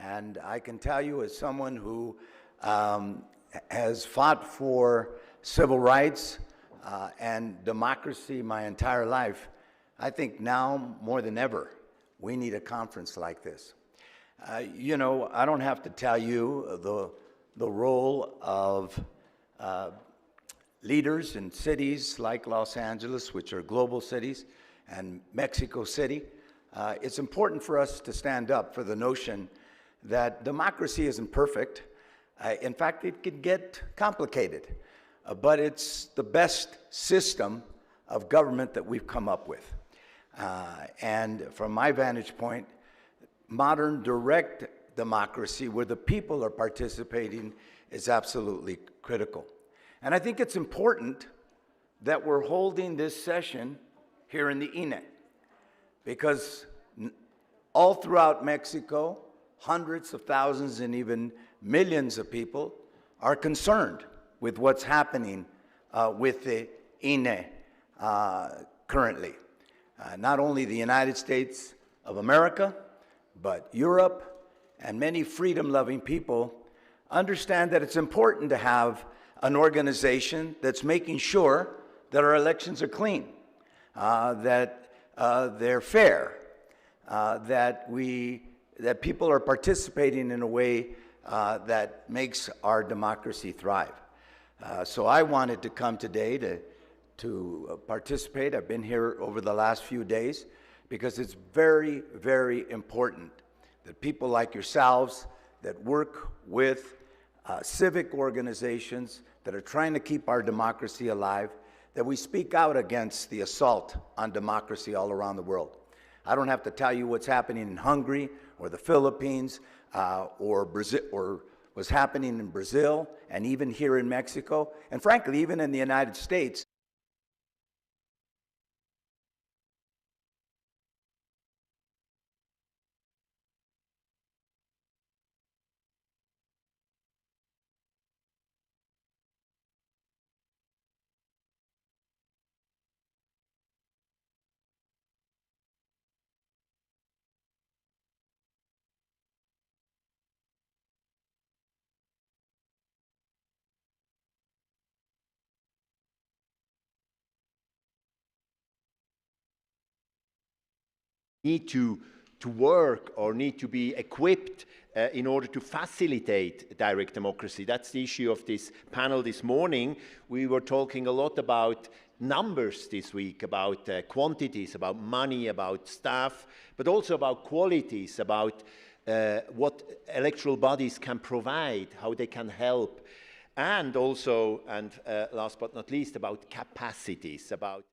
And I can tell you, as someone who has fought for civil rights and democracy my entire life, I think now more than ever, we need a conference like this. You know, I don't have to tell you the role of leaders in cities like Los Angeles, which are global cities, and Mexico City. It's important for us to stand up for the notion that democracy isn't perfect. In fact, it can get complicated, but it's the best system of government that we've come up with. And from my vantage point, modern direct democracy, where the people are participating, is absolutely critical. And I think it's important that we're holding this session here in the INE, because all throughout Mexico, hundreds of thousands and even millions of people are concerned with what's happening with the INE currently. Not only the United States of America, but Europe and many freedom-loving people understand that it's important to have an organization that's making sure that our elections are clean, that they're fair, that people are participating in a way that makes our democracy thrive. So I wanted to come today to participate. I've been here over the last few days because it's very, very important that people like yourselves that work with civic organizations that are trying to keep our democracy alive, that we speak out against the assault on democracy all around the world. I don't have to tell you what's happening in Hungary or the Philippines or Brazil, or what's happening in Brazil and even here in Mexico, and frankly, even in the United States. Need to work or need to be equipped in order to facilitate direct democracy. That's the issue of this panel this morning. We were talking a lot about numbers this week, about quantities, about money, about staff, but also about qualities, about what electoral bodies can provide, how they can help, and also, and last but not least, about capacities, about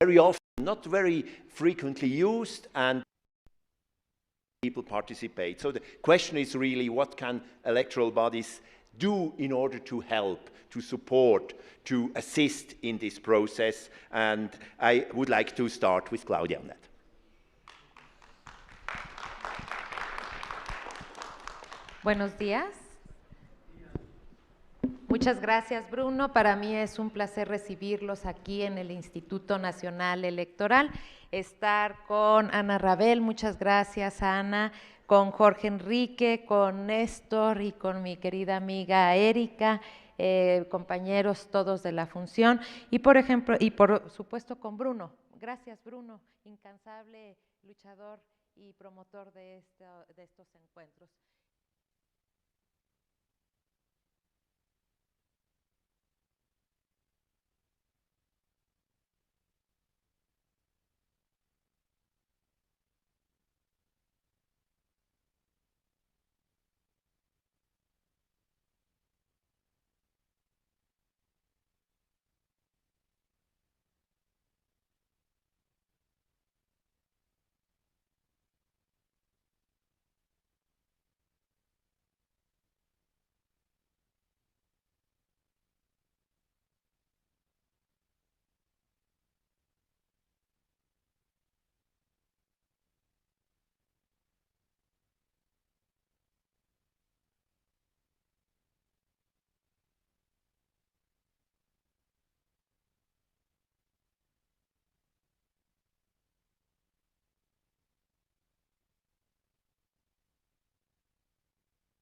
very often, not very frequently used, and people participate. So the question is really, what can electoral bodies do in order to help, to support, to assist in this process? And I would like to start with Claudia on that. Buenos días. Muchas gracias, Bruno. Para mí es un placer recibirlos aquí en el Instituto Nacional Electoral. Estar con Ana Rabel, muchas gracias, Ana, con Jorge Enrique, con Néstor y con mi querida amiga Erika, compañeros todos de la función, y por supuesto con Bruno. Gracias, Bruno, incansable luchador y promotor de estos encuentros.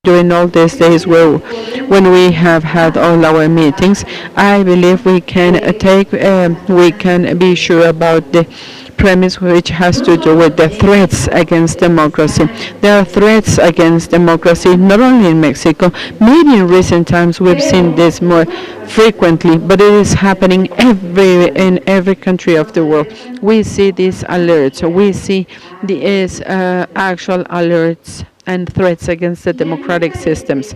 During all these days when we have had all our meetings, I believe we can we can be sure about the premise which has to do with the threats against democracy. There are threats against democracy not only in Mexico, maybe in recent times we've seen this more frequently, but it is happening in every country of the world. We see these alerts, we see these actual alerts and threats against the democratic systems.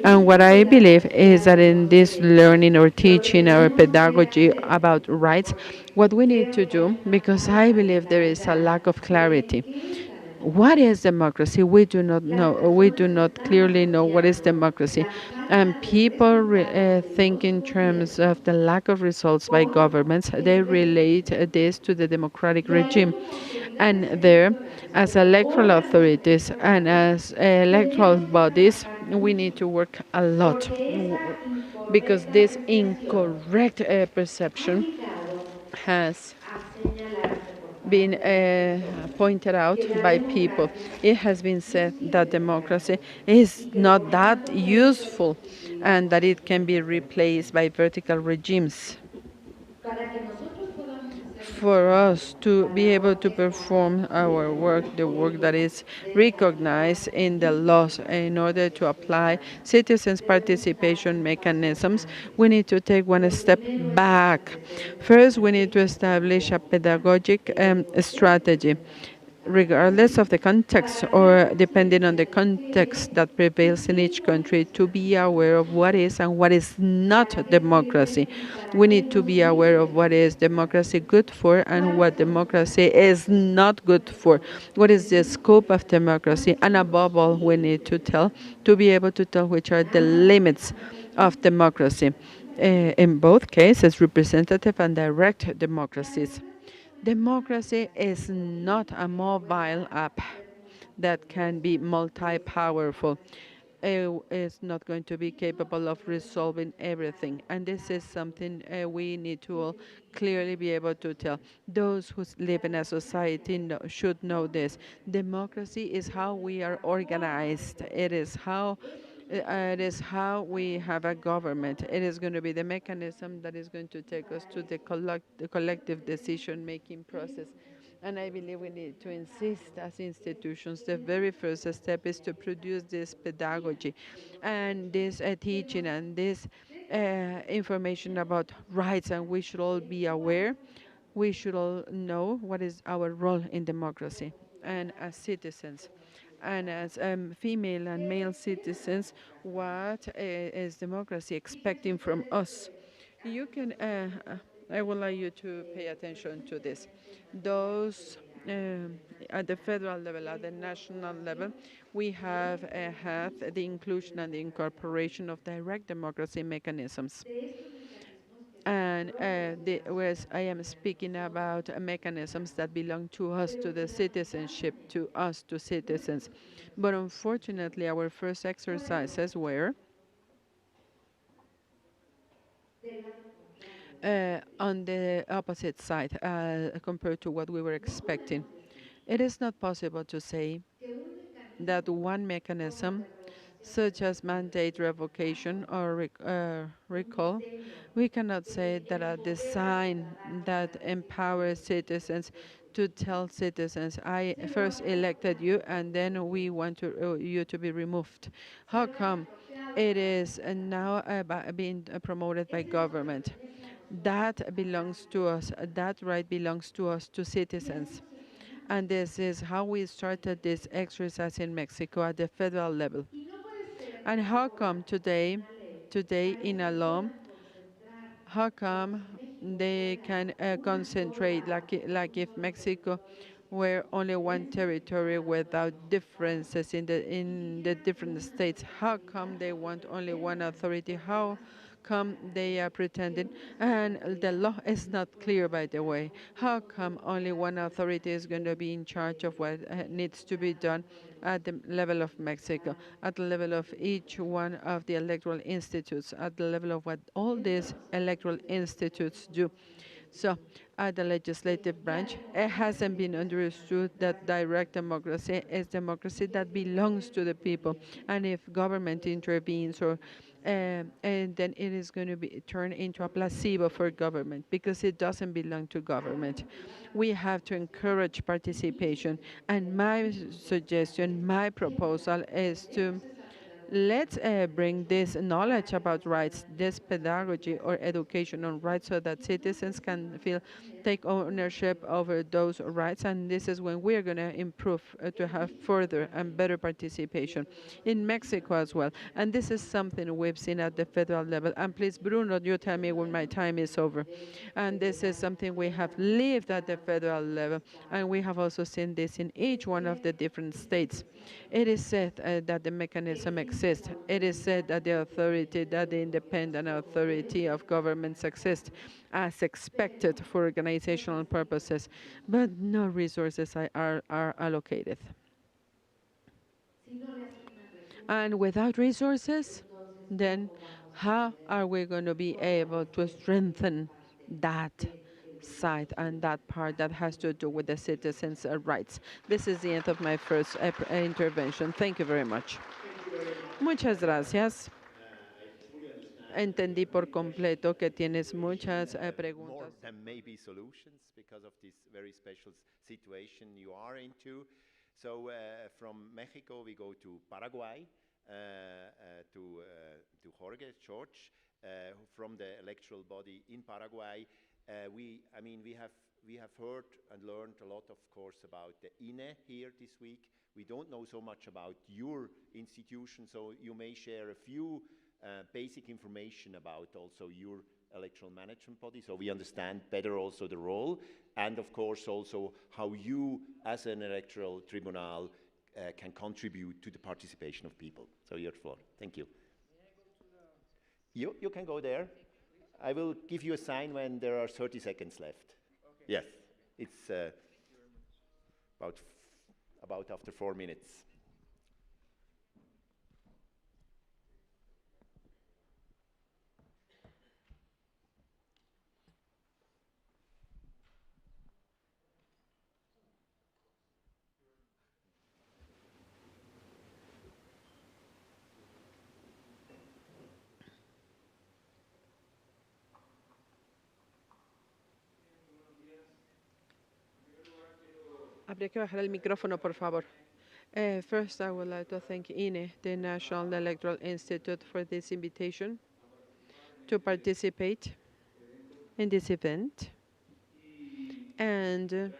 And what I believe is that in this learning or teaching or pedagogy about rights, what we need to do, because I believe there is a lack of clarity. What is democracy? We do not know. We do not clearly know what is democracy. And people think in terms of the lack of results by governments. They relate this to the democratic regime. And there, as electoral authorities and as electoral bodies, we need to work a lot because this incorrect perception has been pointed out by people. It has been said that democracy is not that useful and that it can be replaced by vertical regimes. For us to be able to perform our work, the work that is recognized in the laws, in order to apply citizens' participation mechanisms, we need to take one step back. First, we need to establish a pedagogic strategy, regardless of the context or depending on the context that prevails in each country, to be aware of what is and what is not democracy. We need to be aware of what is democracy good for and what democracy is not good for. What is the scope of democracy? And above all, we need to be able to tell which are the limits of democracy. In both cases, representative and direct democracies. Democracy is not a mobile app that can be multi-powerful. It's not going to be capable of resolving everything. And this is something we need to all clearly be able to tell. Those who live in a society should know this. Democracy is how we are organized. It is how we have a government. It is going to be the mechanism that is going to take us to the collective decision-making process. And I believe we need to insist as institutions. The very first step is to produce this pedagogy and this teaching and this information about rights, and we should all be aware. We should all know what is our role in democracy and as citizens. And as female and male citizens, what is democracy expecting from us? You can I would like you to pay attention to this. Those at the federal level, at the national level, we have had the inclusion and the incorporation of direct democracy mechanisms. And whereas I am speaking about mechanisms that belong to us, to the citizenship, to us, to citizens. But unfortunately, our first exercises were on the opposite side compared to what we were expecting. It is not possible to say that one mechanism, such as mandate revocation or recall, we cannot say that a design that empowers citizens to tell citizens, I first elected you and then we want you to be removed. How come it is now being promoted by government? That belongs to us. That right belongs to us, to citizens. And this is how we started this exercise in Mexico at the federal level. And how come today in a law, how come they can concentrate like if Mexico were only one territory without differences in the different states? How come they want only one authority? How come they are pretending? And the law is not clear, by the way. How come only one authority is going to be in charge of what needs to be done at the level of Mexico, at the level of each one of the electoral institutes, at the level of what all these electoral institutes do? So, at the legislative branch, it hasn't been understood that direct democracy is democracy that belongs to the people. And if government intervenes, and then it is going to be turned into a placebo for government because it doesn't belong to government. We have to encourage participation. And my suggestion, my proposal is to let's bring this knowledge about rights, this pedagogy or education on rights so that citizens can take ownership over those rights. And this is when we're going to improve to have further and better participation in Mexico as well. And this is something we've seen at the federal level. And please, Bruno, you tell me when my time is over. And this is something we have lived at the federal level. And we have also seen this in each one of the different states. It is said that the mechanism exists. It is said that the authority, that the independent authority of governments exists as expected for organizational purposes, but no resources are allocated. And without resources, then how are we going to be able to strengthen that side and that part that has to do with the citizens' rights? This is the end of my first intervention. Thank you very much. Muchas gracias. Entendí por completo que tienes muchas preguntas. More than maybe solutions because of this very special situation you are into. So from Mexico we go to Paraguay, to George, from the electoral body in Paraguay. We have heard and learned a lot, of course, about the INE here this week. We don't know so much about your institution, so you may share a few basic information about also your electoral management body, so we understand better also the role, and of course also how you, as an electoral tribunal, can contribute to the participation of people. So your floor. Thank you. You can go there. I will give you a sign when there are 30 seconds left. Okay. Yes, it's about after 4 minutes. Habría que bajar el micrófono, por favor. First, I would like to thank INE, the National Electoral Institute, for this invitation to participate in this event. And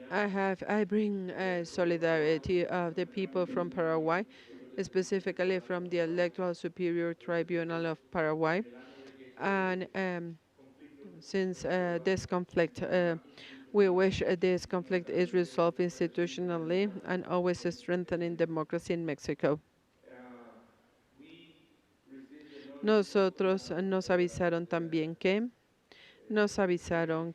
I bring solidarity of the people from Paraguay, specifically from the Electoral Superior Tribunal of Paraguay. And since this conflict. We wish this conflict is resolved institutionally and always strengthening democracy in Mexico. Nosotros nos avisaron también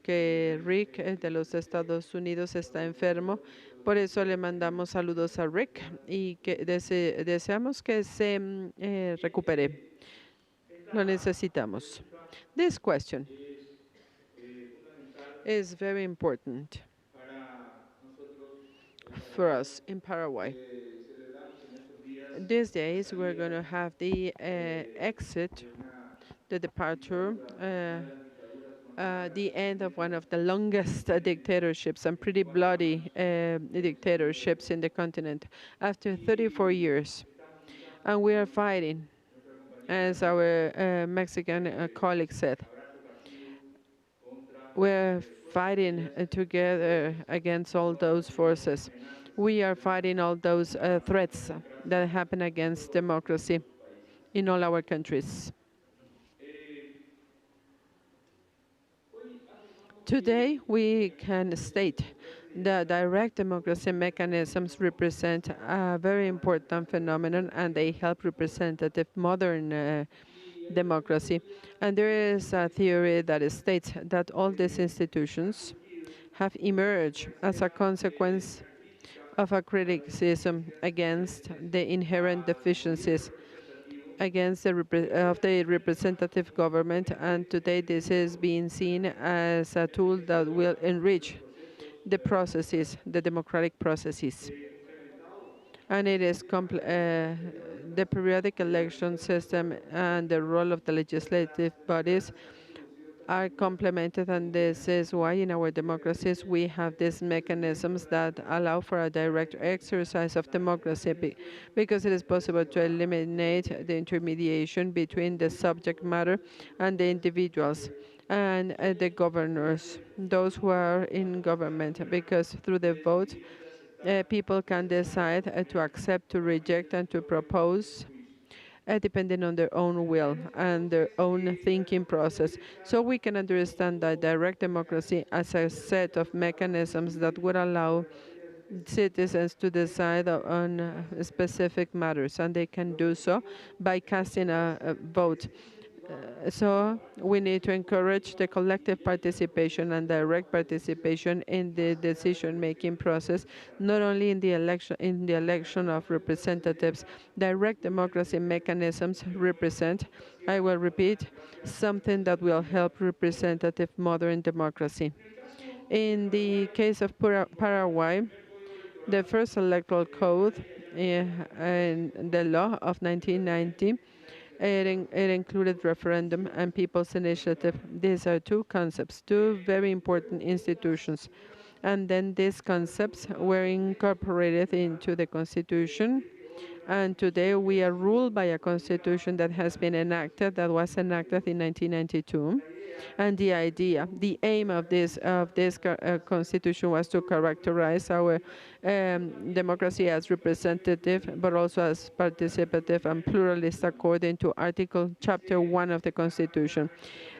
que Rick de los Estados Unidos está enfermo, por eso le mandamos saludos a Rick y que deseamos que se recupere. Lo necesitamos. This question is very important for us in Paraguay. These days, we're going to have the departure, the end of one of the longest dictatorships and pretty bloody dictatorships in the continent after 34 years. And we are fighting, as our Mexican colleague said. We're fighting together against all those forces. We are fighting all those threats that happen against democracy in all our countries. Today, we can state that direct democracy mechanisms represent a very important phenomenon, and they help representative modern democracy. And there is a theory that states that all these institutions have emerged as a consequence of a criticism against the inherent deficiencies against the representative government, and today this is being seen as a tool that will enrich the processes, the democratic processes. And it is the periodic election system and the role of the legislative bodies are complemented, and this is why in our democracies we have these mechanisms that allow for a direct exercise of democracy, because it is possible to eliminate the intermediation between the subject matter and the individuals and the governors, those who are in government, because through the vote, people can decide to accept, to reject, and to propose depending on their own will and their own thinking process. So we can understand that direct democracy as a set of mechanisms that would allow citizens to decide on specific matters, and they can do so by casting a vote. So we need to encourage the collective participation and direct participation in the decision-making process, not only in the election of representatives. Direct democracy mechanisms represent, I will repeat, something that will help representative modern democracy. In the case of Paraguay, the first electoral code and the law of 1990, it included referendum and people's initiative. These are two concepts, two very important institutions. And then these concepts were incorporated into the Constitution. And today we are ruled by a Constitution that has been enacted, that was enacted in 1992. And the idea, the aim of this Constitution was to characterize our democracy as representative, but also as participative and pluralist according to Chapter 1 of the Constitution.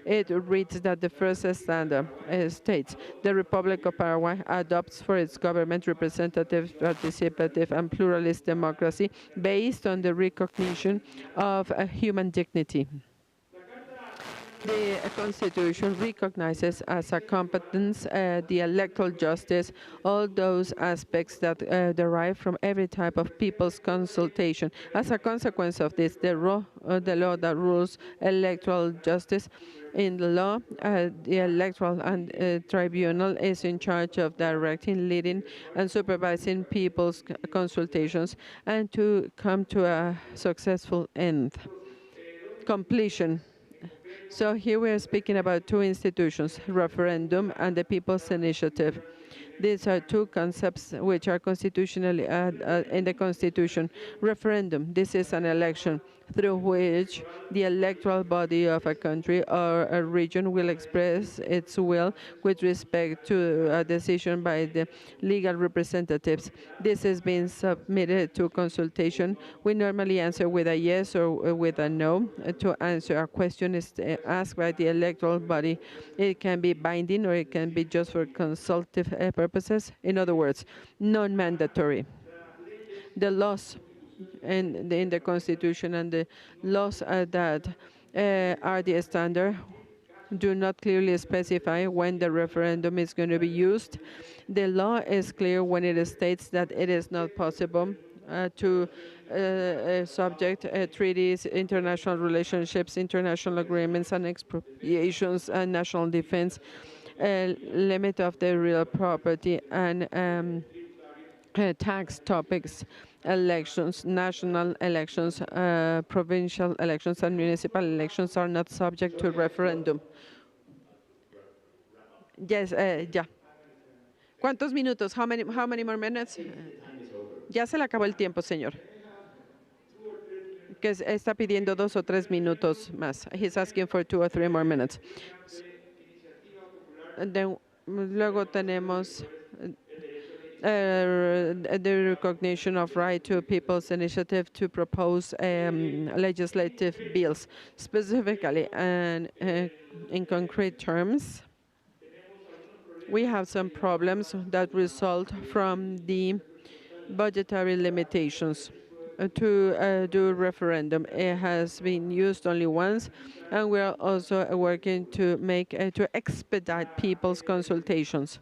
It reads that the first standard states, the Republic of Paraguay adopts for its government representative, participative, and pluralist democracy based on the recognition of human dignity. The Constitution recognizes as a competence the electoral justice, all those aspects that derive from every type of people's consultation. As a consequence of this, the law that rules electoral justice in the law, the electoral tribunal is in charge of directing, leading, and supervising people's consultations and to come to a successful end, completion. So here we are speaking about two institutions, referendum and the people's initiative. These are two concepts which are constitutionally in the Constitution. Referendum, this is an election through which the electoral body of a country or a region will express its will with respect to a decision by the legal representatives. This has been submitted to consultation. We normally answer with a yes or with a no. To answer a question is asked by the electoral body. It can be binding or it can be just for consultative purposes. In other words, non-mandatory. The laws in the Constitution and the laws that are the standard do not clearly specify when the referendum is going to be used. The law is clear when it states that it is not possible to subject treaties, international relationships, international agreements, and expropriations, and national defense, limit of the real property, and tax topics, elections, national elections, provincial elections, and municipal elections are not subject to referendum. Yes, ya. ¿Cuántos minutos? How many more minutes? Ya se le acabó el tiempo, señor. Que está pidiendo 2 o 3 minutos más. He's asking for 2 or 3 more minutes. And then, luego tenemos the recognition of right to people's initiative to propose legislative bills. Specifically, and in concrete terms, we have some problems that result from the budgetary limitations to do referendum. It has been used only once, and we are also working to make to expedite people's consultations.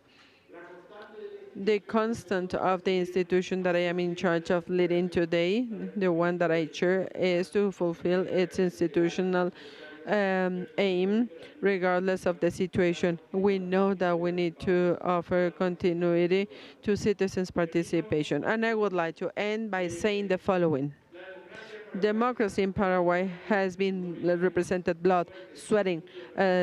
The constant of the institution that I am in charge of leading today, the one that I chair, is to fulfill its institutional aim regardless of the situation. We know that we need to offer continuity to citizens' participation. And I would like to end by saying the following. Democracy in Paraguay has been represented blood, sweating,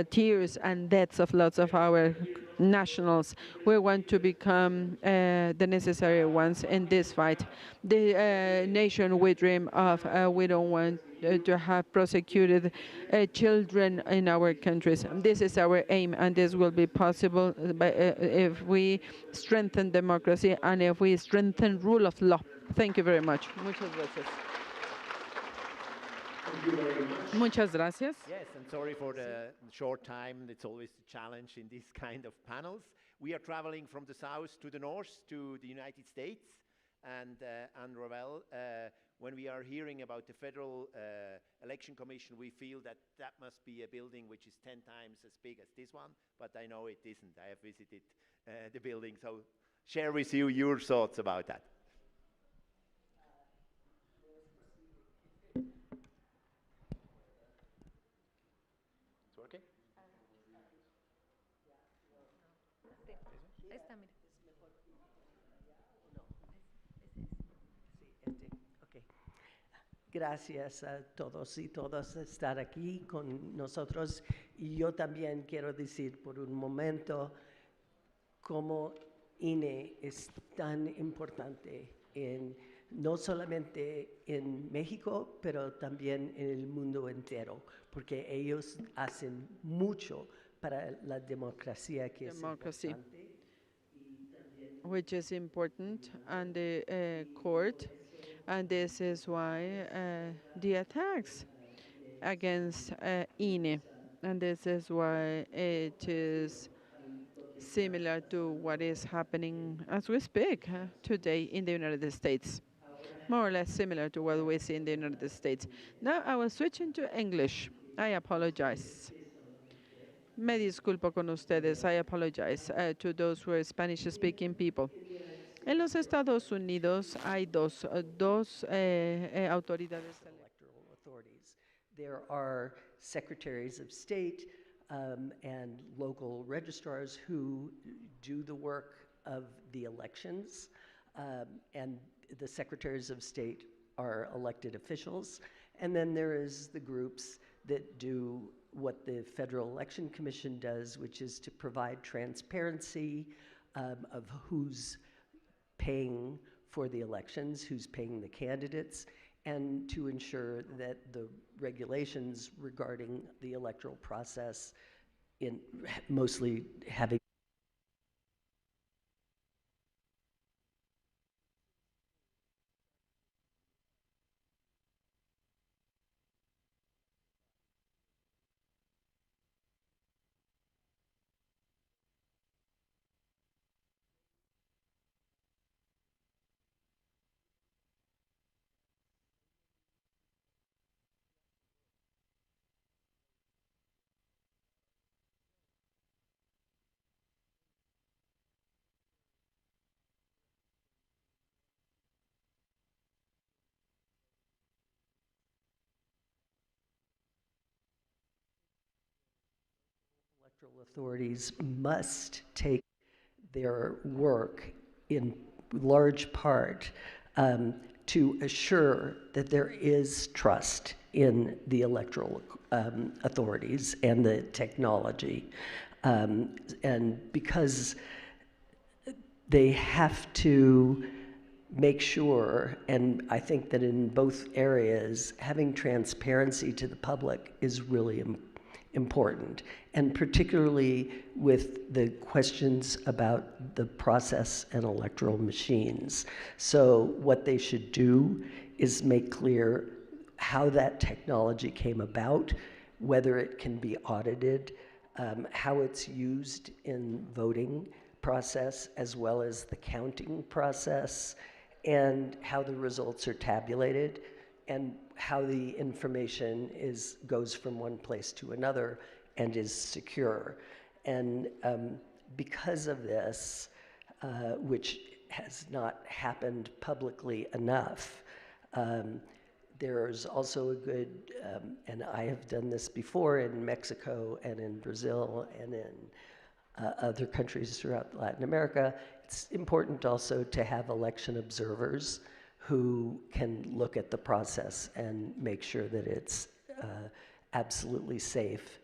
tears, and deaths of lots of our nationals. We want to become the necessary ones in this fight. The nation we dream of, we don't want to have prosecuted children in our countries. This is our aim, and this will be possible by, if we strengthen democracy and if we strengthen rule of law. Thank you very much. Muchas gracias. Muchas gracias. Yes, and sorry for the short time. It's always a challenge in this kind of panels. We are traveling from the south to the north to the United States. And Ravel, when we are hearing about the Federal Election Commission, we feel that that must be a building which is 10 times as big as this one, but I know it isn't. I have visited the building, so share with you your thoughts about that. It's working? Esta, mira. Okay. Gracias a todos y todas estar aquí con nosotros. Y yo también quiero decir por un momento cómo INE es tan importante no solamente en México, pero también en el mundo entero, porque ellos hacen mucho para la democracia que es importante. Which is important, and the court, and this is why the attacks against INE, and this is why it is similar to what is happening as we speak today in the United States. More or less similar to what we see in the United States. Now I was switching to English. I apologize. Me disculpo con ustedes. I apologize to those who are Spanish-speaking people. En los Estados Unidos hay dos autoridades Electoral authorities. There are secretaries of state and local registrars who do the work of the elections, and the secretaries of state are elected officials. And then there is the groups that do what the Federal Election Commission does, which is to provide transparency of who's paying for the elections, who's paying the candidates, and to ensure that the regulations regarding the electoral process, in mostly having electoral authorities must take their work in large part to assure that there is trust in the electoral authorities and the technology. And because they have to make sure, and I think that in both areas, having transparency to the public is really important, and particularly with the questions about the process and electoral machines. So what they should do is make clear how that technology came about, whether it can be audited, how it's used in voting process as well as the counting process, and how the results are tabulated, and how the information goes from one place to another and is secure. And because of this, which has not happened publicly enough, there's also a good, and I have done this before in Mexico and in Brazil and in other countries throughout Latin America, it's important also to have election observers who can look at the process and make sure that it's absolutely safe.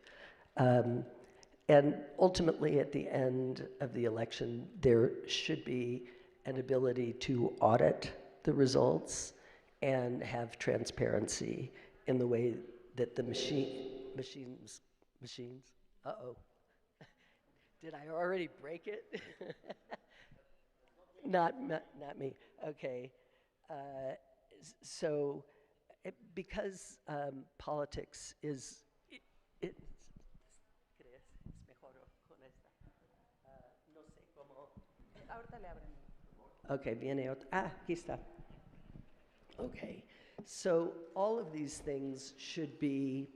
And ultimately, at the end of the election, there should be an ability to audit the results and have transparency in the way that the machines, uh-oh. Did I already break it? Not me, okay. So, because politics is, okay, viene otro. Aquí está. Okay, so all of these things should be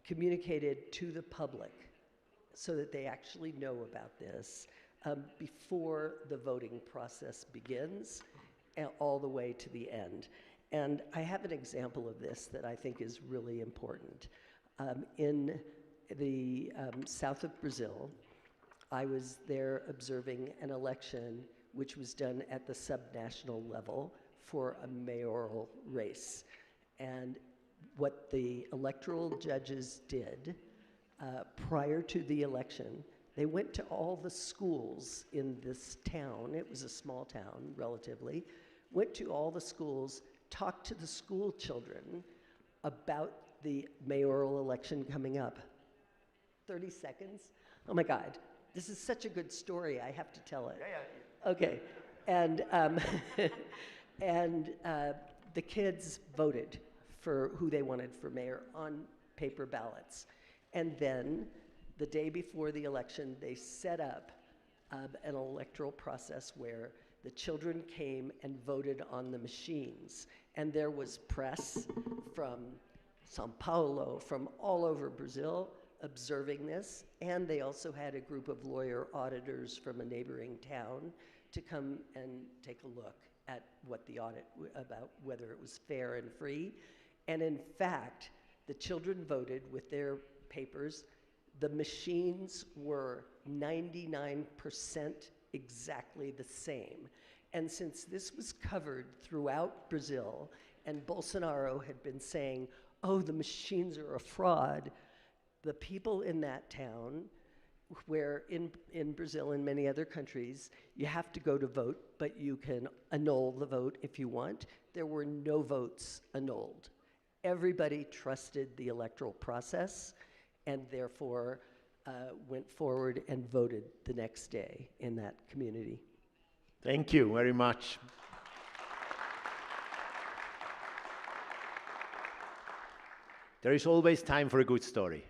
communicated to the public so that they actually know about this before the voting process begins and all the way to the end. And I have an example of this that I think is really important. In the south of Brazil, I was there observing an election which was done at the subnational level for a mayoral race. And what the electoral judges did prior to the election, they went to all the schools in this town. It was a small town, relatively. Went to all the schools, talked to the school children about the mayoral election coming up. 30 seconds? Oh my God, this is such a good story, I have to tell it. Yeah. Okay, and, and the kids voted for who they wanted for mayor on paper ballots. And then, the day before the election, they set up an electoral process where the children came and voted on the machines. And there was press from Sao Paulo, from all over Brazil, observing this. And they also had a group of lawyer auditors from a neighboring town to come and take a look at what the audit, about whether it was fair and free. And in fact, the children voted with their papers. The machines were 99% exactly the same. And since this was covered throughout Brazil, and Bolsonaro had been saying, oh, the machines are a fraud, the people in that town where in Brazil and many other countries, you have to go to vote, but you can annul the vote if you want. There were no votes annulled. Everybody trusted the electoral process and therefore went forward and voted the next day in that community. Thank you very much. There is always time for a good story.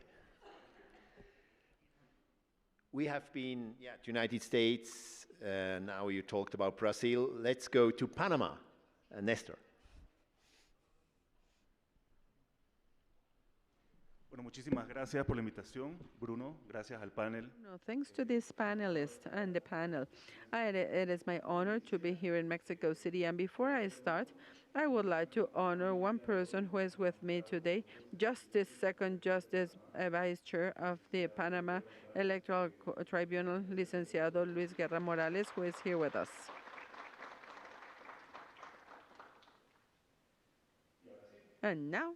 We have been, to United States, now you talked about Brazil. Let's go to Panama. Nestor. Bueno, muchísimas gracias por la invitación, Bruno. Gracias al panel. No, thanks to this panelist and the panel. It is my honor to be here in Mexico City. And before I start, I would like to honor one person who is with me today, Justice Second Justice Vice Chair of the Panama Electoral Tribunal, Licenciado Luis Guerra Morales, who is here with us. And now,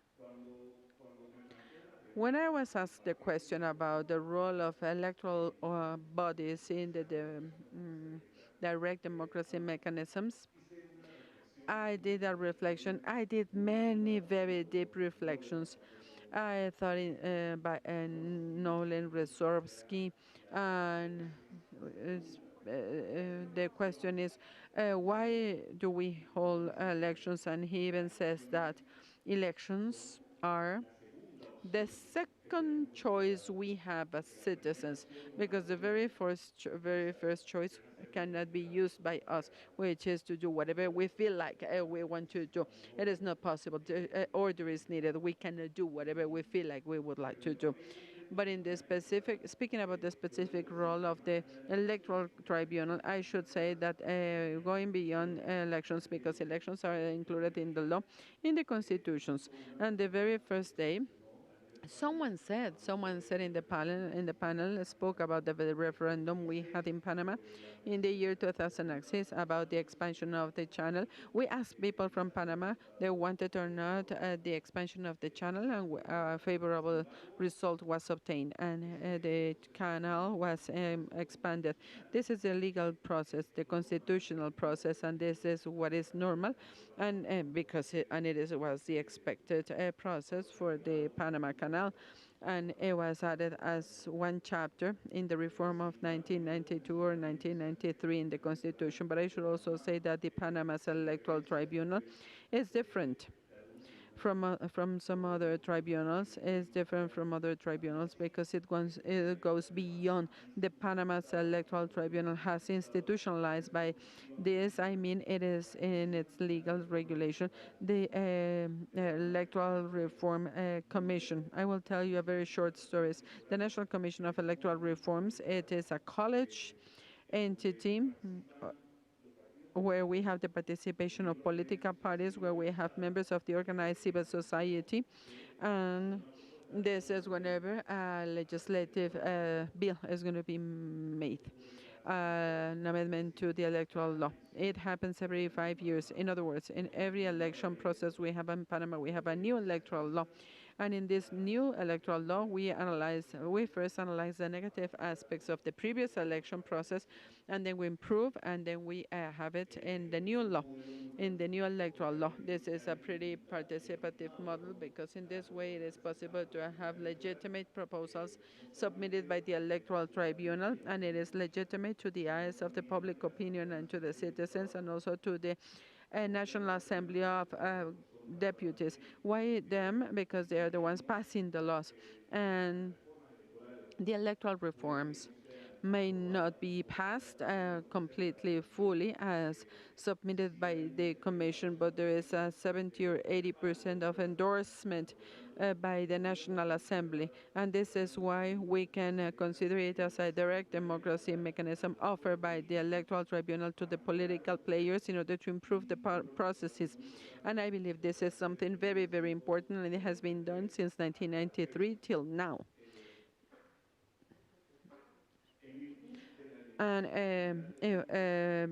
when I was asked the question about the role of electoral bodies in the direct democracy mechanisms, I did a reflection. I did many very deep reflections. I thought by Nolan Resorsky, and the question is, why do we hold elections? And he even says that elections are the second choice we have as citizens, because the very first choice cannot be used by us, which is to do whatever we feel like we want to do. It is not possible. Order is needed. We cannot do whatever we feel like we would like to do. But in the specific, speaking about the specific role of the electoral tribunal, I should say that going beyond elections, because elections are included in the law, in the constitutions, and the very first day, someone said in the panel spoke about the referendum we had in Panama in the year 2006 about the expansion of the channel. We asked people from Panama they wanted or not the expansion of the channel, and a favorable result was obtained, and the canal was expanded. This is a legal process, the constitutional process, and this is what is normal, and because it was the expected process for the Panama Canal. And it was added as one chapter in the reform of 1992 or 1993 in the Constitution. But I should also say that the Panama's electoral tribunal is different from some other tribunals. Is different from other tribunals because it goes beyond. The Panama's electoral tribunal has institutionalized by this. I mean, it is in its legal regulation, the Electoral Reform Commission. I will tell you a very short story. The National Commission of Electoral Reforms, it is a college entity where we have the participation of political parties, where we have members of the organized civil society, and this is whenever a legislative bill is going to be made, an amendment to the electoral law. It happens every 5 years. In other words, in every election process we have in Panama, we have a new electoral law. And in this new electoral law, we first analyze the negative aspects of the previous election process, and then we improve, and then we have it in the new law, in the new electoral law. This is a pretty participative model because in this way it is possible to have legitimate proposals submitted by the electoral tribunal, and it is legitimate to the eyes of the public opinion and to the citizens, and also to the National Assembly of Deputies. Why them? Because they are the ones passing the laws. And the electoral reforms may not be passed completely, fully, as submitted by the Commission, but there is a 70 or 80% of endorsement by the National Assembly. And this is why we can consider it as a direct democracy mechanism offered by the Electoral Tribunal to the political players in order to improve the processes. And I believe this is something very, very important, and it has been done since 1993 till now. And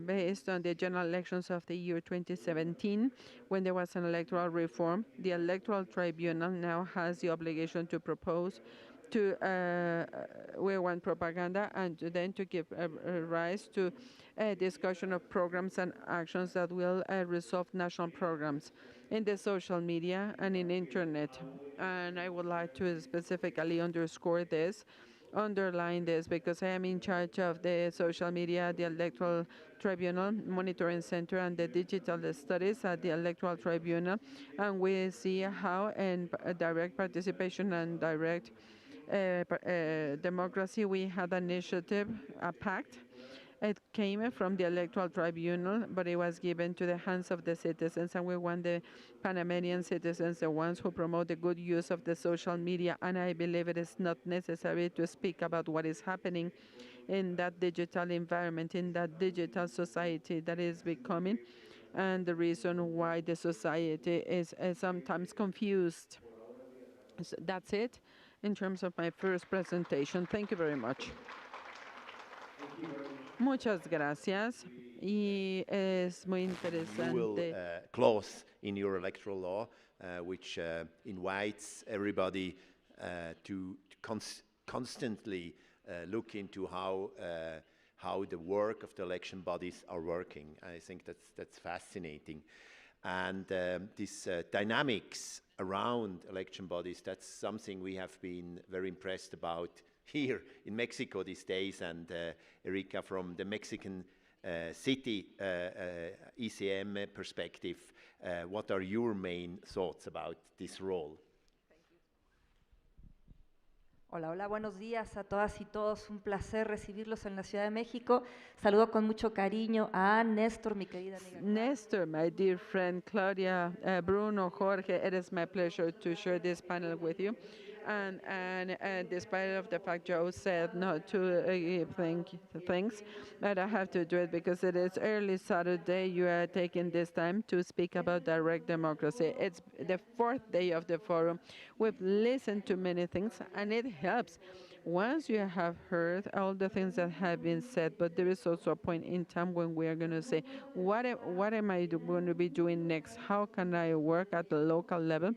based on the general elections of the year 2017, when there was an electoral reform, the Electoral Tribunal now has the obligation to propose to we want propaganda, and then to give rise to a discussion of programs and actions that will resolve national programs in the social media and in internet. And I would like to specifically underline this, because I am in charge of the social media, the Electoral Tribunal Monitoring Center, and the digital studies at the Electoral Tribunal. And we see how in direct participation and direct democracy, we had an initiative, a pact. It came from the Electoral Tribunal, but it was given to the hands of the citizens, and we want the Panamanian citizens, the ones who promote the good use of the social media. And I believe it is not necessary to speak about what is happening in that digital environment, in that digital society that is becoming, and the reason why the society is sometimes confused. So that's it in terms of my first presentation. Thank you very much. Muchas gracias. Y es muy interesante. Clause in your electoral law, which invites everybody to constantly look into how the work of the election bodies are working. I think that's fascinating. And these dynamics around election bodies, that's something we have been very impressed about here in Mexico these days. And Erika, from the Mexican city IECM perspective, what are your main thoughts about this role? Hola, hola, buenos días a todas y todos. Un placer recibirlos en la Ciudad de México. Saludo con mucho cariño a Néstor, mi querida amiga. Néstor, my dear friend, Claudia, Bruno, Jorge, it is my pleasure to share this panel with you. And despite of the fact Joe said not to give thanks, but I have to do it because it is early Saturday. You are taking this time to speak about direct democracy. It's the fourth day of the forum. We've listened to many things, and it helps once you have heard all the things that have been said. But there is also a point in time when we are going to say, what am I going to be doing next? How can I work at the local level?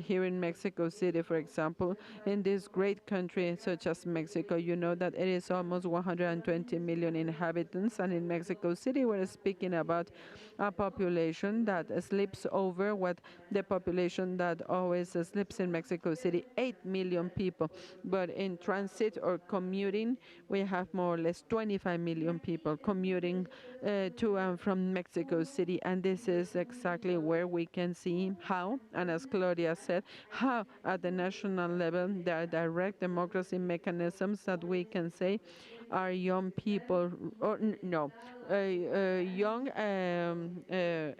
Here in Mexico City, for example, in this great country such as Mexico, you know that it is almost 120 million inhabitants, and in Mexico City we're speaking about a population that sleeps over what the population that always sleeps in Mexico City, 8 million people. But in transit or commuting, we have more or less 25 million people commuting to and from Mexico City. And this is exactly where we can see how, and as Claudia said, how at the national level there are direct democracy mechanisms that we can say are young people, or young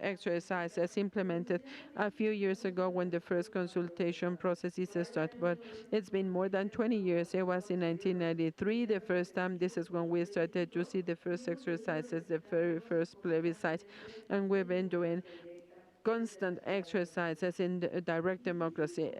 exercises implemented a few years ago when the first consultation processes started. But it's been more than 20 years. It was in 1993 the first time. This is when we started to see the first exercises, the very first plebiscite, and we've been doing constant exercises in direct democracy.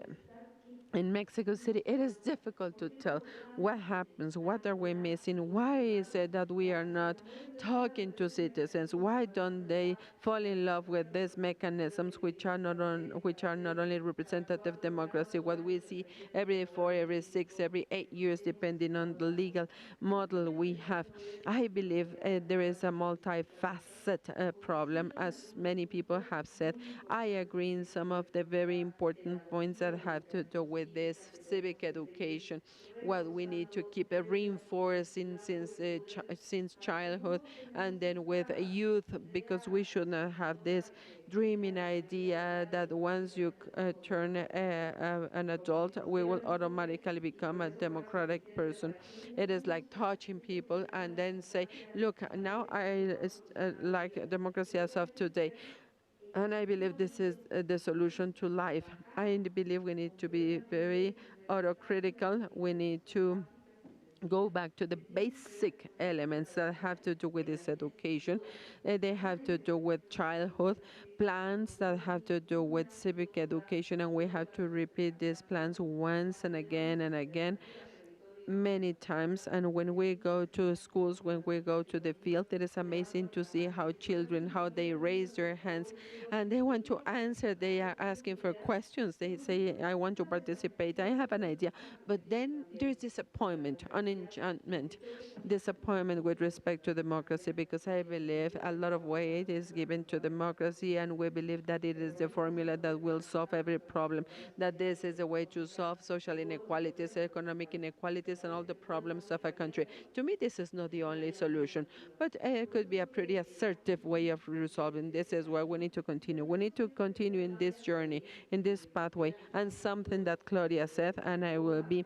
In Mexico City, it is difficult to tell what happens, what are we missing, why is it that we are not talking to citizens, why don't they fall in love with these mechanisms which are not only representative democracy, what we see every 4, every 6, every 8 years, depending on the legal model we have. I believe there is a multifaceted problem, as many people have said. I agree in some of the very important points that have to do with this civic education, what we need to keep reinforcing since childhood, and then with youth, because we should not have this dreaming idea that once you turn an adult, we will automatically become a democratic person. It is like touching people and then say, look, now I like democracy as of today. And I believe this is the solution to life. I believe we need to be very autocritical. We need to go back to the basic elements that have to do with this education. They have to do with childhood plans that have to do with civic education, and we have to repeat these plans once and again and again. many times, and when we go to schools, when we go to the field, it is amazing to see how children, how they raise their hands, and they want to answer. They are asking for questions. They say, I want to participate, I have an idea. But then there's disappointment, unenchantment, disappointment with respect to democracy, because I believe a lot of weight is given to democracy, and we believe that it is the formula that will solve every problem, that this is a way to solve social inequalities, economic inequalities, and all the problems of a country. To me, this is not the only solution, but it could be a pretty assertive way of resolving. This is where we need to continue. We need to continue in this journey, in this pathway, and something that Claudia said, and I will be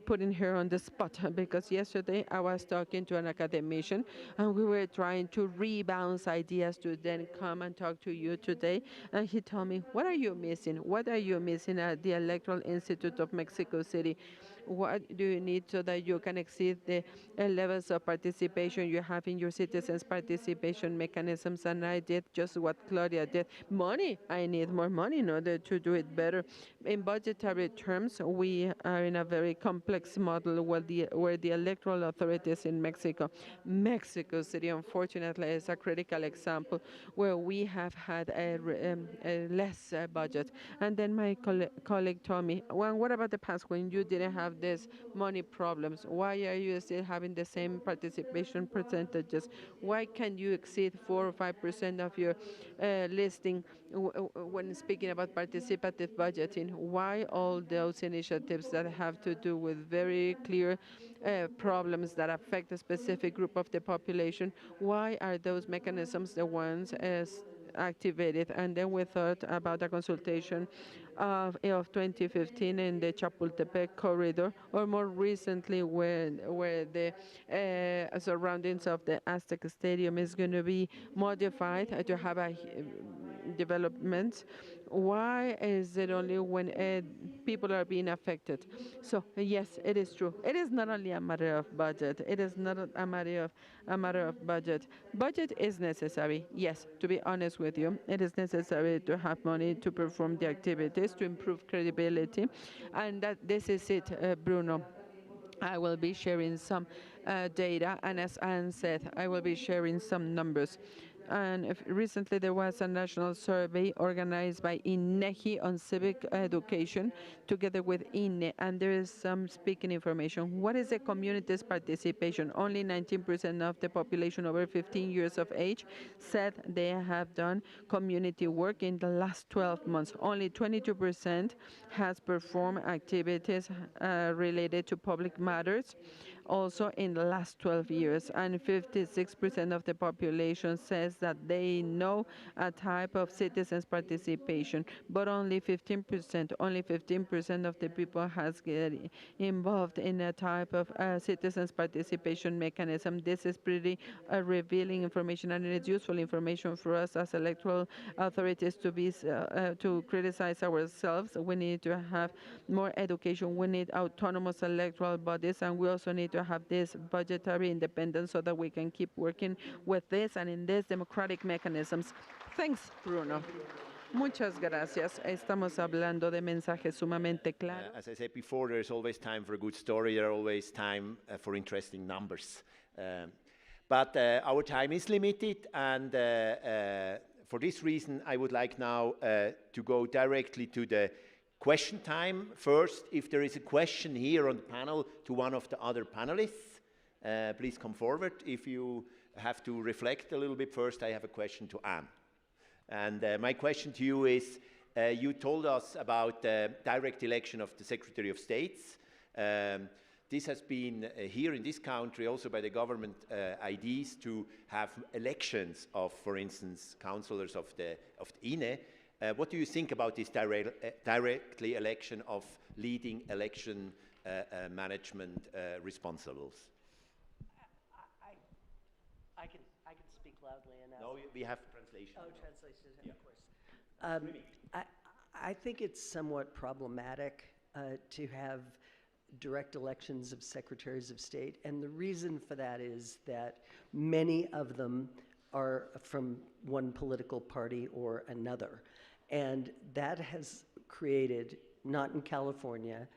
putting her on the spot, because yesterday I was talking to an academician, and we were trying to rebounce ideas to then come and talk to you today, and he told me, what are you missing? What are you missing at the Electoral Institute of Mexico City? What do you need so that you can exceed the levels of participation you have in your citizens' participation mechanisms? And I did just what Claudia did. Money. I need more money in order to do it better. In budgetary terms, we are in a very complex model where the electoral authorities in Mexico City, unfortunately, is a critical example where we have had a less budget. And then my colleague told me, well, what about the past when you didn't have this money problems? Why are you still having the same participation percentages? Why can you exceed 4 or 5% of your listing when speaking about participative budgeting? Why all those initiatives that have to do with very clear problems that affect a specific group of the population? Why are those mechanisms the ones activated? And then we thought about a consultation of 2015 in the Chapultepec corridor, or more recently where the surroundings of the Aztec Stadium is going to be modified to have a development. Why is it only when people are being affected? So yes, it is true. It is not only a matter of budget. It is not a matter of budget. Budget is necessary. Yes, to be honest with you, it is necessary to have money to perform the activities, to improve credibility, and that this is it, Bruno. I will be sharing some data, and as Anne said, I will be sharing some numbers. And recently there was a national survey organized by INEGI on civic education together with INE, and there is some speaking information. What is the community's participation? Only 19% of the population over 15 years of age said they have done community work in the last 12 months. Only 22% has performed activities related to public matters also in the last 12 years, and 56% of the population says that they know a type of citizens participation, but only 15% of the people has get involved in a type of citizens participation mechanism. This is pretty revealing information, and it is useful information for us as electoral authorities to criticize ourselves. We need to have more education. We need autonomous electoral bodies, and we also need to have this budgetary independence so that we can keep working with this and in these democratic mechanisms. Thanks, Bruno. Muchas gracias. Estamos hablando de mensajes sumamente claros. As I said before, there is always time for a good story. There are always time for interesting numbers. But our time is limited, and for this reason, I would like now to go directly to the question time. First, if there is a question here on the panel to one of the other panelists, please come forward. If you have to reflect a little bit first, I have a question to Anne. And my question to you is, you told us about the direct election of the Secretary of States. This has been here in this country also by the government IDs to have elections of, for instance, councillors of the INE. What do you think about this directly election of leading election management responsibles? I can speak loudly enough. No, we have translation. Oh, translation, yeah. Of course. I think it's somewhat problematic to have direct elections of secretaries of state, and the reason for that is that many of them are from one political party or another. And that has created, not in California,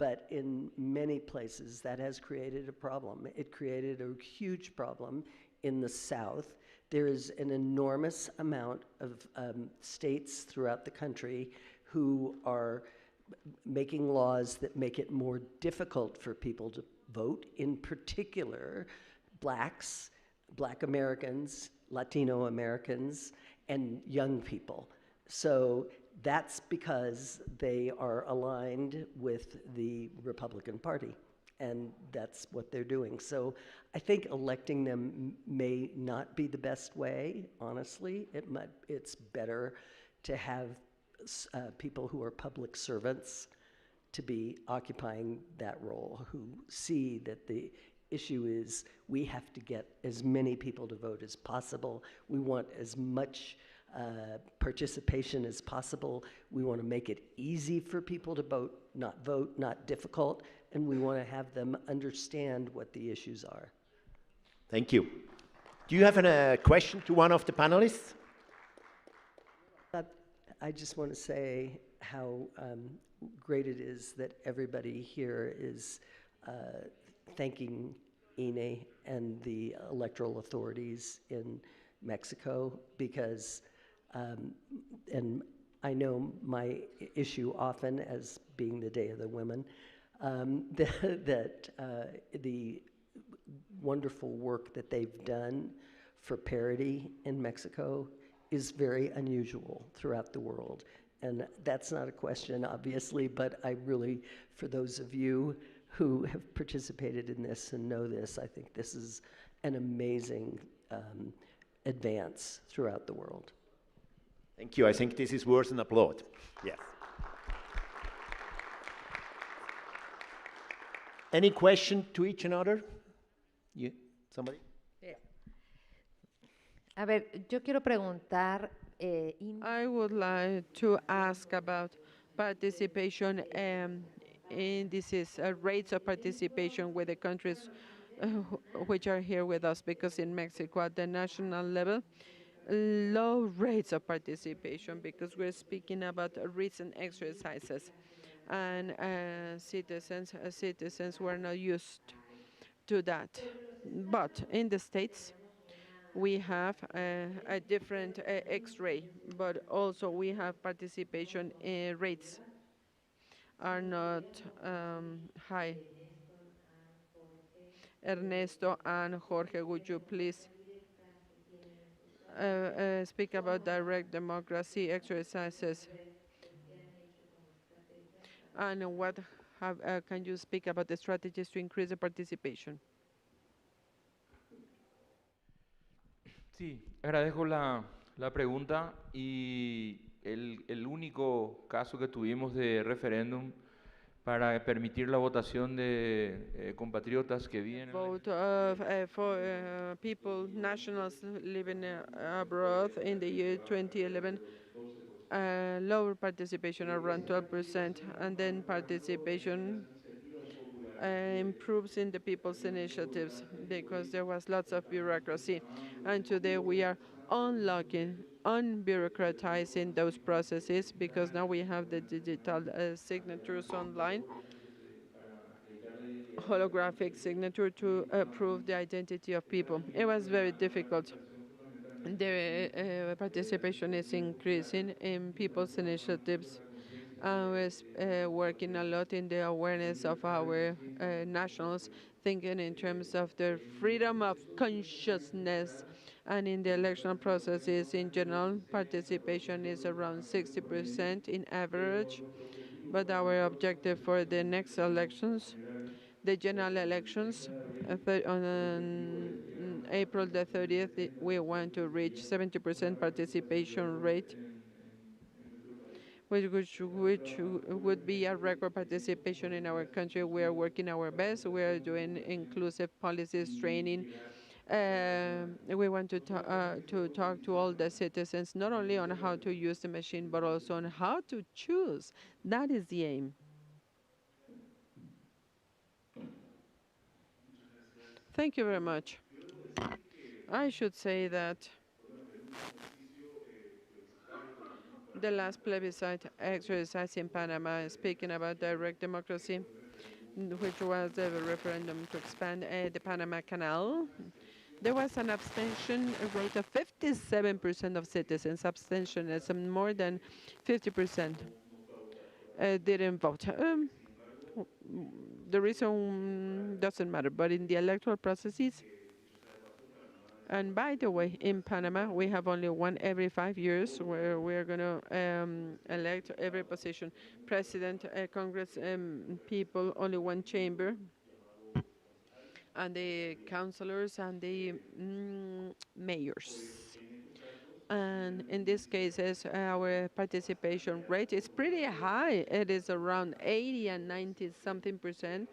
but in many places that has created a problem. It created a huge problem in the South. There is an enormous amount of states throughout the country who are making laws that make it more difficult for people to vote, in particular blacks, Black Americans, Latino Americans, and young people. So that's because they are aligned with the Republican Party, and that's what they're doing. So I think electing them may not be the best way, honestly. It's better to have people who are public servants to be occupying that role, who see that the issue is we have to get as many people to vote as possible. We want as much participation as possible. We want to make it easy for people to vote, not difficult, and we want to have them understand what the issues are. Thank you. Do you have a question to one of the panelists? I just want to say how great it is that everybody here is thanking INE and the electoral authorities in Mexico, because, and I know my issue often as being the Day of the Women, that the wonderful work that they've done for parity in Mexico is very unusual throughout the world. And that's not a question, obviously, but I really, for those of you who have participated in this and know this, I think this is an amazing advance throughout the world. Thank you. I think this is worth an applaud. Yes. Any question to each another? You, somebody? A ver, yo quiero preguntar. I would like to ask about participation indices, rates of participation with the countries which are here with us, because in Mexico at the national level, low rates of participation, because we're speaking about recent exercises, and citizens were not used to that. But in the States, we have a different X-ray, but also we have participation rates are not high. Ernesto and Jorge, would you please speak about direct democracy exercises? And what can you speak about the strategies to increase the participation? Sí, agradezco la pregunta, y el único caso que tuvimos de referéndum para permitir la votación de compatriotas que viven Vote for people, nationals living abroad in the year 2011, lower participation around 12%, and then participation improves in the people's initiatives because there was lots of bureaucracy. And today we are unlocking, unbureaucratizing those processes, because now we have the digital signatures online, holographic signature to prove the identity of people. It was very difficult. The participation is increasing in people's initiatives. We're working a lot in the awareness of our nationals, thinking in terms of their freedom of consciousness, and in the election processes in general, participation is around 60% in average. But our objective for the next elections, the general elections, on April the 30th, we want to reach 70% participation rate, which would be a record participation in our country. We are working our best. We are doing inclusive policies, training. We want to talk to all the citizens, not only on how to use the machine, but also on how to choose. That is the aim. Thank you very much. I should say that the last plebiscite exercise in Panama, speaking about direct democracy, which was a referendum to expand the Panama Canal. There was an abstention rate of 57% of citizens. Abstentionism, more than 50% didn't vote. The reason doesn't matter, but in the electoral processes, and by the way, in Panama, we have only one every 5 years where we're going to elect every position. President, Congress, people, only one chamber, and the councilors and the mayors. And in these cases, our participation rate is pretty high. It is around 80 and 90 something percent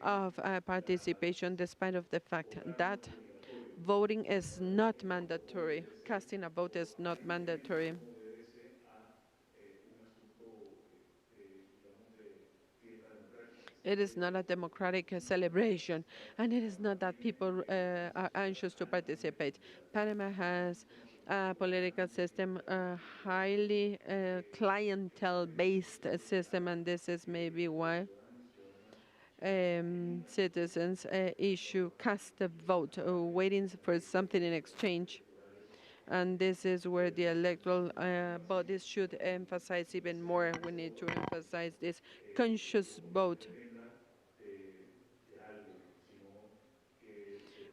of participation, despite of the fact that voting is not mandatory. Casting a vote is not mandatory. It is not a democratic celebration, and it is not that people are anxious to participate. Panama has a political system, a highly clientele-based system, and this is maybe why citizens cast a vote, waiting for something in exchange. And this is where the electoral bodies should emphasize even more. We need to emphasize this conscious vote.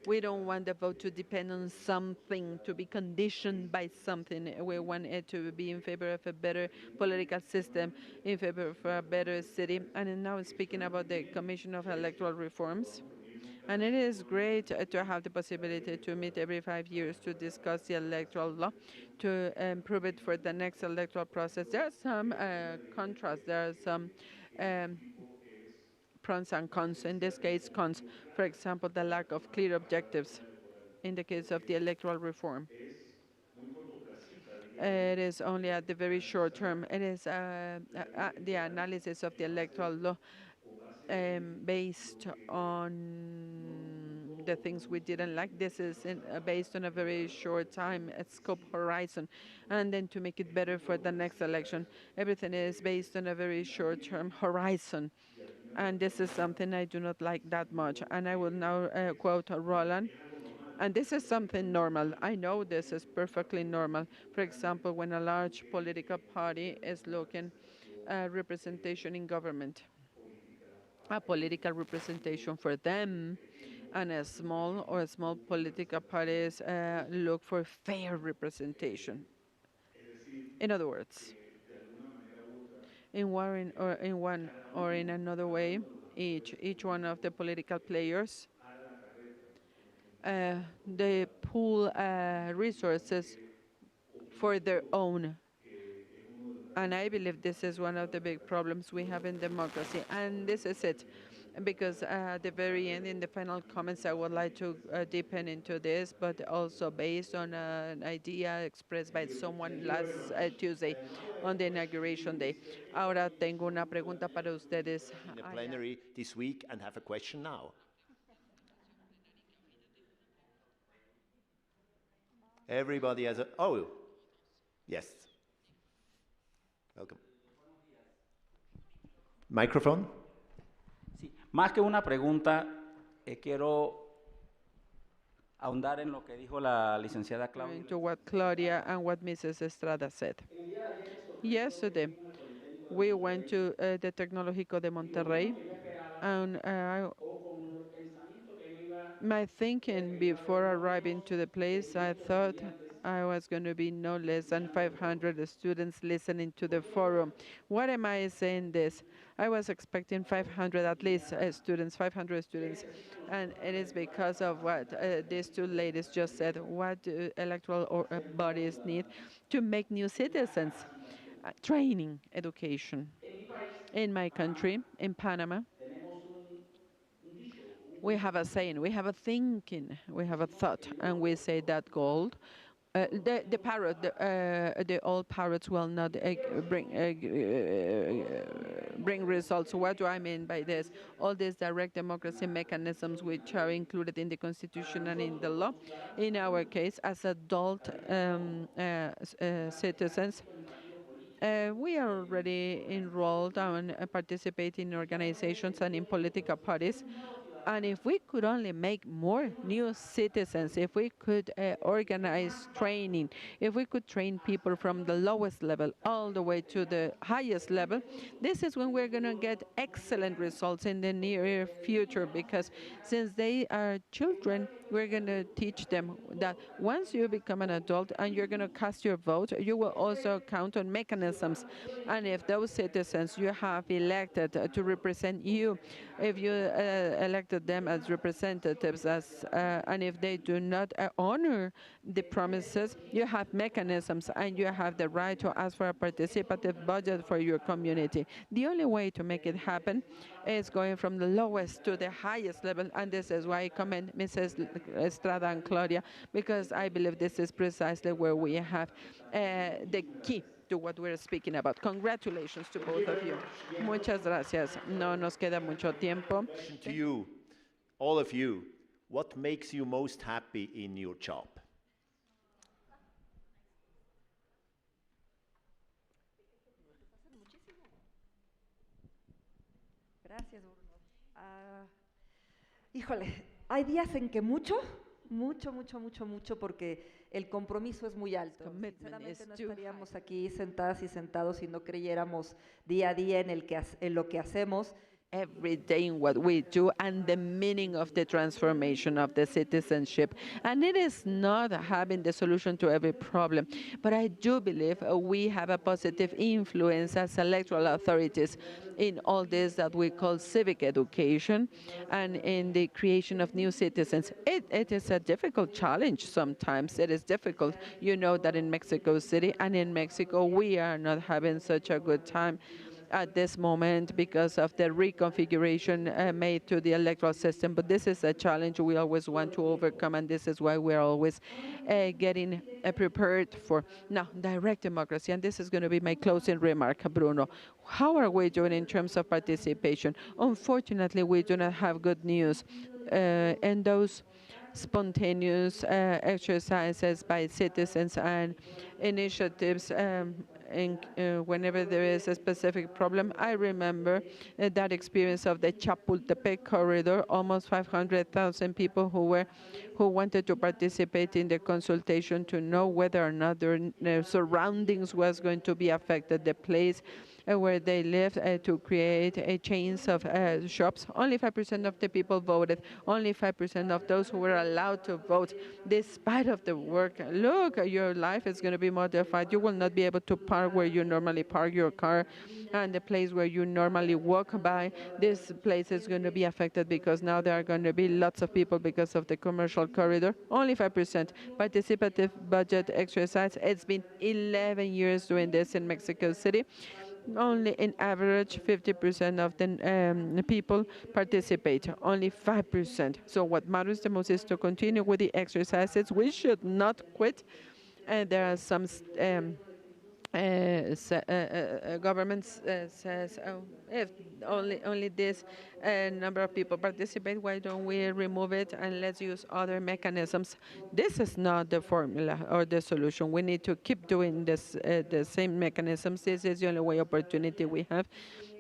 We don't want the vote to depend on something, to be conditioned by something. We want it to be in favor of a better political system, in favor of a better city. And now speaking about the Commission of Electoral Reforms. And it is great to have the possibility to meet every 5 years to discuss the electoral law, to improve it for the next electoral process. There are some contrasts, there are some pros and cons. In this case, cons. For example, the lack of clear objectives in the case of the electoral reform. It is only at the very short term. It is the analysis of the electoral law based on the things we didn't like. This is based on a very short time scope horizon, and then to make it better for the next election. Everything is based on a very short term horizon, and this is something I do not like that much. And I will now quote Roland. And this is something normal. I know this is perfectly normal. For example, when a large political party is looking at representation in government, a political representation for them, and a small political parties look for fair representation. In other words, in one or in another way, each one of the political players they pool resources for their own. And I believe this is one of the big problems we have in democracy. And this is it. Because at the very end, in the final comments, I would like to deepen into this, but also based on an idea expressed by someone last Tuesday on the inauguration day. Ahora tengo una pregunta para ustedes. In the plenary this week and have a question now. Everybody has a... Oh, yes. Welcome. Microphone. Sí, más que una pregunta, quiero ahondar en lo que dijo la licenciada Claudia. To what Claudia and what Mrs. Estrada said. Yesterday, we went to the Tecnológico de Monterrey, and my thinking before arriving to the place, I thought I was going to be no less than 500 students listening to the forum. What am I saying this? I was expecting 500 at least students, 500 students. And it is because of what these two ladies just said. What do electoral bodies need to make new citizens? Training, education. In my country, in Panama, we have a saying, we have a thinking, we have a thought, and we say that gold. The old parrots will not bring results. What do I mean by this? All these direct democracy mechanisms which are included in the Constitution and in the law. In our case, as adult citizens, We are already enrolled and participate in organizations and in political parties. And if we could only make more new citizens, if we could organize training, if we could train people from the lowest level all the way to the highest level, this is when we're going to get excellent results in the near future, because since they are children, we're going to teach them that once you become an adult and you're going to cast your vote, you will also count on mechanisms. And if those citizens you have elected to represent you, if you elected them as representatives, and if they do not honor the promises, you have mechanisms and you have the right to ask for a participative budget for your community. The only way to make it happen is going from the lowest to the highest level, and this is why I commend Mrs. Estrada and Claudia, because I believe this is precisely where we have the key to what we're speaking about. Congratulations to both of you. Muchas gracias. No nos queda mucho tiempo. To you, all of you, what makes you most happy in your job? Gracias, Bruno. Híjole, hay días en que mucho, porque el compromiso es muy alto. Sinceramente no estaríamos aquí sentadas y sentados si no creyéramos día a día en lo que hacemos. Every day in what we do and the meaning of the transformation of the citizenship. And it is not having the solution to every problem, but I do believe we have a positive influence as electoral authorities in all this that we call civic education and in the creation of new citizens. It is a difficult challenge sometimes. It is difficult. You know that in Mexico City and in Mexico, we are not having such a good time at this moment because of the reconfiguration made to the electoral system. But this is a challenge we always want to overcome, and this is why we're always getting prepared for. Now, direct democracy, and this is going to be my closing remark, Bruno. How are we doing in terms of participation? Unfortunately, we do not have good news. And those spontaneous exercises by citizens and initiatives whenever there is a specific problem. I remember that experience of the Chapultepec corridor, almost 500,000 people who wanted to participate in the consultation to know whether or not their surroundings was going to be affected, the place where they lived, to create a chains of shops. Only 5% of the people voted. Only 5% of those who were allowed to vote, despite of the work. Look, your life is going to be modified. You will not be able to park where you normally park your car, and the place where you normally walk by. This place is going to be affected because now there are going to be lots of people because of the commercial corridor. Only 5% participative budget exercise. It's been 11 years doing this in Mexico City. Only in average 50% of the people participate, only 5%. So what matters the most is to continue with the exercises. We should not quit. And there are some governments says, oh, if only this number of people participate, why don't we remove it and let's use other mechanisms? This is not the formula or the solution. We need to keep doing this, the same mechanisms. This is the only way opportunity we have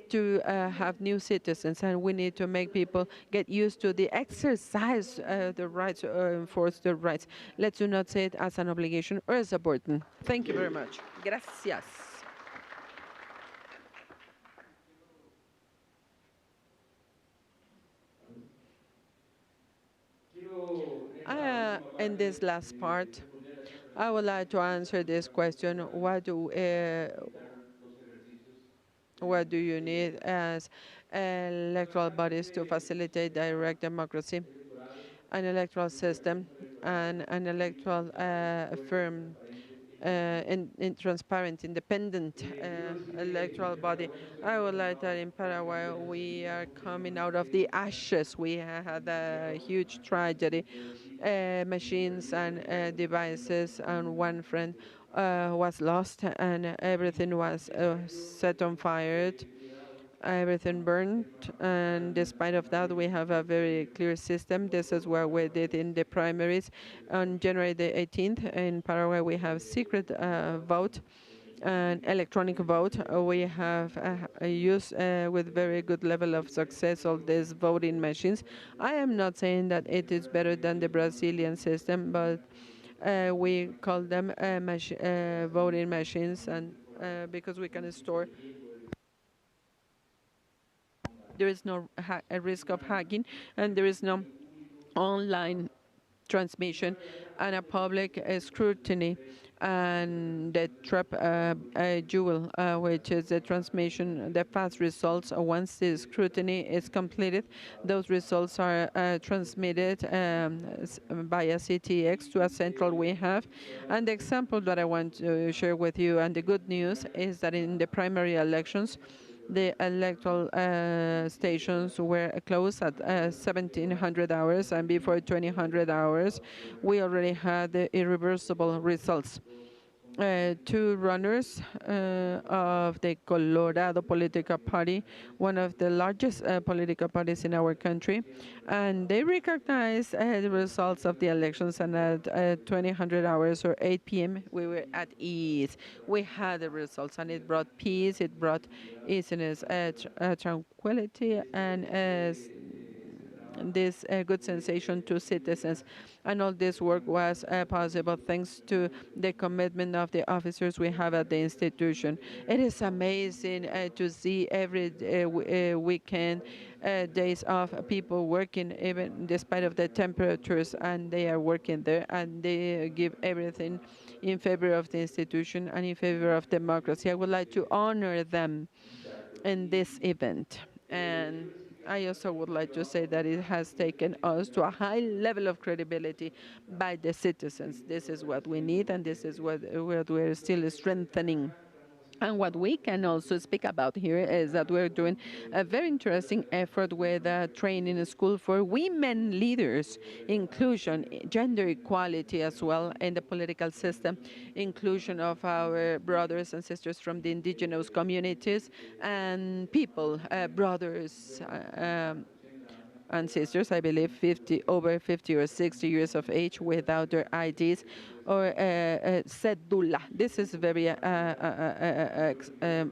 to have new citizens, and we need to make people get used to the exercise the rights, enforce the rights. Let's do not say it as an obligation or as a burden. Thank you very much. Gracias. In this last part, I would like to answer this question: what do you need as electoral bodies to facilitate direct democracy, an electoral system, and an electoral firm, transparent, independent electoral body? I would like that in Paraguay we are coming out of the ashes. We had a huge tragedy, machines and devices, and one friend was lost, and everything was set on fire. Everything burned, and despite of that, we have a very clear system. This is what we did in the primaries. On January the 18th in Paraguay, we have secret vote, an electronic vote. We have used with very good level of success all these voting machines. I am not saying that it is better than the Brazilian system, but we call them voting machines, and because we can store, there is no a risk of hacking, and there is no online transmission and a public scrutiny, and the trap jewel, which is the transmission, the fast results. Once the scrutiny is completed, those results are transmitted via CTX to a central we have. And the example that I want to share with you, and the good news, is that in the primary elections, the electoral stations were closed at 1700 hours, and before 2000 hours, we already had the irreversible results. Two runners of the Colorado political party, one of the largest political parties in our country, and they recognized the results of the elections, and at 2000 hours or 8 p.m. we were at ease. We had the results, and it brought peace, it brought easiness, tranquility, and this good sensation to citizens. And all this work was possible thanks to the commitment of the officers we have at the institution. It is amazing to see every weekend, days off, people working even despite of the temperatures, and they are working there, and they give everything in favor of the institution and in favor of democracy. I would like to honor them in this event. And I also would like to say that it has taken us to a high level of credibility by the citizens. This is what we need, and this is what we're still strengthening. And what we can also speak about here is that we're doing a very interesting effort with a training school for women leaders, inclusion, gender equality as well in the political system, inclusion of our brothers and sisters from the indigenous communities, and people, brothers, and sisters, I believe, over 50 or 60 years of age without their IDs or cédula. This is very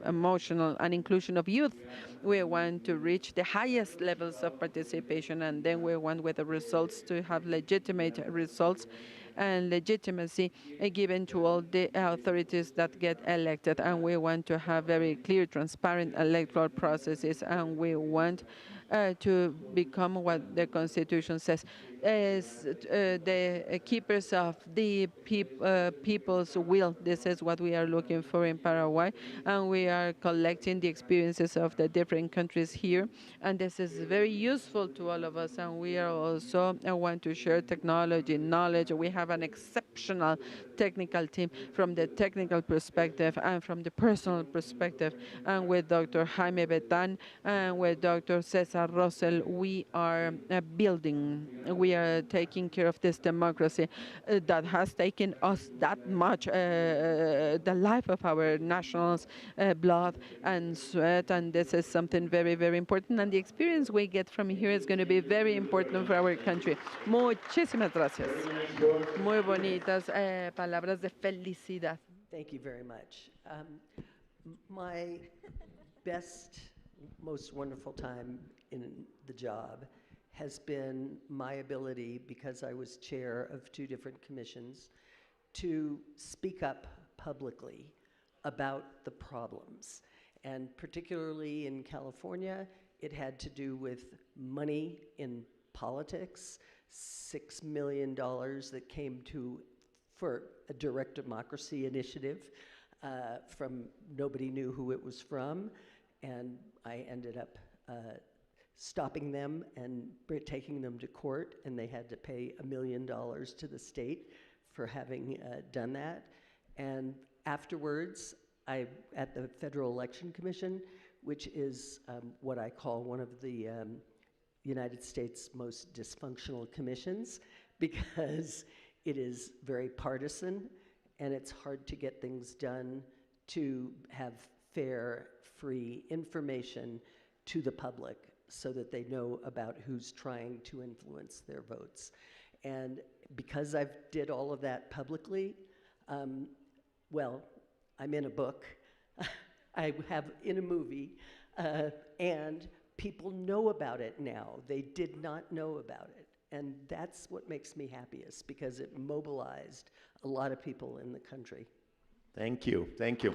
emotional, and inclusion of youth. We want to reach the highest levels of participation, and then we want with the results to have legitimate results and legitimacy given to all the authorities that get elected. And we want to have very clear, transparent electoral processes, and we want to become what the Constitution says, as the keepers of the people's will. This is what we are looking for in Paraguay, and we are collecting the experiences of the different countries here, and this is very useful to all of us. And we are also want to share technology, knowledge. We have an exceptional technical team from the technical perspective and from the personal perspective, and with Dr. Jaime Betan and with Dr. Cesar Rosell, we are building, we are taking care of this democracy that has taken us that much, the life of our nationals, blood and sweat, and this is something very, very important, and the experience we get from here is going to be very important for our country. Muchísimas gracias. Muy bonitas palabras de felicidad. Thank you very much. My best, most wonderful time in the job has been my ability, because I was chair of 2 different commissions, to speak up publicly about the problems. And particularly in California, it had to do with money in politics, $6 million that came for a direct democracy initiative from nobody knew who it was from, and I ended up stopping them and taking them to court, and they had to pay $1 million to the state for having done that. And afterwards, at the Federal Election Commission, which is what I call one of the United States' most dysfunctional commissions, because it is very partisan, and it's hard to get things done to have fair, free information to the public so that they know about who's trying to influence their votes. And because I've did all of that publicly, well, I'm in a book, I have in a movie, and people know about it now. They did not know about it. And that's what makes me happiest, because it mobilized a lot of people in the country. Thank you, thank you.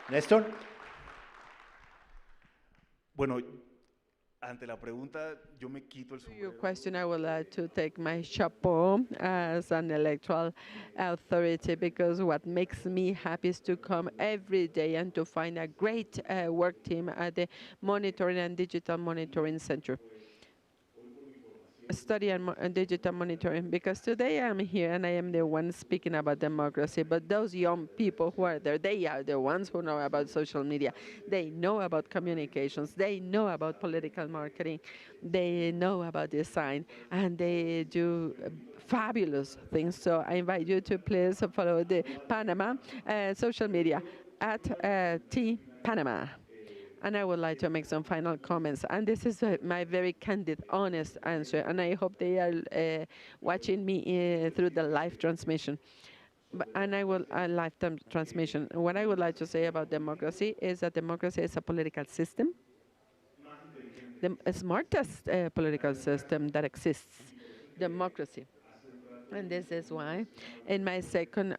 Néstor? Bueno, ante la pregunta, yo me quito el To your sombrero. question, I would like to take my chapeau as an electoral authority, because what makes me happy is to come every day and to find a great work team at the Monitoring and Digital Monitoring Center. Study and digital monitoring, because today I'm here and I am the one speaking about democracy, but those young people who are there, they are the ones who know about social media. They know about communications, they know about political marketing, they know about design, and they do fabulous things. So I invite you to please follow the Panama social media at T Panama. And I would like to make some final comments. And this is my very candid, honest answer. And I hope they are watching me through the live transmission. And I will lifetime transmission. What I would like to say about democracy is that democracy is a political system, the smartest political system that exists, democracy. And this is why, in my second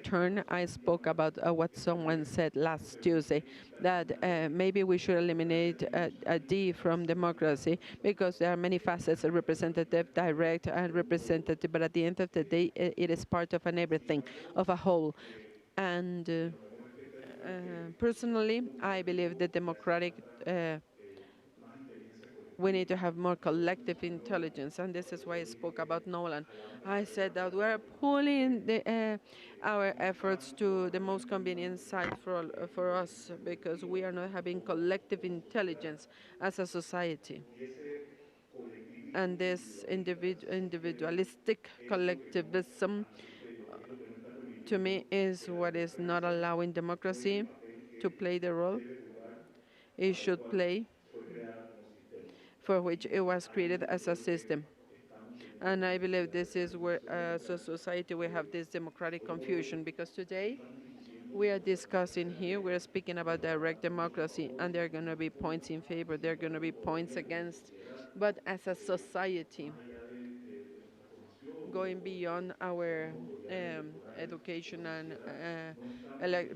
turn, I spoke about what someone said last Tuesday, that maybe we should eliminate a D from democracy, because there are many facets, representative, direct, and representative, but at the end of the day, it is part of an everything, of a whole. And personally, I believe the democratic we need to have more collective intelligence, and this is why I spoke about Nolan. I said that we're pulling our efforts to the most convenient side for us, because we are not having collective intelligence as a society. And this individualistic collectivism, to me, is what is not allowing democracy to play the role it should play, for which it was created as a system. And I believe this is where, as a society, we have this democratic confusion, because today we are discussing here, we're speaking about direct democracy, and there are going to be points in favor, there are going to be points against. But as a society, going beyond our education and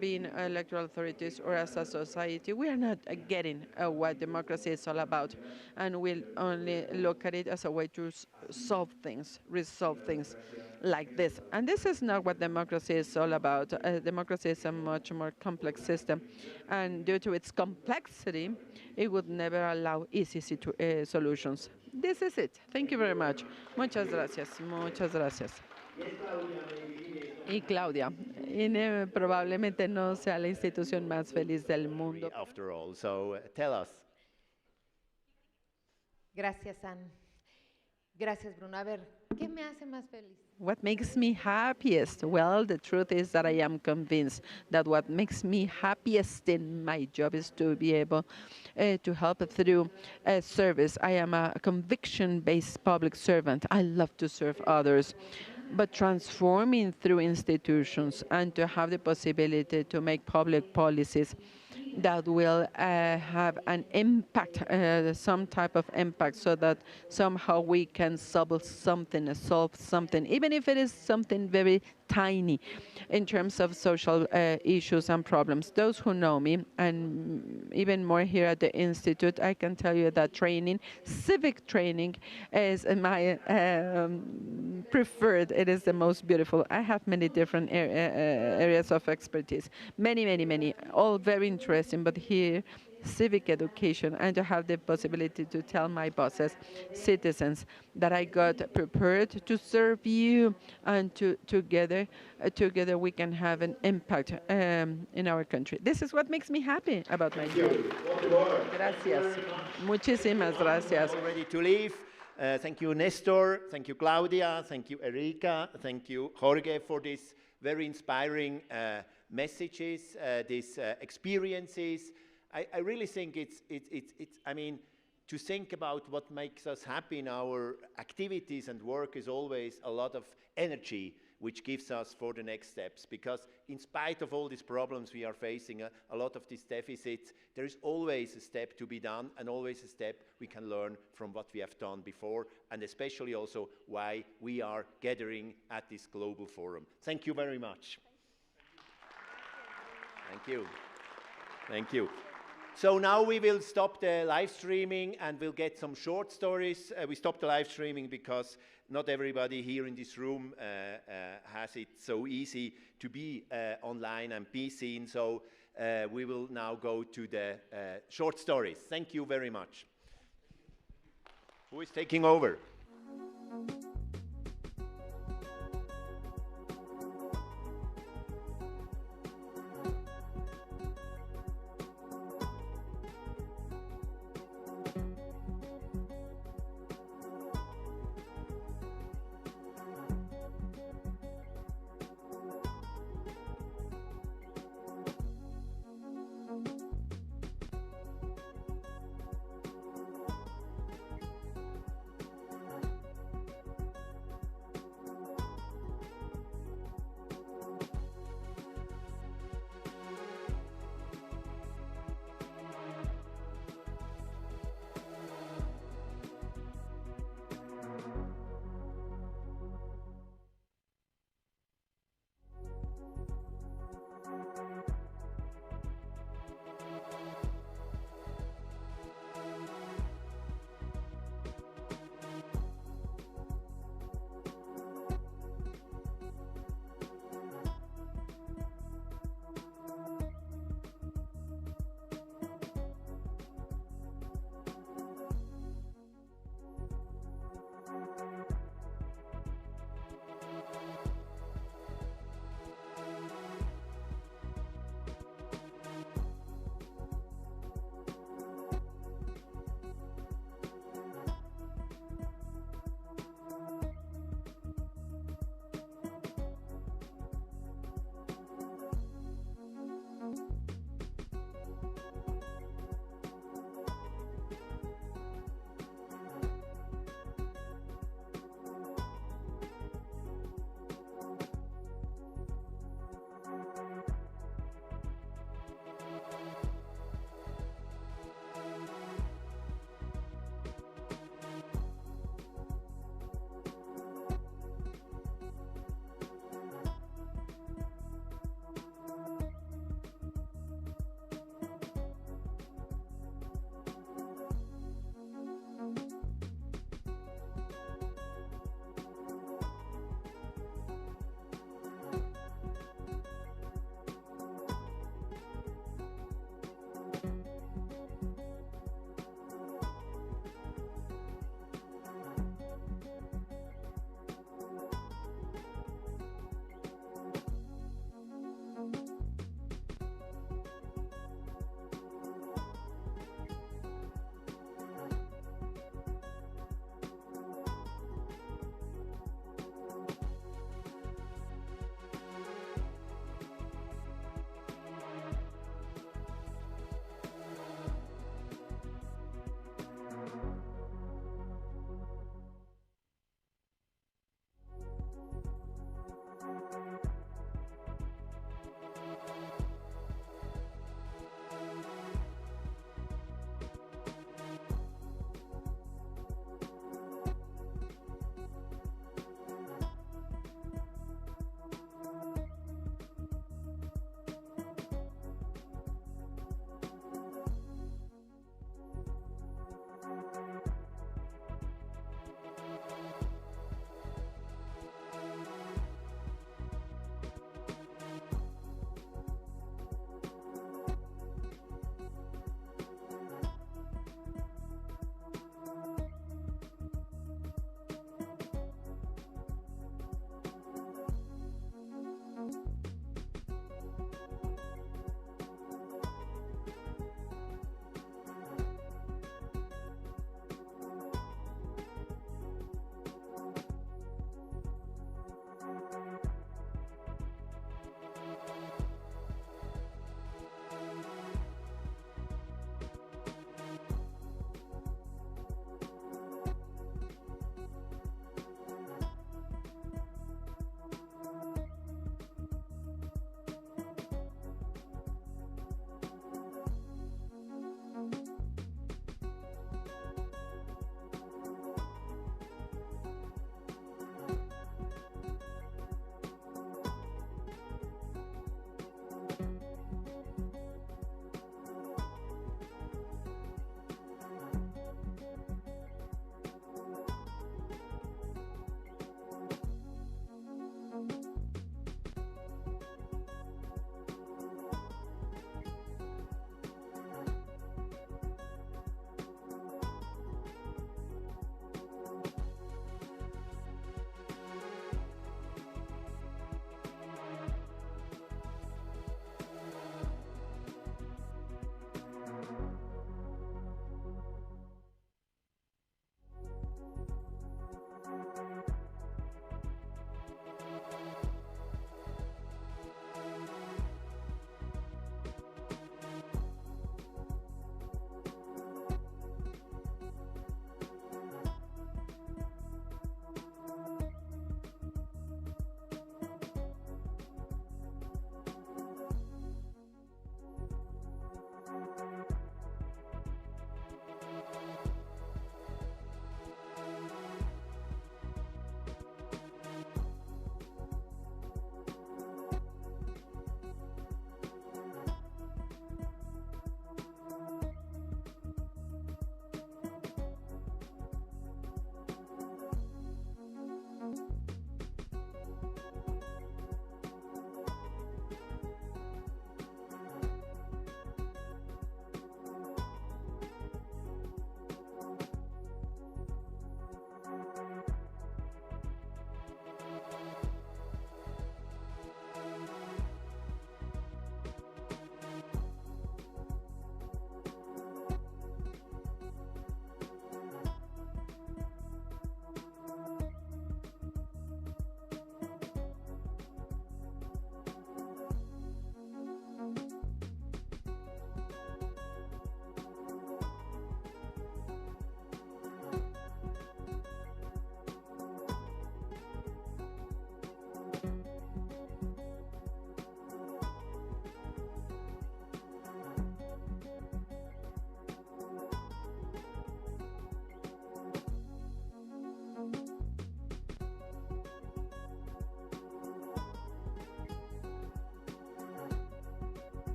being electoral authorities, or as a society, we are not getting what democracy is all about, and we'll only look at it as a way to solve things, resolve things like this. And this is not what democracy is all about. Democracy is a much more complex system, and due to its complexity, it would never allow easy solutions. This is it. Thank you very much. Muchas gracias. Muchas gracias. Y Claudia, probablemente no sea la institución más feliz del mundo. After all, so tell us. Gracias, Anne. Gracias, Bruno. A ver, ¿qué me hace más feliz? What makes me happiest? Well, the truth is that I am convinced that what makes me happiest in my job is to be able to help through service. I am a conviction-based public servant. I love to serve others. But transforming through institutions and to have the possibility to make public policies that will have an impact, some type of impact, so that somehow we can solve something, even if it is something very tiny in terms of social issues and problems. Those who know me, and even more here at the Institute, I can tell you that training, civic training, is my preferred. It is the most beautiful. I have many different areas of expertise, many, all very interesting, but here, civic education, and to have the possibility to tell my bosses, citizens, that I got prepared to serve you, and together we can have an impact in our country. This is what makes me happy about my job. Gracias. Muchísimas gracias. Ready to leave. Thank you, Nestor. Thank you, Claudia. Thank you, Erika. Thank you, Jorge, for these very inspiring messages, these experiences. I really think it's, I mean, to think about what makes us happy in our activities and work is always a lot of energy which gives us for the next steps. Because in spite of all these problems we are facing, a lot of these deficits, there is always a step to be done and always a step we can learn from what we have done before, and especially also why we are gathering at this global forum. Thank you very much. Thank you. Thank you. So now we will stop the live streaming and we'll get some short stories. We stopped the live streaming because not everybody here in this room has it so easy to be online and be seen. So we will now go to the short stories. Thank you very much. Who is taking over?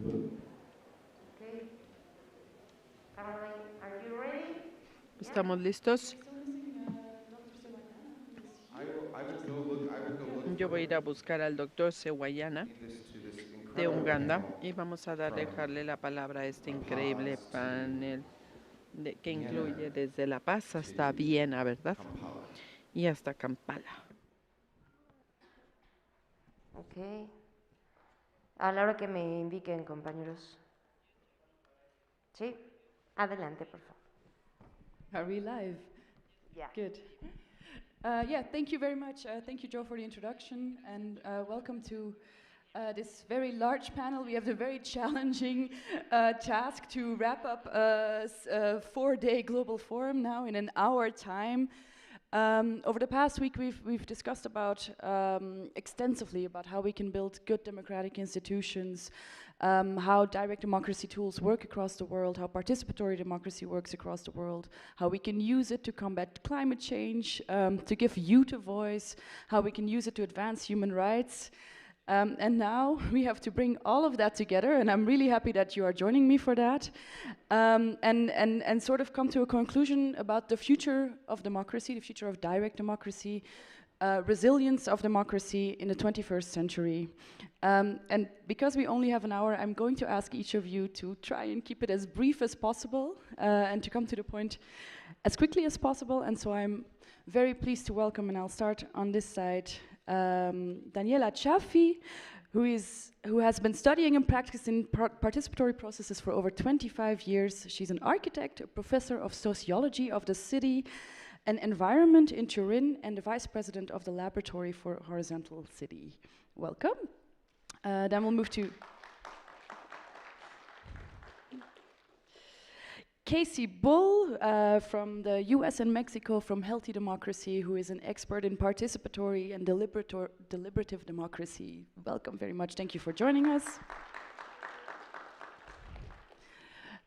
Okay. Caroline, are you ready? ¿Estamos listos? Yo voy a ir a buscar al doctor Sewayana de Uganda y vamos a dejarle la palabra a este increíble panel que incluye desde La Paz hasta Viena, ¿verdad? Y hasta Kampala. Ok. A la hora que me indiquen, compañeros. Sí, adelante, por favor. Are we live? Yeah. Good. Yeah, thank you very much. Thank you, Joe, for the introduction, and welcome to this very large panel. We have the very challenging task to wrap up a 4-day global forum now in an hour time. Over the past week, we've discussed about extensively about how we can build good democratic institutions, how direct democracy tools work across the world, how participatory democracy works across the world, how we can use it to combat climate change, to give youth a voice, how we can use it to advance human rights. And now we have to bring all of that together, and I'm really happy that you are joining me for that, and sort of come to a conclusion about the future of democracy, the future of direct democracy, resilience of democracy in the 21st century. And because we only have an hour, I'm going to ask each of you to try and keep it as brief as possible and to come to the point as quickly as possible. And so I'm very pleased to welcome, and I'll start on this side, Daniela Ciaffi, who has been studying and practicing participatory processes for over 25 years. She's an architect, a professor of sociology of the city and environment in Turin, and the vice president of the Laboratory for Horizontal City. Welcome. Then we'll move to Casey Bull from the US and Mexico from Healthy Democracy, who is an expert in participatory and deliberative democracy. Welcome very much. Thank you for joining us.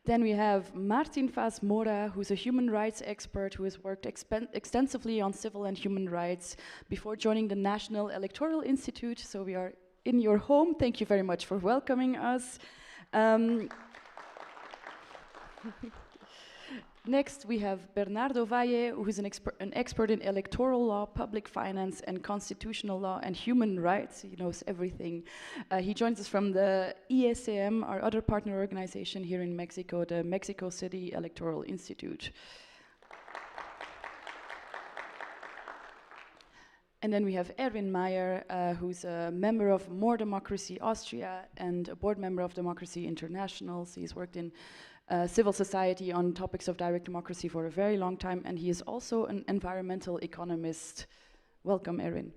Then we have Martin Vaz Mora, who's a human rights expert who has worked extensively on civil and human rights before joining the National Electoral Institute. So we are in your home. Thank you very much for welcoming us. Next, we have Bernardo Valle, who is an expert in electoral law, public finance, and constitutional law and human rights. He knows everything. He joins us from the IECM, our other partner organization here in Mexico, the Mexico City Electoral Institute. And then we have Erwin Meyer, who's a member of More Democracy Austria and a board member of Democracy International. So he's worked in civil society on topics of direct democracy for a very long time, and he is also an environmental economist. Welcome, Erin.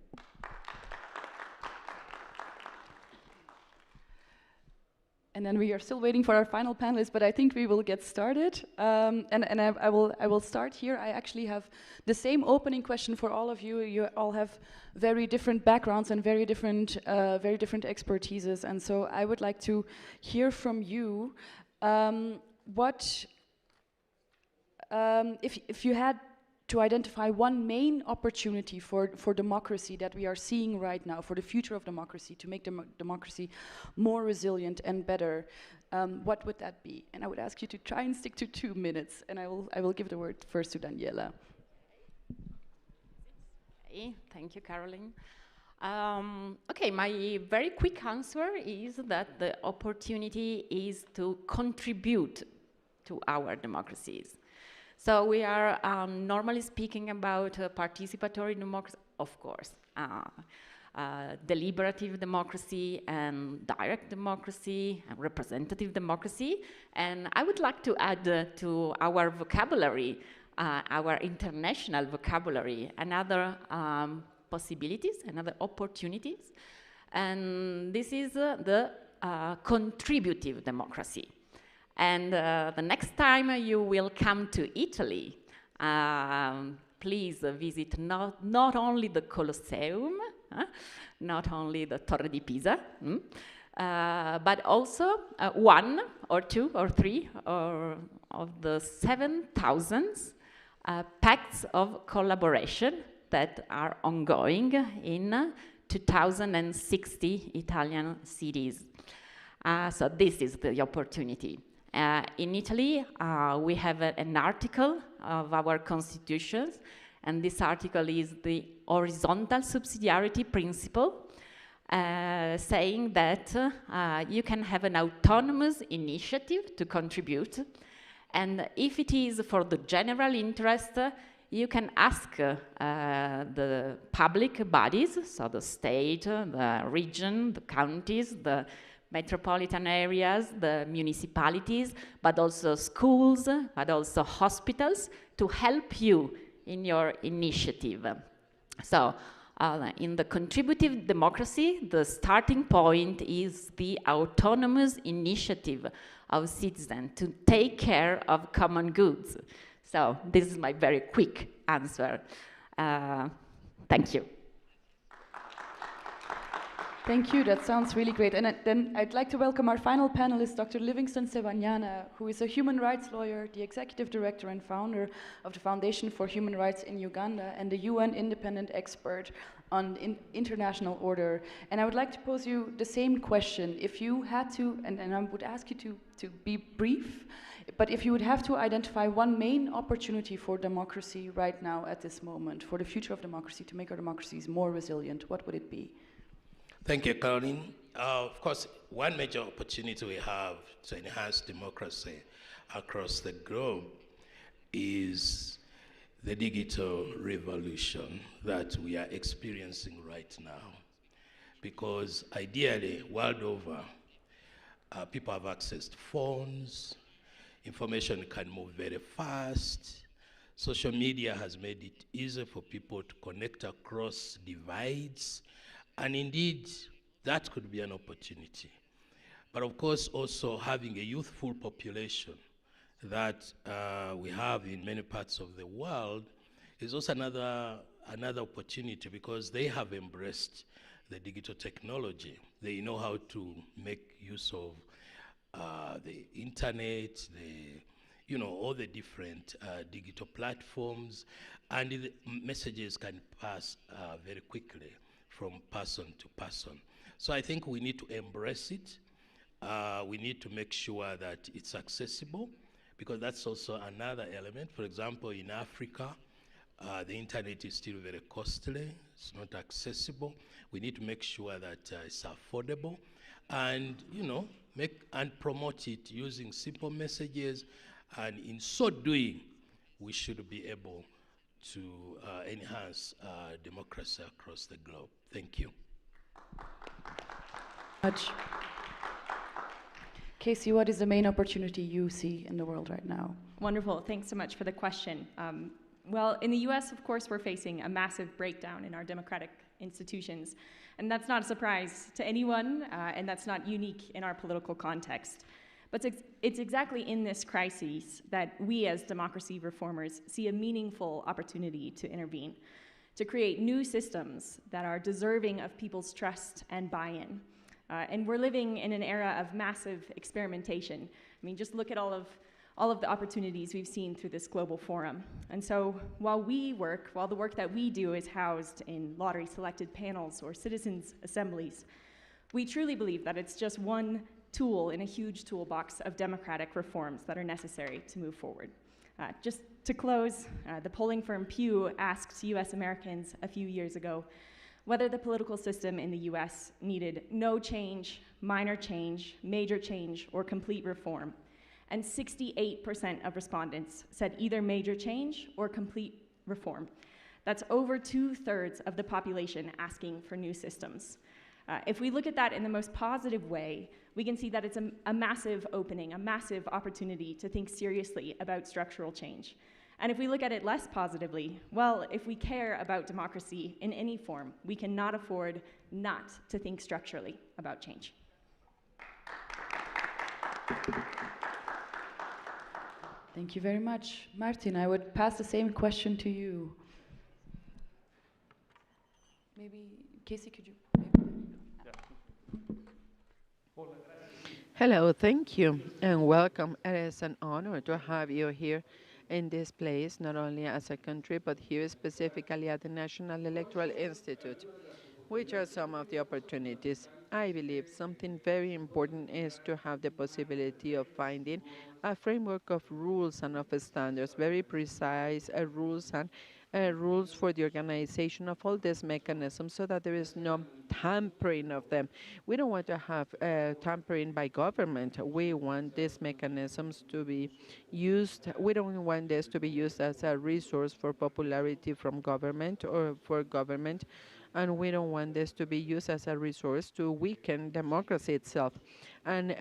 And then we are still waiting for our final panelists, but I think we will get started. And I will start here. I actually have the same opening question for all of you. You all have very different backgrounds and very different expertises, and so I would like to hear from you. If you had to identify one main opportunity for democracy that we are seeing right now, for the future of democracy, to make democracy more resilient and better, what would that be? And I would ask you to try and stick to 2 minutes, and I will give the word first to Daniela. Okay, thank you, Caroline. Okay, my very quick answer is that the opportunity is to contribute to our democracies. So we are normally speaking about participatory democracy, of course, deliberative democracy and direct democracy and representative democracy. And I would like to add to our vocabulary, our international vocabulary, another possibilities, another opportunities, and this is the contributive democracy. And the next time you will come to Italy, please visit not only the Colosseum, not only the Torre di Pisa, but also 1 or 2 or 3 of the 7,000 pacts of collaboration that are ongoing in 2,060 Italian cities. So this is the opportunity. In Italy, we have an article of our constitutions, and this article is the horizontal subsidiarity principle, saying that you can have an autonomous initiative to contribute, and if it is for the general interest, you can ask the public bodies, so the state, the region, the counties, the metropolitan areas, the municipalities, but also schools, but also hospitals, to help you in your initiative. So, in the contributive democracy, the starting point is the autonomous initiative of citizens to take care of common goods. So, this is my very quick answer. Thank you. Thank you, that sounds really great. And then I'd like to welcome our final panelist, Dr. Livingston Sebanyana, who is a human rights lawyer, the executive director and founder of the Foundation for Human Rights in Uganda, and the UN independent expert on international order. And I would like to pose you the same question. If you had to, and I would ask you to be brief, but if you would have to identify one main opportunity for democracy right now at this moment, for the future of democracy, to make our democracies more resilient, what would it be? Thank you, Caroline. Of course, one major opportunity we have to enhance democracy across the globe is the digital revolution that we are experiencing right now. Because ideally, world over, people have access to phones, information can move very fast. Social media has made it easier for people to connect across divides. And indeed, that could be an opportunity. But of course, also having a youthful population that we have in many parts of the world is also another opportunity, because they have embraced the digital technology. They know how to make use of the internet, all the different digital platforms, and the messages can pass very quickly from person to person. So I think we need to embrace it. We need to make sure that it's accessible, because that's also another element. For example, in Africa, the internet is still very costly. It's not accessible. We need to make sure that it's affordable, and make and promote it using simple messages. And in so doing, we should be able to enhance democracy across the globe. Thank you. Casey, what is the main opportunity you see in the world right now? Wonderful. Thanks so much for the question. Well, in the US, of course, we're facing a massive breakdown in our democratic institutions. And that's not a surprise to anyone, and that's not unique in our political context. But it's exactly in this crisis that we as democracy reformers see a meaningful opportunity to intervene, to create new systems that are deserving of people's trust and buy-in. And we're living in an era of massive experimentation. I mean, just look at all of the opportunities we've seen through this global forum. And so while the work that we do is housed in lottery-selected panels or citizens' assemblies, we truly believe that it's just one tool in a huge toolbox of democratic reforms that are necessary to move forward. Just to close, the polling firm Pew asked US Americans a few years ago whether the political system in the US needed no change, minor change, major change, or complete reform. And 68% of respondents said either major change or complete reform. That's over 2/3 of the population asking for new systems. If we look at that in the most positive way, we can see that it's a massive opening, a massive opportunity to think seriously about structural change. And if we look at it less positively, well, if we care about democracy in any form, we cannot afford not to think structurally about change. Thank you very much. Martin, I would pass the same question to you. Maybe, Casey, could you? Hello, thank you, and welcome. It is an honor to have you here in this place, not only as a country, but here specifically at the National Electoral Institute. Which are some of the opportunities? I believe something very important is to have the possibility of finding a framework of rules and of standards, very precise rules and rules for the organization of all these mechanisms so that there is no tampering of them. We don't want to have tampering by government. We want these mechanisms to be used. We don't want this to be used as a resource for popularity from government or for government, and we don't want this to be used as a resource to weaken democracy itself. And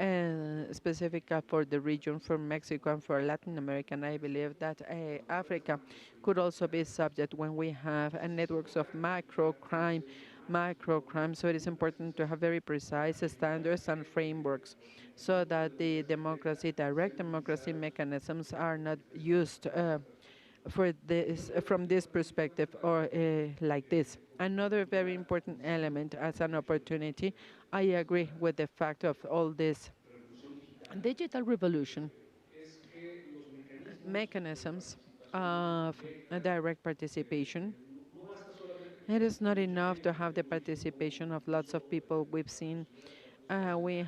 specifically for the region, for Mexico and for Latin America, and I believe that Africa could also be subject when we have networks of microcrime. So it is important to have very precise standards and frameworks so that the direct democracy mechanisms are not used for this, from this perspective or like this. Another very important element as an opportunity, I agree with the fact of all this digital revolution, mechanisms of direct participation. It is not enough to have the participation of lots of people. We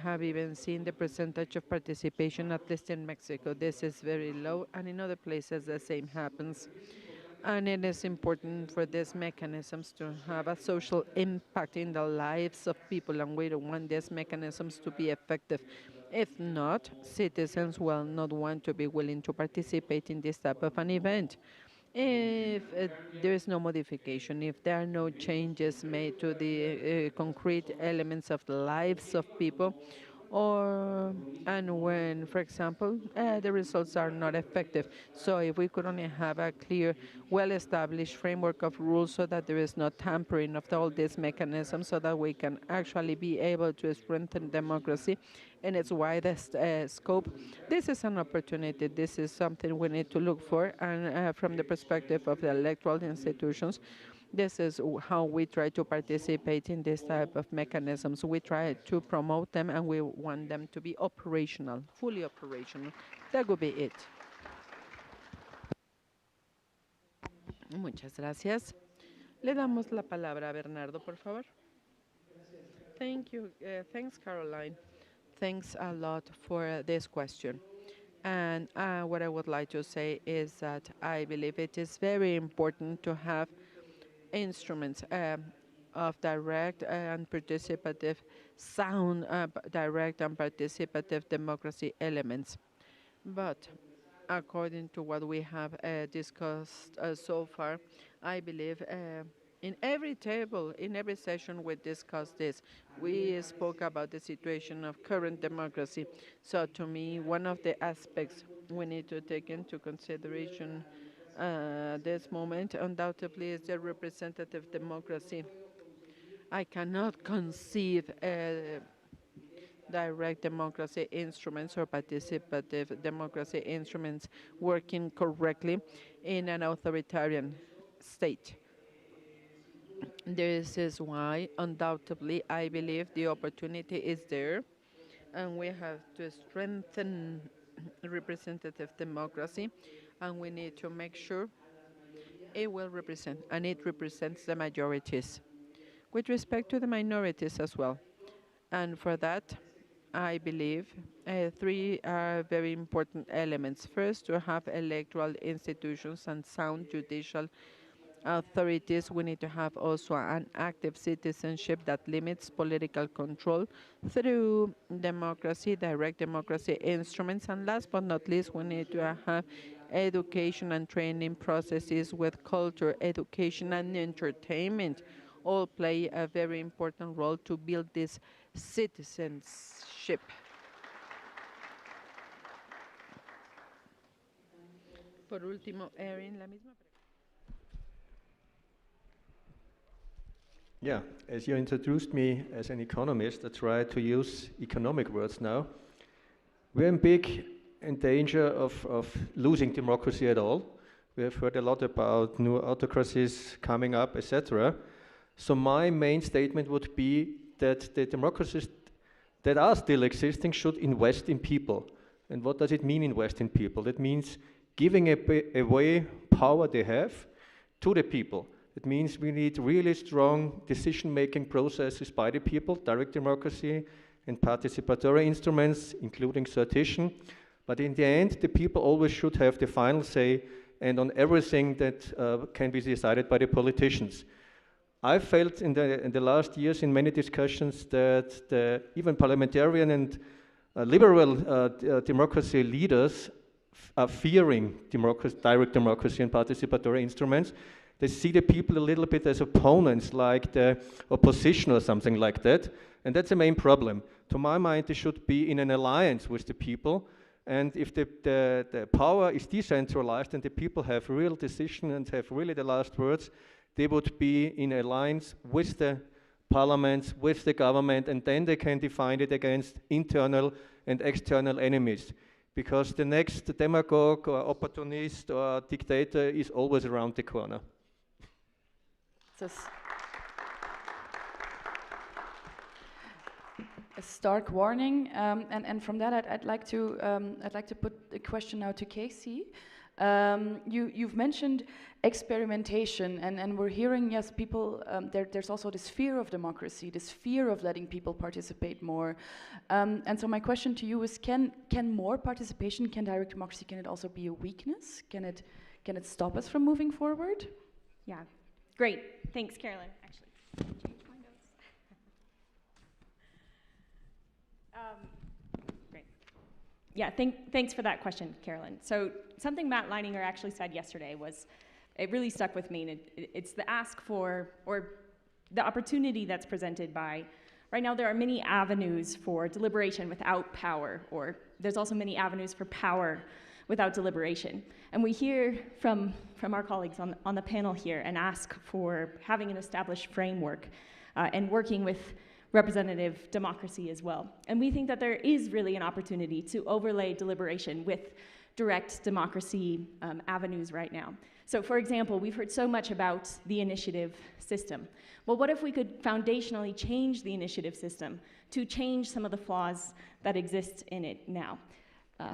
have even seen the percentage of participation, at least in Mexico. This is very low, and in other places the same happens. And it is important for these mechanisms to have a social impact in the lives of people, and we don't want these mechanisms to be effective. If not, citizens will not want to be willing to participate in this type of an event. If there is no modification, if there are no changes made to the concrete elements of the lives of people, and when, for example, the results are not effective. So if we could only have a clear, well-established framework of rules so that there is no tampering of all these mechanisms, so that we can actually be able to strengthen democracy in its widest scope, this is an opportunity. This is something we need to look for, and from the perspective of the electoral institutions, this is how we try to participate in this type of mechanisms. We try to promote them, and we want them to be operational, fully operational. That would be it. Muchas gracias. Le damos la palabra a Bernardo, por favor. Thank you. Thanks, Caroline. Thanks a lot for this question. And what I would like to say is that I believe it is very important to have instruments of direct and participative, sound direct and participative democracy elements. But according to what we have discussed so far, I believe in every table, in every session we discussed this. We spoke about the situation of current democracy. So to me, one of the aspects we need to take into consideration this moment undoubtedly is the representative democracy. I cannot conceive direct democracy instruments or participative democracy instruments working correctly in an authoritarian state. This is why, undoubtedly, I believe the opportunity is there, and we have to strengthen representative democracy, and we need to make sure it will represent, and it represents the majorities, with respect to the minorities as well. And for that, I believe three are very important elements. First, to have electoral institutions and sound judicial authorities. We need to have also an active citizenship that limits political control through democracy, direct democracy instruments. And last but not least, we need to have education and training processes with culture, education, and entertainment all play a very important role to build this citizenship. Por último, Erin, la misma pregunta. Yeah, as you introduced me as an economist, I try to use economic words now. We're in big in danger of losing democracy at all. We have heard a lot about new autocracies coming up, etc. So my main statement would be that the democracies that are still existing should invest in people. And what does it mean, invest in people? That means giving away power they have to the people. It means we need really strong decision-making processes by the people, direct democracy, and participatory instruments, including sortition. But in the end, the people always should have the final say and on everything that can be decided by the politicians. I felt in the last years in many discussions that even parliamentarian and liberal democracy leaders are fearing direct democracy and participatory instruments. They see the people a little bit as opponents, like the opposition or something like that. And that's the main problem. To my mind, they should be in an alliance with the people. And if the power is decentralized and the people have real decision and have really the last words, they would be in alliance with the parliaments, with the government, and then they can define it against internal and external enemies. Because the next demagogue or opportunist or dictator is always around the corner. A stark warning, and from that I'd like to put a question now to Casey. You've mentioned experimentation, and we're hearing, yes, people, there's also this fear of democracy, this fear of letting people participate more. And so my question to you is, can more participation, can direct democracy, can it also be a weakness? Can it stop us from moving forward? Yeah, great. Thanks, Carolyn. Actually, change my notes. Great. Yeah, thanks for that question, Carolyn. So something Matt Leininger actually said yesterday it really stuck with me, and it's the ask for, or the opportunity that's presented by, right now there are many avenues for deliberation without power, or there's also many avenues for power without deliberation. And we hear from our colleagues on the panel here and ask for having an established framework and working with representative democracy as well. And we think that there is really an opportunity to overlay deliberation with direct democracy avenues right now. So for example, we've heard so much about the initiative system. Well, what if we could foundationally change the initiative system to change some of the flaws that exist in it now?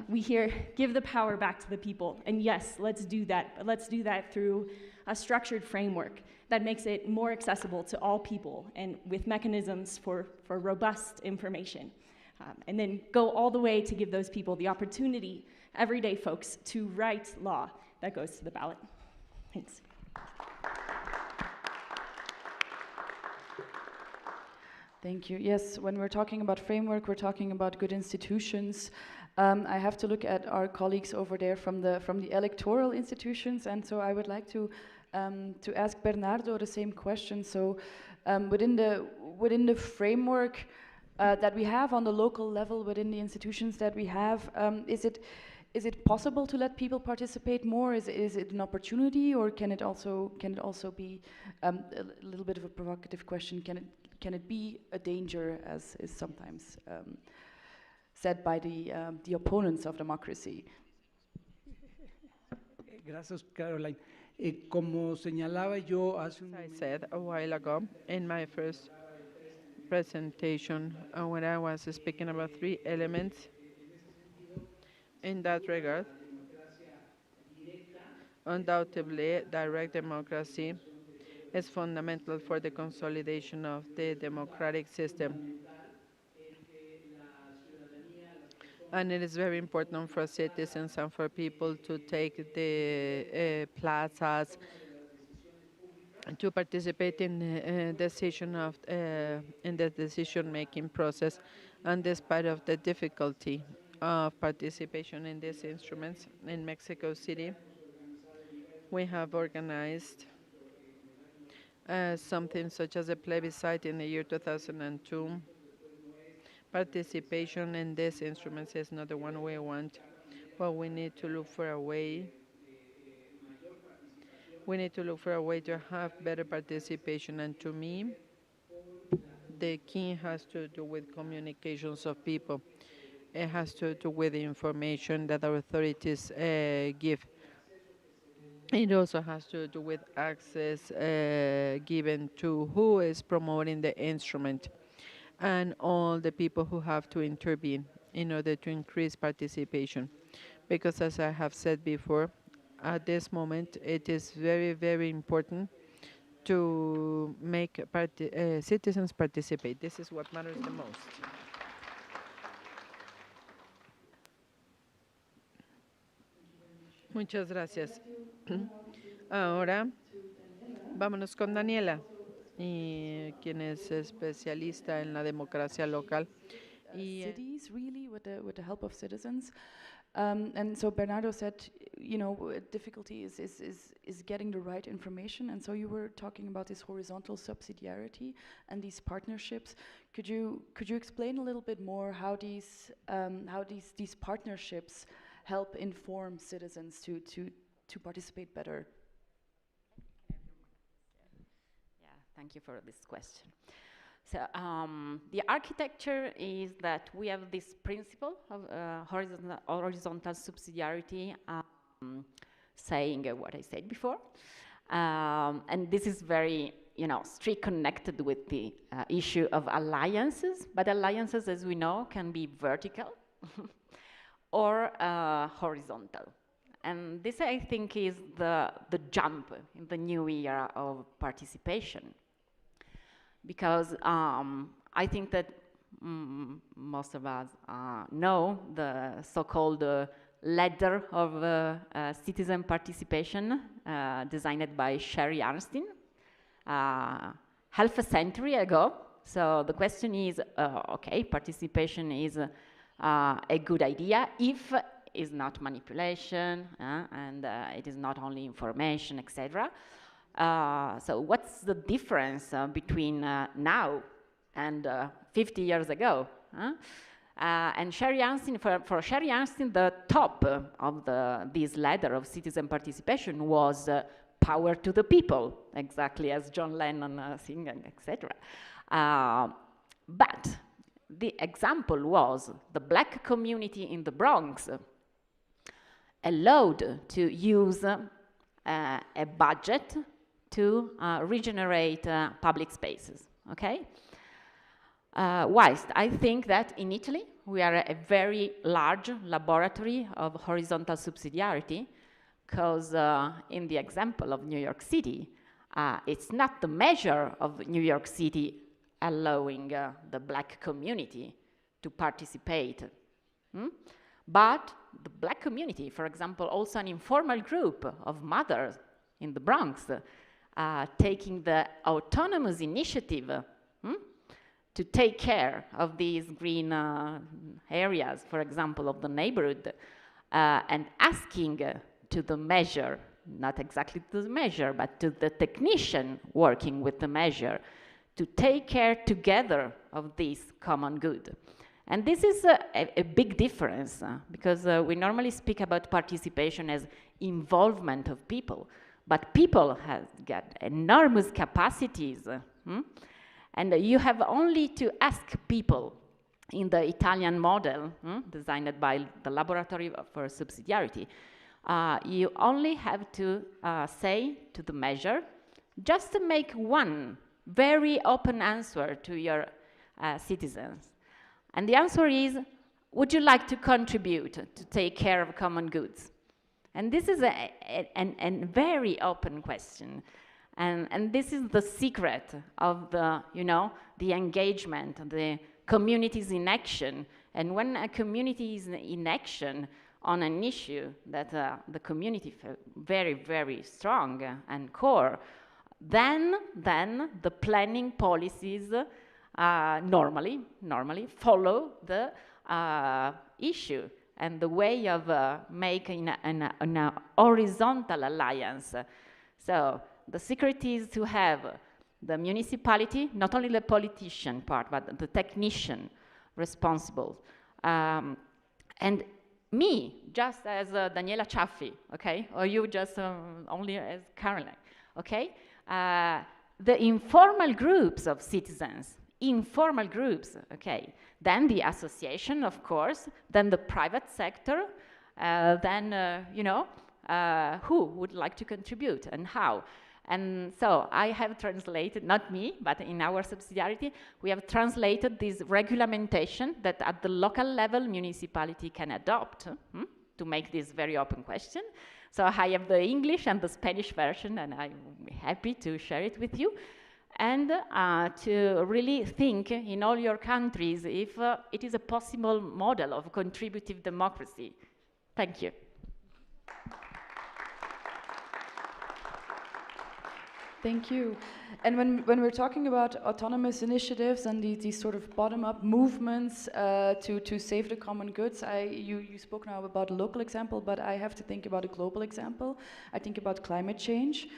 We hear, give the power back to the people. And yes, let's do that. But let's do that through a structured framework that makes it more accessible to all people and with mechanisms for robust information. And then go all the way to give those people the opportunity, everyday folks, to write law that goes to the ballot. Thanks. Thank you. Yes, when we're talking about framework, we're talking about good institutions. I have to look at our colleagues over there from the electoral institutions, and so I would like to ask Bernardo the same question. So, within the framework that we have on the local level, within the institutions that we have, is it possible to let people participate more? Is it an opportunity, or can it also be a little bit of a provocative question? Can it be a danger, as is sometimes said by the opponents of democracy? Gracias, Caroline. Como señalaba yo hace un I said a while ago in my first presentation, when I was speaking about 3 elements in that regard, undoubtedly, direct democracy is fundamental for the consolidation of the democratic system. And it is very important for citizens and for people to take the plazas, to participate in the decision-making process. And despite of the difficulty of participation in these instruments in Mexico City, we have organized something such as a plebiscite in the year 2002. Participation in these instruments is not the one we want, but we need to look for a way. We need to look for a way to have better participation, and to me, the key has to do with communications of people. It has to do with the information that our authorities give. It also has to do with access given to who is promoting the instrument and all the people who have to intervene in order to increase participation. Because as I have said before, at this moment, it is very, very important to make citizens participate. This is what matters the most. Muchas gracias. Ahora vámonos con Daniela, quien es especialista en la democracia local. Cities, really, with the help of citizens. And so Bernardo said, you know, difficulty is getting the right information. And so you were talking about this horizontal subsidiarity and these partnerships. Could you explain a little bit more how these partnerships help inform citizens to participate better? Yeah, thank you for this question. So the architecture is that we have this principle of horizontal subsidiarity, saying what I said before, and this is very, you know, strictly connected with the issue of alliances. But alliances, as we know, can be vertical or horizontal, and this, I think, is the jump in the new era of participation. Because I think that most of us know the so-called ladder of citizen participation designed by Sherry Arnstein half a century ago. So the question is, okay, participation is a good idea if it's not manipulation and it is not only information, etc. So what's the difference between now and 50 years ago? And Sherry Arnstein, for Sherry Arnstein, the top of this ladder of citizen participation was power to the people, exactly as John Lennon singing, etc. But the example was the black community in the Bronx allowed to use a budget to regenerate public spaces, okay? Whilst I think that in Italy, we are a very large laboratory of horizontal subsidiarity, because in the example of New York City, it's not the measure of New York City allowing the black community to participate, but the black community, for example, also an informal group of mothers in the Bronx, taking the autonomous initiative to take care of these green areas, for example, of the neighborhood, and asking to the measure, not exactly to the measure, but to the technician working with the measure, to take care together of this common good. And this is a big difference, because we normally speak about participation as involvement of people, but people have got enormous capacities, and you have only to ask people in the Italian model, designed by the Laboratory for Subsidiarity. You only have to say to the measure, just to make one very open answer to your citizens. And the answer is, would you like to contribute to take care of common goods? And this is a very open question. And this is the secret of the, you know, the engagement, the communities in action. And when a community is in action on an issue that the community felt very, very strong and core, then the planning policies normally follow the issue and the way of making an horizontal alliance. So the secret is to have the municipality, not only the politician part, but the technician responsible. And me, just as Daniela Ciaffi, okay? Or you just only as Caroline, okay? The informal groups of citizens, informal groups, okay? Then the association, of course, then the private sector, then, you know, who would like to contribute and how. And so I have translated, not me, but in our subsidiarity, we have translated this regulation that at the local level municipality can adopt to make this very open question. So I have the English and the Spanish version, and I'm happy to share it with you. And to really think in all your countries if it is a possible model of contributive democracy. Thank you. Thank you. And when we're talking about autonomous initiatives and these sort of bottom-up movements to save the common goods, you spoke now about a local example, but I have to think about a global example. I think about climate change.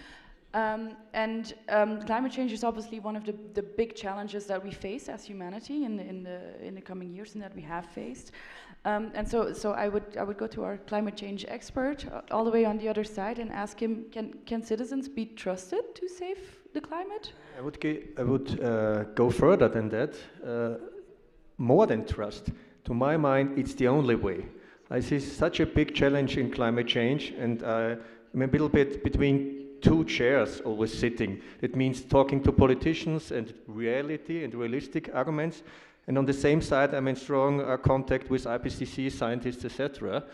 Climate change is obviously one of the big challenges that we face as humanity in the coming years and that we have faced. So I would go to our climate change expert all the way on the other side and ask him, can citizens be trusted to save the climate? I would go further than that, more than trust. To my mind, it's the only way. I see such a big challenge in climate change, and I'm a little bit between two chairs always sitting. It means talking to politicians and reality and realistic arguments. And on the same side, I'm in strong contact with IPCC scientists, etc.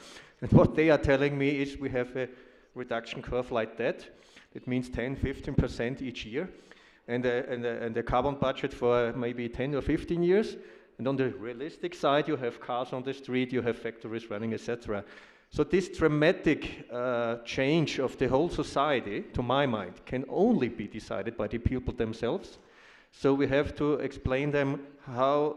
And what they are telling me is we have a reduction curve like that. It means 10, 15% each year. And a carbon budget for maybe 10 or 15 years. And on the realistic side, you have cars on the street, you have factories running, etc. So this dramatic change of the whole society, to my mind, can only be decided by the people themselves. So we have to explain them how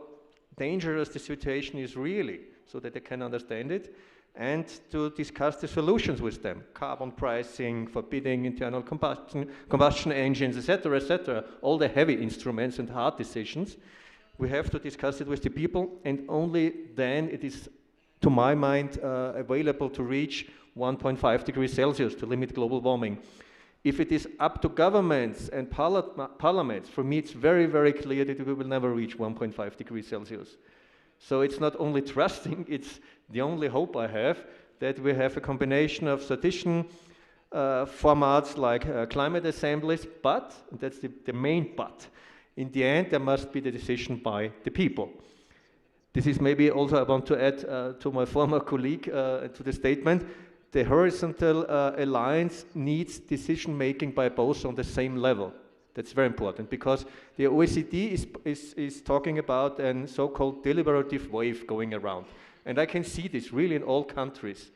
dangerous the situation is really, so that they can understand it, and to discuss the solutions with them. Carbon pricing, forbidding internal combustion engines, etc., etc. All the heavy instruments and hard decisions. We have to discuss it with the people, and only then it is, to my mind, available to reach 1.5 degrees Celsius to limit global warming. If it is up to governments and parliaments, for me it's very, very clear that we will never reach 1.5 degrees Celsius. So it's not only trusting, it's the only hope I have, that we have a combination of sedition formats like climate assemblies, but, and that's the main but, in the end there must be the decision by the people. This is maybe also I want to add to my former colleague to the statement. The horizontal alliance needs decision-making by both on the same level. That's very important, because the OECD is talking about a so-called deliberative wave going around. And I can see this really in all countries.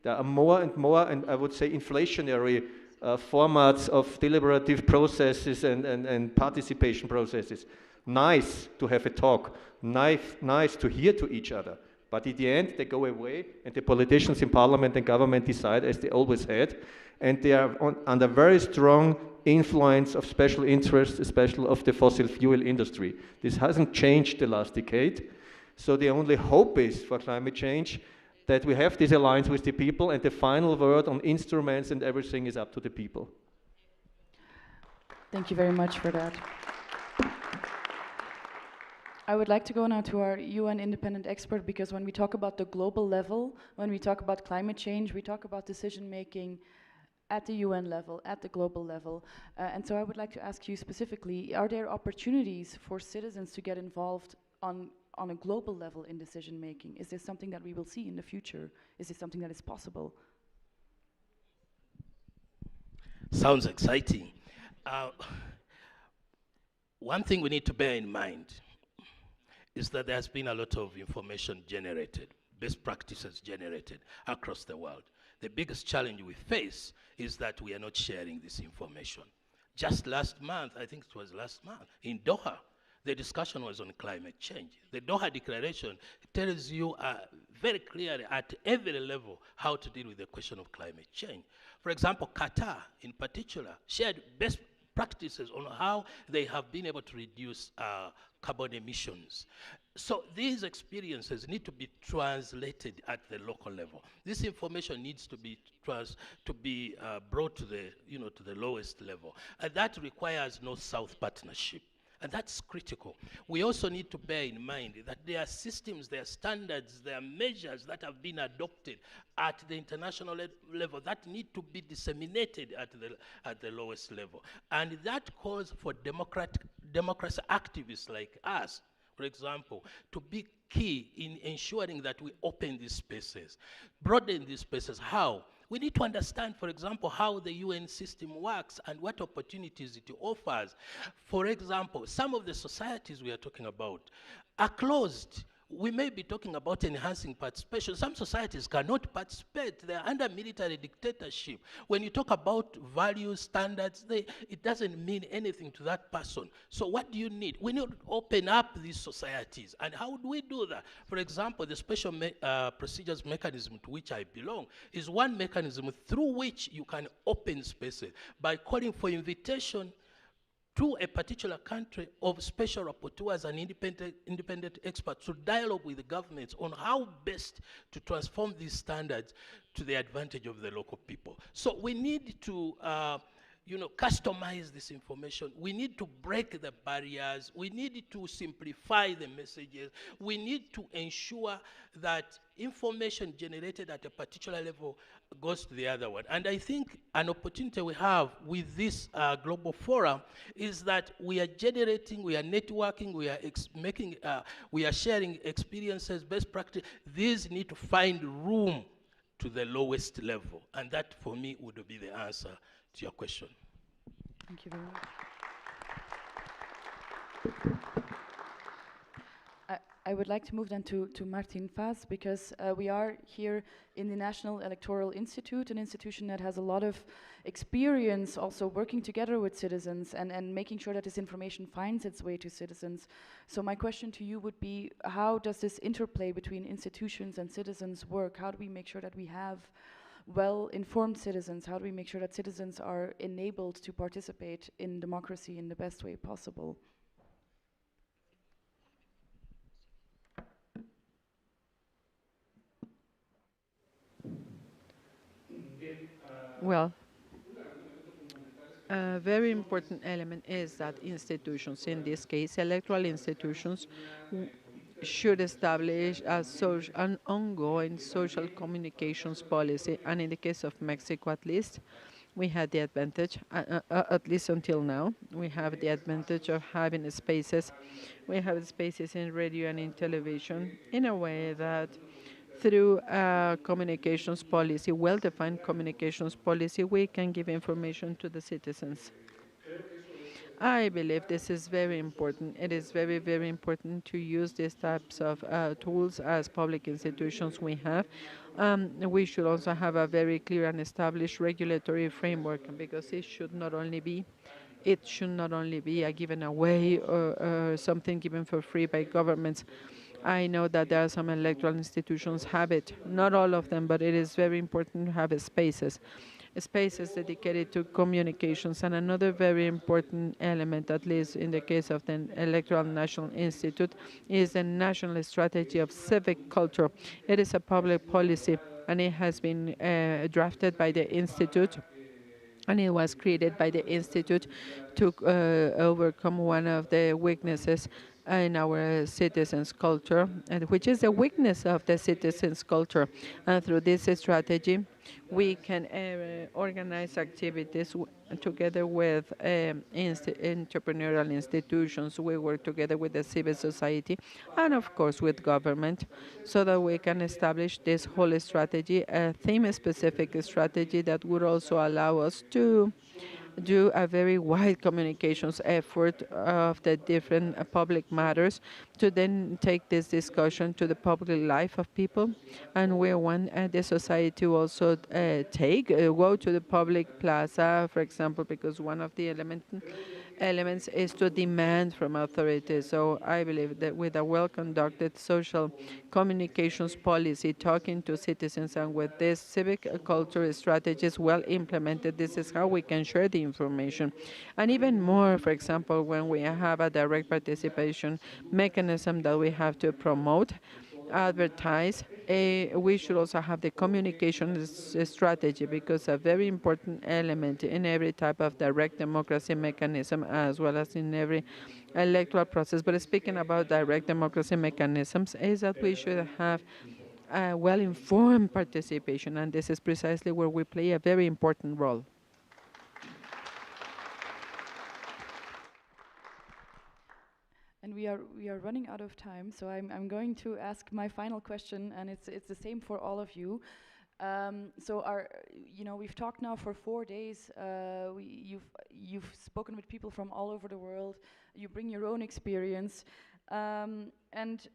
There are more and more, and I would say inflationary formats of deliberative processes and participation processes. Nice to have a talk, nice to hear to each other. But in the end, they go away, and the politicians in parliament and government decide, as they always had, and they are under very strong influence of special interests, especially of the fossil fuel industry. This hasn't changed the last decade, so the only hope is for climate change that we have this alliance with the people, and the final word on instruments and everything is up to the people. Thank you very much for that. I would like to go now to our UN independent expert, because when we talk about the global level, when we talk about climate change, we talk about decision making at the UN level, at the global level. And so I would like to ask you specifically, are there opportunities for citizens to get involved on a global level in decision making? Is this something that we will see in the future? Is this something that is possible? Sounds exciting. One thing we need to bear in mind is that there's been a lot of information generated, best practices generated across the world. The biggest challenge we face is that we are not sharing this information. Just last month, I think it was last month, in Doha, the discussion was on climate change. The Doha Declaration tells you very clearly at every level how to deal with the question of climate change. For example, Qatar in particular shared best practices on how they have been able to reduce carbon emissions. So these experiences need to be translated at the local level. This information needs to be brought to the lowest level, and that requires North-South partnership. And that's critical. We also need to bear in mind that there are systems, there are standards, there are measures that have been adopted at the international level that need to be disseminated at the lowest level. And that calls for democracy activists like us, for example, to be key in ensuring that we open these spaces. Broaden these spaces. How? We need to understand, for example, how the UN system works and what opportunities it offers. For example, some of the societies we are talking about are closed. We may be talking about enhancing participation. Some societies cannot participate. They are under military dictatorship. When you talk about values, standards, it doesn't mean anything to that person. So what do you need? We need to open up these societies. And how do we do that? For example, the special procedures mechanism to which I belong is one mechanism through which you can open spaces by calling for invitation to a particular country of special rapporteurs and independent experts to dialogue with the governments on how best to transform these standards to the advantage of the local people. So we need to customize this information. We need to break the barriers. We need to simplify the messages. We need to ensure that information generated at a particular level goes to the other one. And I think an opportunity we have with this global forum is that we are generating, we are networking, we are sharing experiences, best practice. These need to find room to the lowest level. And that, for me, would be the answer to your question. Thank you very much. I would like to move then to Martin Faz, because we are here in the National Electoral Institute, an institution that has a lot of experience also working together with citizens and making sure that this information finds its way to citizens. So my question to you would be, how does this interplay between institutions and citizens work? How do we make sure that we have well-informed citizens? How do we make sure that citizens are enabled to participate in democracy in the best way possible? Well, a very important element is that institutions, in this case electoral institutions, should establish an ongoing social communications policy. And in the case of Mexico, at least, we had the advantage, at least until now, we have the advantage of having spaces. We have spaces in radio and in television in a way that through a communications policy, well-defined communications policy, we can give information to the citizens. I believe this is very important. It is very, very important to use these types of tools as public institutions we have. We should also have a very clear and established regulatory framework, because it should not only be a given away or something given for free by governments. I know that there are some electoral institutions have it, not all of them, but it is very important to have spaces dedicated to communications. And another very important element, at least in the case of the Electoral National Institute, is the national strategy of civic culture. It is a public policy, and it has been drafted by the Institute, and it was created by the Institute to overcome one of the weaknesses in our citizens' culture, and which is the weakness of the citizens' culture. And through this strategy, we can organize activities together with entrepreneurial institutions. We work together with the civil society and, of course, with government, so that we can establish this whole strategy, a theme-specific strategy that would also allow us to do a very wide communications effort of the different public matters, to then take this discussion to the public life of people. And we want the society to also go to the public plaza, for example, because one of the elements is to demand from authorities. So I believe that with a well-conducted social communications policy, talking to citizens, and with this civic culture strategies well implemented, this is how we can share the information. And even more, for example, when we have a direct participation mechanism that we have to promote, advertise, we should also have the communication strategy, because a very important element in every type of direct democracy mechanism, as well as in every electoral process, but speaking about direct democracy mechanisms, is that we should have well-informed participation, and this is precisely where we play a very important role. And we are running out of time, so I'm going to ask my final question, and it's the same for all of you. So we've talked now for 4 days. You've spoken with people from all over the world. You bring your own experience, and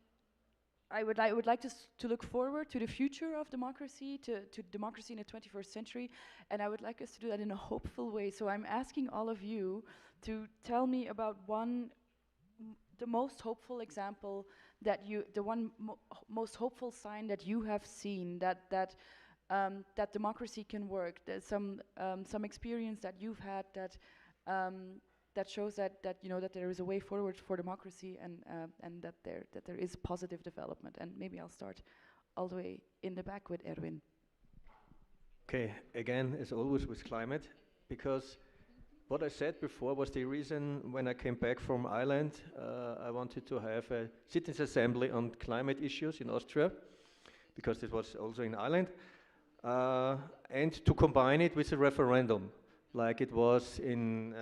I would like to look forward to the future of democracy, to democracy in the 21st century, and I would like us to do that in a hopeful way. So I'm asking all of you to tell me about the most hopeful example that most hopeful sign that you have seen that democracy can work. There's some experience that you've had that shows that there is a way forward for democracy and that there is positive development. And maybe I'll start all the way in the back with Erwin. Okay, again, as always with climate, because what I said before was the reason when I came back from Ireland, I wanted to have a citizens' assembly on climate issues in Austria, because it was also in Ireland, and to combine it with a referendum, like it was in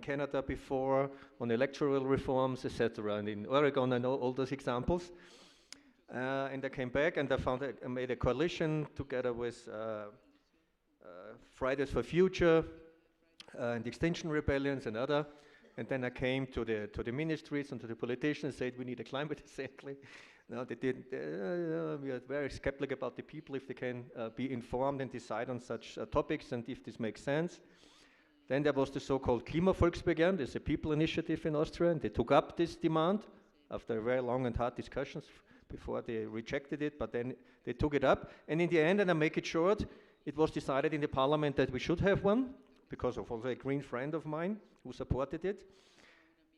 Canada before, on electoral reforms, etc. And in Oregon, I know all those examples. And I came back and I made a coalition together with Fridays for Future, and Extinction Rebellions and other, and then I came to the ministries and to the politicians, said we need a climate assembly. No, they didn't. We are very skeptical about the people if they can be informed and decide on such topics and if this makes sense. Then there was the so-called Klimavolksbegehren. There's a people initiative in Austria, and they took up this demand after very long and hard discussions before they rejected it, but then they took it up. And in the end, and I make it short, it was decided in the parliament that we should have one, because of also a green friend of mine who supported it.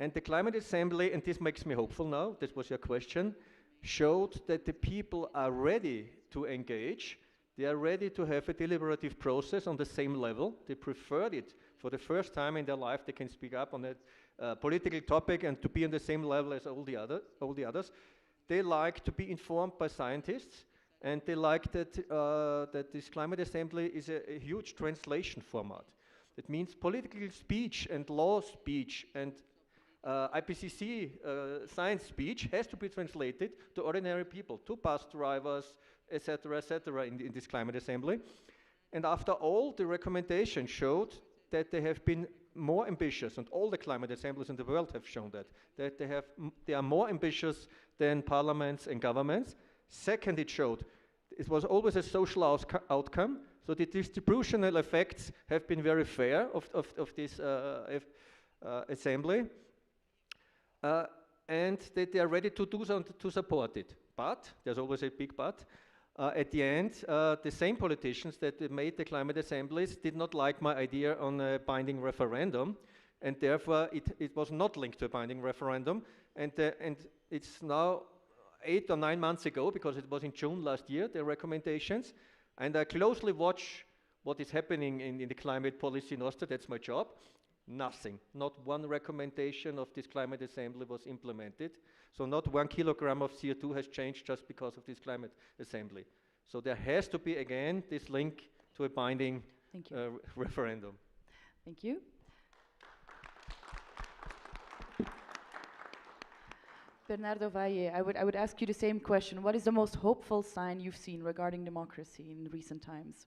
And the Climate Assembly, and this makes me hopeful now, this was your question, showed that the people are ready to engage. They are ready to have a deliberative process on the same level. They preferred it. For the first time in their life, they can speak up on a political topic and to be on the same level as all the others. They like to be informed by scientists, and they like that this Climate Assembly is a huge translation format. It means political speech and law speech and IPCC science speech has to be translated to ordinary people, to bus drivers, etc., in this Climate Assembly. And after all, the recommendations showed that they have been more ambitious, and all the climate assemblies in the world have shown that they are more ambitious than parliaments and governments. Second, it showed it was always a social outcome. So the distributional effects have been very fair of this assembly, and that they are ready to do something to support it. But there's always a big but. At the end, the same politicians that made the climate assemblies did not like my idea on a binding referendum, and therefore it was not linked to a binding referendum. And it's now 8 or 9 months ago, because it was in June last year, the recommendations. And I closely watch what is happening in the climate policy in Austria. That's my job. Nothing. Not one recommendation of this climate assembly was implemented. So not 1 kilogram of CO2 has changed just because of this climate assembly. So there has to be, again, this link to a binding referendum. Thank you. Bernardo Valle, I would ask you the same question. What is the most hopeful sign you've seen regarding democracy in recent times?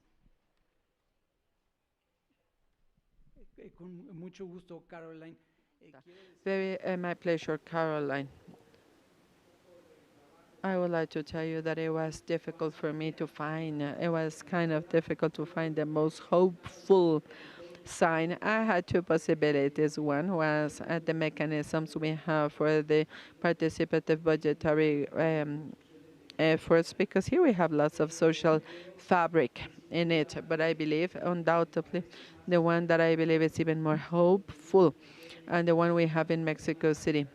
Con mucho gusto, Caroline. Very my pleasure, Caroline. I would like to tell you that it was difficult for me to find, it was kind of difficult to find the most hopeful sign. I had two possibilities. One was the mechanisms we have for the participative budgetary efforts, because here we have lots of social fabric in it. But I believe, undoubtedly, the one that I believe is even more hopeful, and the one we have in Mexico City.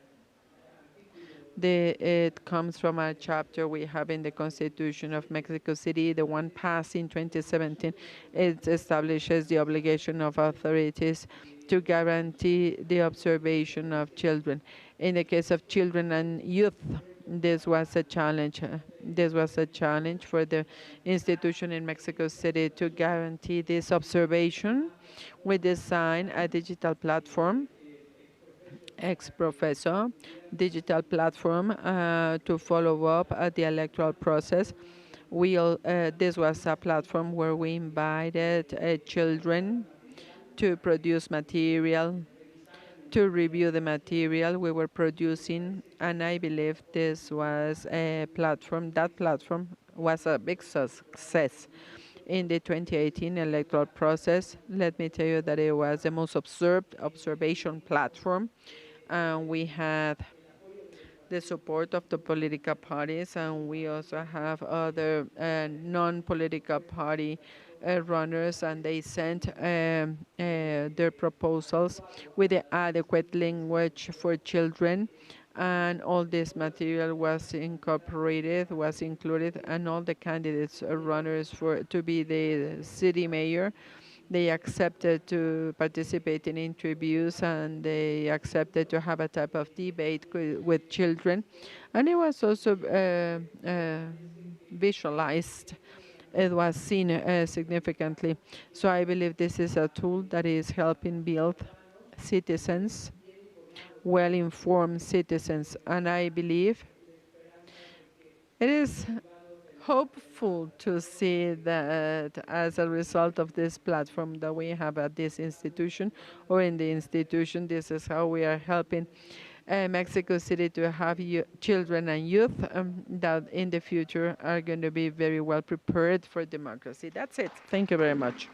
It comes from a chapter we have in the Constitution of Mexico City, the one passed in 2017. It establishes the obligation of authorities to guarantee the observation of children. In the case of children and youth, this was a challenge. This was a challenge for the institution in Mexico City to guarantee this observation. We designed a digital platform, ex-professor digital platform to follow up the electoral process This was a platform where we invited children to produce material, to review the material we were producing, and I believe this was a platform. That platform was a big success in the 2018 electoral process. Let me tell you that it was the most observed observation platform, and we had the support of the political parties, and we also have other non-political party runners, and they sent their proposals with the adequate language for children, and all this material was incorporated, was included, and all the candidates runners to be the city mayor, they accepted to participate in interviews, and they accepted to have a type of debate with children. And it was also visualized. It was seen significantly. So I believe this is a tool that is helping build citizens, well-informed citizens. And I believe it is hopeful to see that as a result of this platform that we have at this institution or in the institution, this is how we are helping Mexico City to have children and youth that in the future are going to be very well prepared for democracy. That's it. Thank you very much.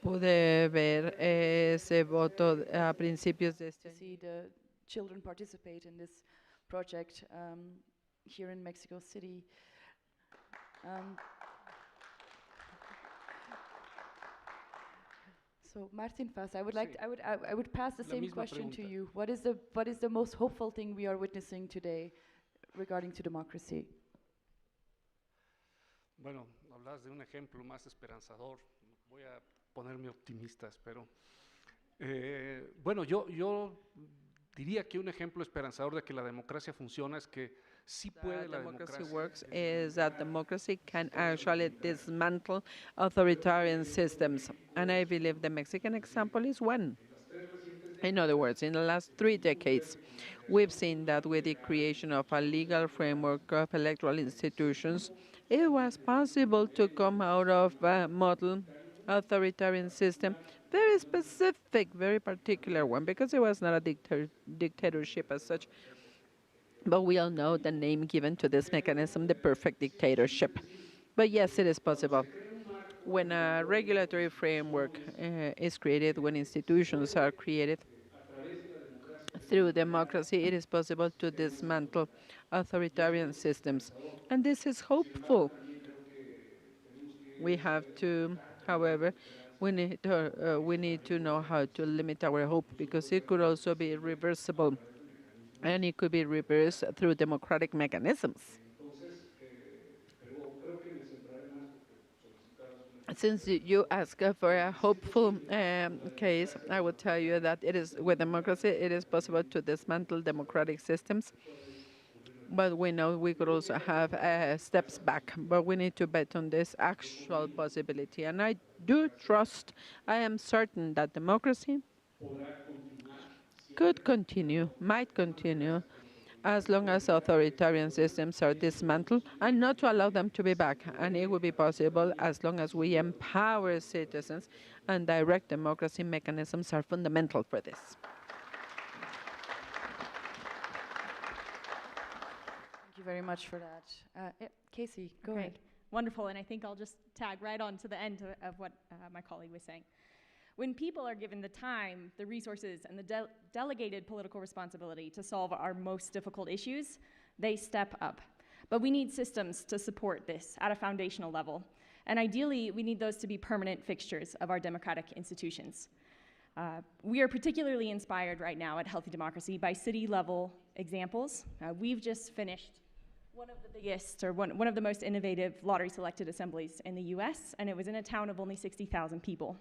Pude ver ese voto a principios de este año. See the children participate in this project here in Mexico City. So Martin Faz, I would pass the same question to you. What is the most hopeful thing we are witnessing today regarding to democracy? Bueno, hablas de un ejemplo más esperanzador. Voy a ponerme optimista, espero. Bueno, yo diría que un ejemplo esperanzador de que la democracia funciona es que sí puede la democracy works is that democracy can actually dismantle authoritarian systems, and I believe the Mexican example is one. In other words, in the last 3 decades, we've seen that with the creation of a legal framework of electoral institutions, it was possible to come out of a model authoritarian system, very specific, very particular one, because it was not a dictatorship as such. But we all know the name given to this mechanism, the perfect dictatorship. But yes, it is possible. When a regulatory framework is created, when institutions are created through democracy, it is possible to dismantle authoritarian systems. And this is hopeful. We have to, however, we need to know how to limit our hope, because it could also be reversible, and it could be reversed through democratic mechanisms. Since you ask for a hopeful case, I will tell you that it is, with democracy, it is possible to dismantle democratic systems. But we know we could also have steps back, but we need to bet on this actual possibility. And I do trust, I am certain that democracy could continue, might continue, as long as authoritarian systems are dismantled, and not to allow them to be back. And it will be possible as long as we empower citizens, and direct democracy mechanisms are fundamental for this. Thank you very much for that. Casey, go ahead. Wonderful, and I think I'll just tag right on to the end of what my colleague was saying. When people are given the time, the resources, and the delegated political responsibility to solve our most difficult issues, they step up. But we need systems to support this at a foundational level. And ideally, we need those to be permanent fixtures of our democratic institutions. We are particularly inspired right now at Healthy Democracy by city-level examples. We've just finished one of the biggest, or one of the most innovative lottery-selected assemblies in the US, and it was in a town of only 60,000 people.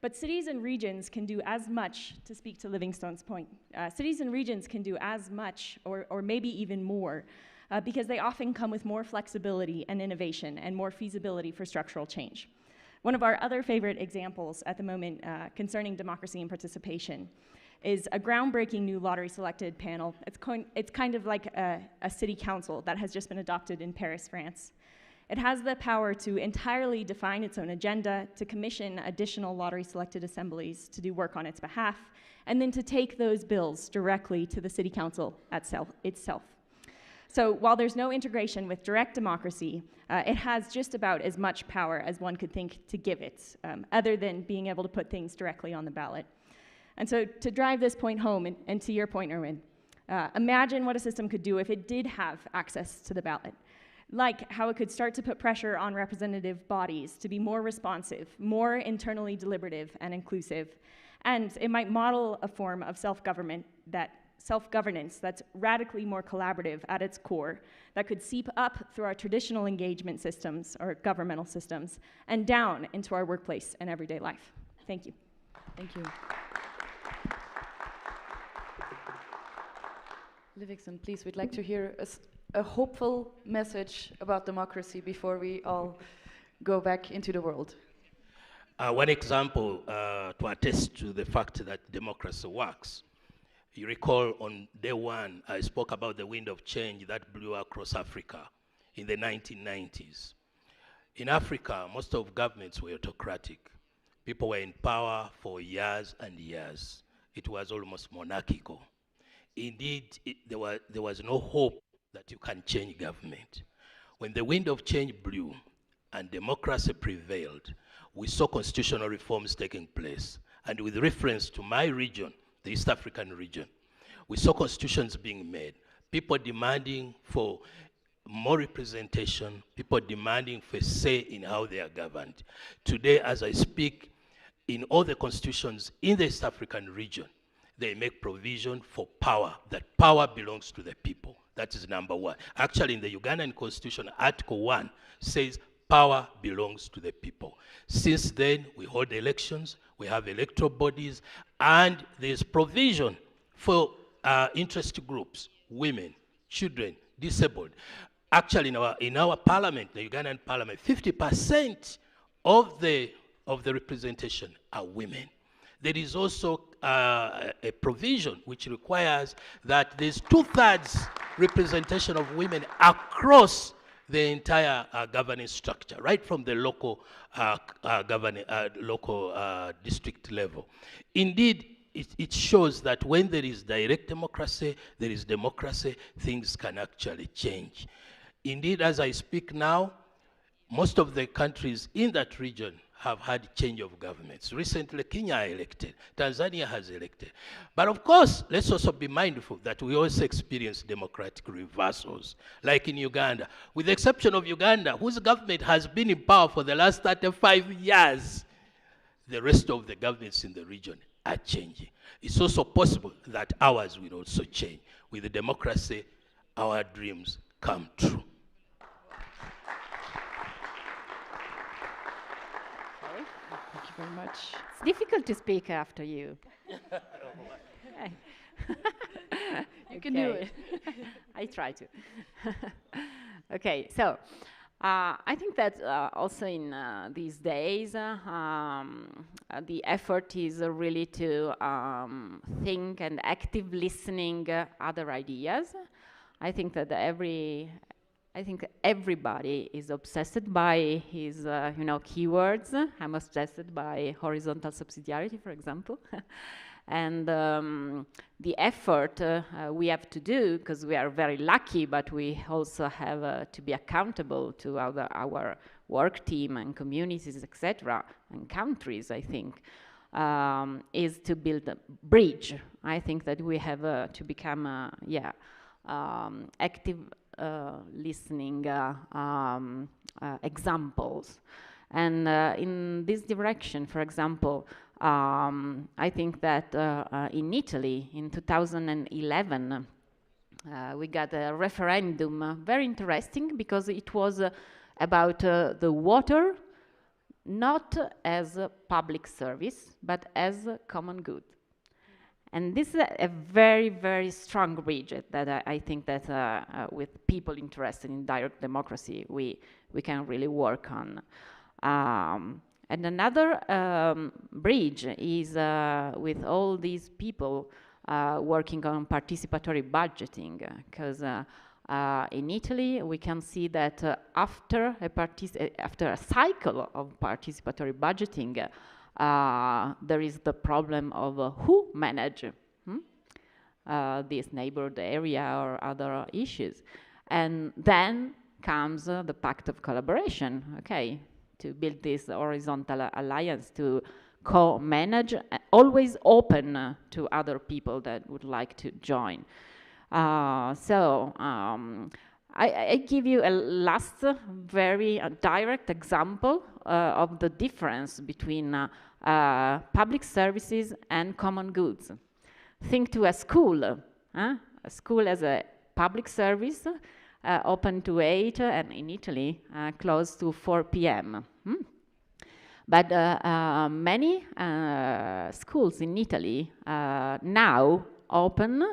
But cities and regions can do as much, to speak to Livingstone's point, cities and regions can do as much, or maybe even more, because they often come with more flexibility and innovation and more feasibility for structural change. One of our other favorite examples at the moment concerning democracy and participation is a groundbreaking new lottery-selected panel. It's kind of like a city council that has just been adopted in Paris, France. It has the power to entirely define its own agenda, to commission additional lottery-selected assemblies to do work on its behalf, and then to take those bills directly to the city council itself. So while there's no integration with direct democracy, it has just about as much power as one could think to give it, other than being able to put things directly on the ballot. And so to drive this point home, and to your point, Erwin, imagine what a system could do if it did have access to the ballot. Like how it could start to put pressure on representative bodies to be more responsive, more internally deliberative and inclusive. And it might model a form of self-governance that's radically more collaborative at its core, that could seep up through our traditional engagement systems or governmental systems and down into our workplace and everyday life. Thank you. Thank you. Livingston, please, we'd like to hear a hopeful message about democracy before we all go back into the world. One example to attest to the fact that democracy works. You recall on day one, I spoke about the wind of change that blew across Africa in the 1990s. In Africa, most of governments were autocratic. People were in power for years and years. It was almost monarchical. Indeed, there was no hope that you can change government. When the wind of change blew and democracy prevailed, we saw constitutional reforms taking place. And with reference to my region, the East African region, we saw constitutions being made, people demanding for more representation, people demanding for say in how they are governed. Today, as I speak, in all the constitutions in the East African region, they make provision for power, that power belongs to the people. That is number one. Actually, in the Ugandan constitution, Article 1 says power belongs to the people. Since then, we hold elections, we have electoral bodies, and there's provision for interest groups, women, children, disabled. Actually, in our parliament, the Ugandan parliament, 50% of the representation are women. There is also a provision which requires that there's 2/3 representation of women across the entire governing structure, right from the local district level. Indeed, it shows that when there is direct democracy, there is democracy, things can actually change. Indeed, as I speak now, most of the countries in that region have had change of governments. Recently, Kenya elected, Tanzania has elected. But of course, let's also be mindful that we also experience democratic reversals, like in Uganda. With the exception of Uganda, whose government has been in power for the last 35 years, the rest of the governments in the region are changing. It's also possible that ours will also change. With the democracy, our dreams come true. Thank you very much. It's difficult to speak after you. You can do it. I try to. Okay, so I think that also in these days, the effort is really to think and active listening other ideas. I think that everybody is obsessed by his, keywords. I'm obsessed by horizontal subsidiarity, for example. And the effort we have to do, because we are very lucky, but we also have to be accountable to our work team and communities, etc., and countries, I think, is to build a bridge. I think that we have to become, active listening examples. And in this direction, for example, I think that in Italy, in 2011, we got a referendum, very interesting, because it was about the water, not as a public service, but as a common good. And this is a very, very strong bridge that I think that with people interested in direct democracy, we can really work on. And another bridge is with all these people working on participatory budgeting, because in Italy we can see that after a cycle of participatory budgeting, there is the problem of who manage this neighborhood area or other issues. And then comes the pact of collaboration, okay, to build this horizontal alliance to co-manage, always open to other people that would like to join. I give you a last very direct example of the difference between public services and common goods. Think to a school. A school as a public service, open to 8 and in Italy close to 4 p.m. But many schools in Italy now open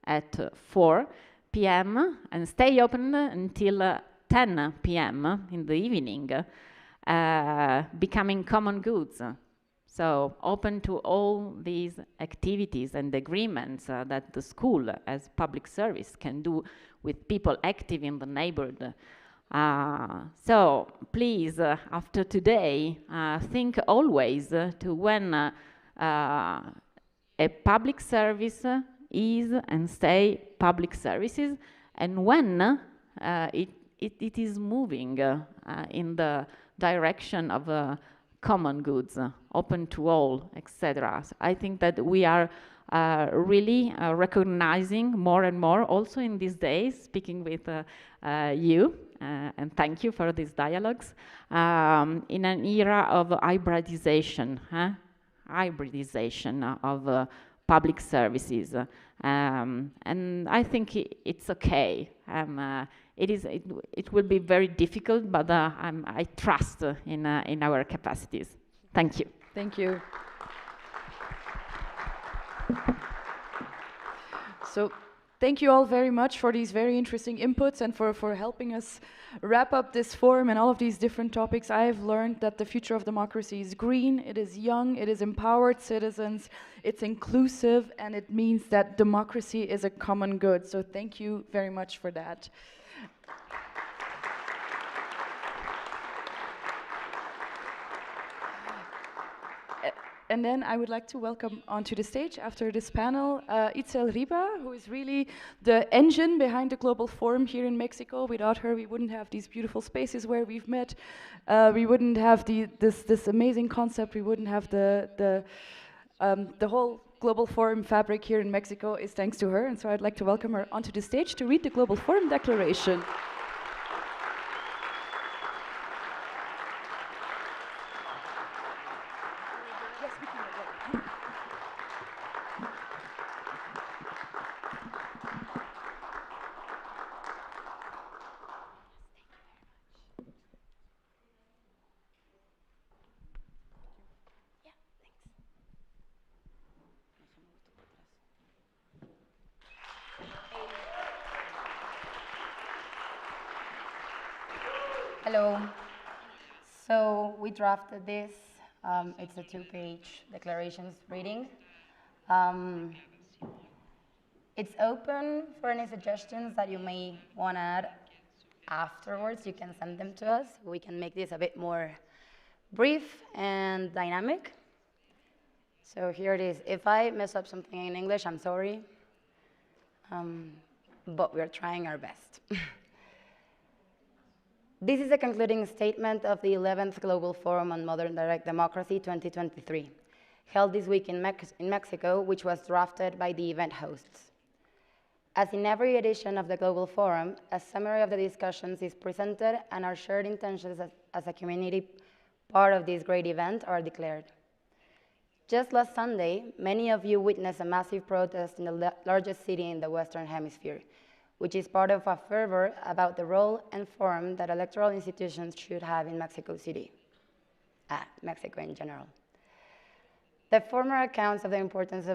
at 4 p.m. and stay open until 10 p.m. in the evening, becoming common goods. So open to all these activities and agreements that the school as public service can do with people active in the neighborhood. So please, after today, think always to when a public service is and stay public services, and when it is moving in the direction of common goods, open to all, etc. So I think that we are really recognizing more and more, also in these days, speaking with you, and thank you for these dialogues, in an era of hybridization of public services. And I think it's okay. It will be very difficult, but I trust in our capacities. Thank you. Thank you. So thank you all very much for these very interesting inputs and for helping us wrap up this forum and all of these different topics. I have learned that the future of democracy is green, it is young, it is empowered citizens, it's inclusive, and it means that democracy is a common good. So thank you very much for that. And then I would like to welcome onto the stage after this panel Itzel Riba, who is really the engine behind the Global Forum here in Mexico. Without her, we wouldn't have these beautiful spaces where we've met. We wouldn't have this amazing concept. We wouldn't have the whole Global Forum fabric here in Mexico is thanks to her. And so I'd like to welcome her onto the stage to read the Global Forum Declaration. Hello. So we drafted this. It's a 2-page declarations reading. It's open for any suggestions that you may want to add afterwards. You can send them to us. We can make this a bit more brief and dynamic. So here it is. If I mess up something in English, I'm sorry. But we're trying our best. This is a concluding statement of the 11th Global Forum on Modern Direct Democracy 2023, held this week in Mexico, which was drafted by the event hosts. As in every edition of the Global Forum, a summary of the discussions is presented and our shared intentions as a community part of this great event are declared. Just last Sunday, many of you witnessed a massive protest in the largest city in the Western Hemisphere, which is part of a fervor about the role and form that electoral institutions should have in Mexico City, Mexico in general. The former accounts of the importance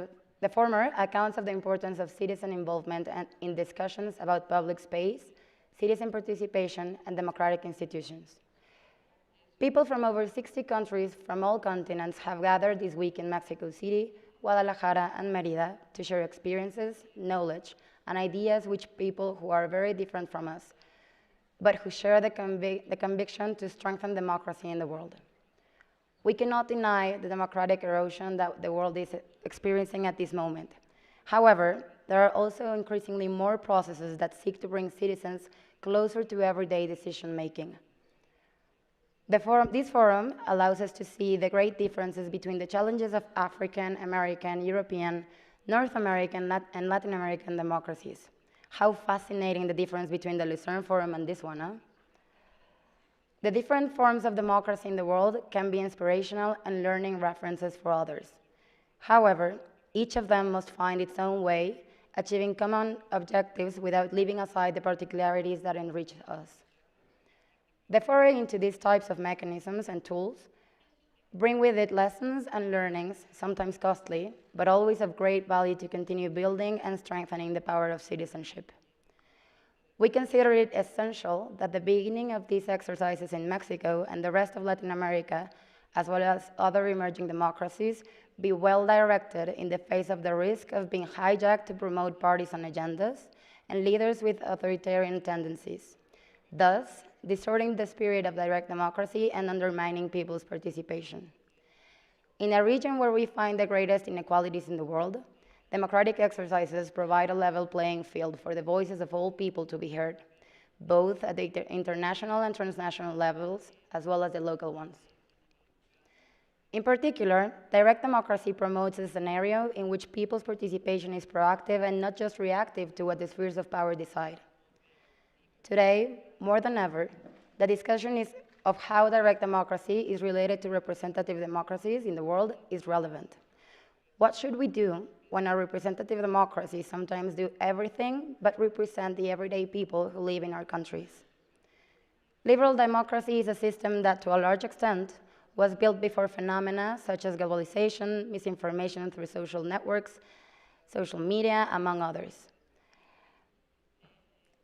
of citizen involvement in discussions about public space, citizen participation, and democratic institutions. People from over 60 countries from all continents have gathered this week in Mexico City, Guadalajara, and Mérida to share experiences, knowledge, and ideas with people who are very different from us, but who share the conviction to strengthen democracy in the world. We cannot deny the democratic erosion that the world is experiencing at this moment. However, there are also increasingly more processes that seek to bring citizens closer to everyday decision-making. This forum allows us to see the great differences between the challenges of African, American, European, North American, and Latin American democracies. How fascinating the difference between the Lucerne Forum and this one, huh? The different forms of democracy in the world can be inspirational and learning references for others. However, each of them must find its own way, achieving common objectives without leaving aside the particularities that enrich us. The foray into these types of mechanisms and tools bring with it lessons and learnings, sometimes costly, but always of great value to continue building and strengthening the power of citizenship. We consider it essential that the beginning of these exercises in Mexico and the rest of Latin America, as well as other emerging democracies, be well directed in the face of the risk of being hijacked to promote partisan agendas and leaders with authoritarian tendencies, thus distorting the spirit of direct democracy and undermining people's participation. In a region where we find the greatest inequalities in the world, democratic exercises provide a level playing field for the voices of all people to be heard, both at the international and transnational levels, as well as the local ones. In particular, direct democracy promotes a scenario in which people's participation is proactive and not just reactive to what the spheres of power decide. Today, more than ever, the discussion of how direct democracy is related to representative democracies in the world is relevant. What should we do when our representative democracies sometimes do everything but represent the everyday people who live in our countries? Liberal democracy is a system that, to a large extent, was built before phenomena such as globalization, misinformation through social networks, social media, among others.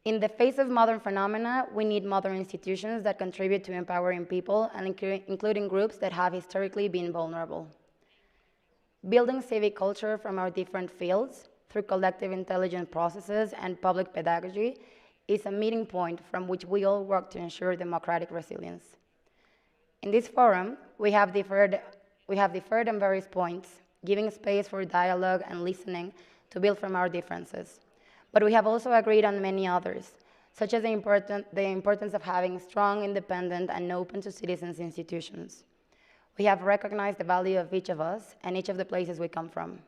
In the face of modern phenomena, we need modern institutions that contribute to empowering people, and including groups that have historically been vulnerable. Building civic culture from our different fields through collective intelligent processes and public pedagogy is a meeting point from which we all work to ensure democratic resilience. In this forum, we have differed on various points, giving space for dialogue and listening to build from our differences. But we have also agreed on many others, such as the importance of having strong, independent, and open to citizens institutions. We have recognized the value of each of us and each of the places we come from.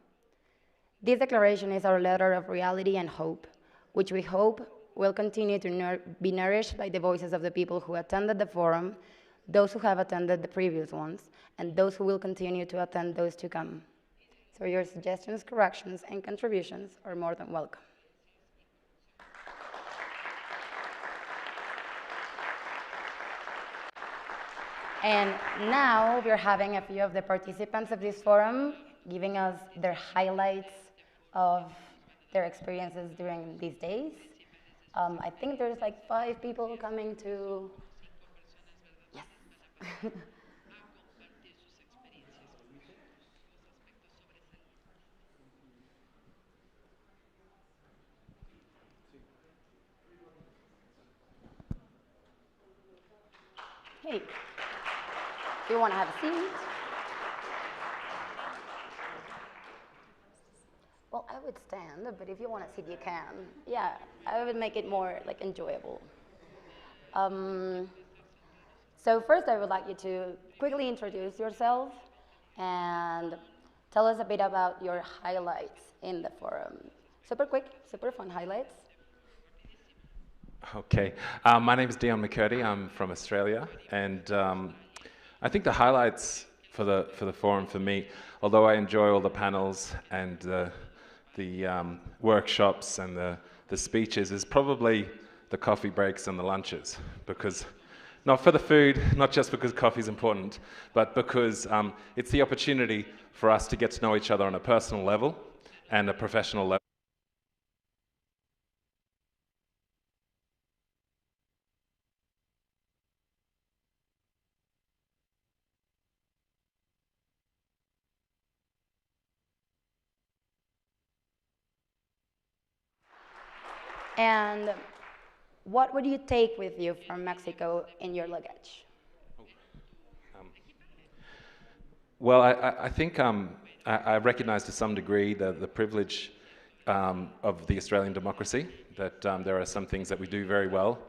This declaration is our letter of reality and hope, which we hope will continue to be nourished by the voices of the people who attended the forum, those who have attended the previous ones, and those who will continue to attend those to come. So your suggestions, corrections, and contributions are more than welcome. And now we're having a few of the participants of this forum giving us their highlights of their experiences during these days. I think there's like 5 people coming to, yes. Hey. Do you want to have a seat? Well, I would stand, but if you want to sit, you can. Yeah, I would make it more like enjoyable. So first, I would like you to quickly introduce yourself and tell us a bit about your highlights in the forum. Super quick, super fun highlights. Okay, my name is Dion McCurdy. I'm from Australia, and I think the highlights for the forum for me, although I enjoy all the panels and the workshops and the speeches, is probably the coffee breaks and the lunches, because not for the food, not just because coffee is important, but because it's the opportunity for us to get to know each other on a personal level and a professional level. And what would you take with you from Mexico in your luggage? Well, I think I recognize to some degree the privilege of the Australian democracy, that there are some things that we do very well,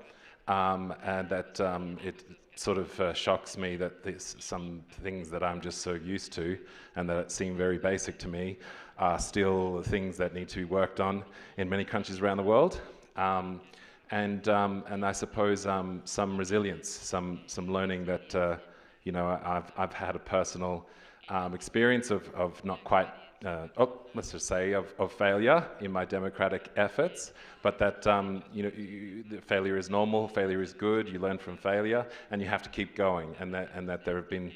and that it sort of shocks me that there's some things that I'm just so used to and that seem very basic to me are still things that need to be worked on in many countries around the world. And I suppose some resilience, some learning that you know, I've had a personal experience of not quite, let's just say, of failure in my democratic efforts, but that you know, failure is normal, failure is good, you learn from failure, and you have to keep going, and that there have been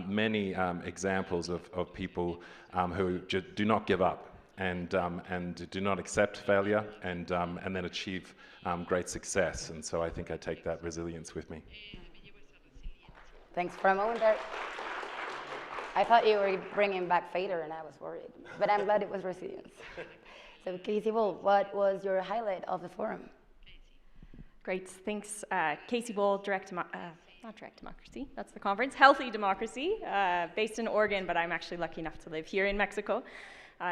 many examples of people who do not give up and do not accept failure and then achieve great success. And so I think I take that resilience with me. Thanks for a moment there. I thought you were bringing back failure and I was worried, but I'm glad it was resilience. So Casey Bull, what was your highlight of the forum? Great, thanks. Casey Bull, not Direct Democracy, that's the conference, Healthy Democracy, based in Oregon, but I'm actually lucky enough to live here in Mexico,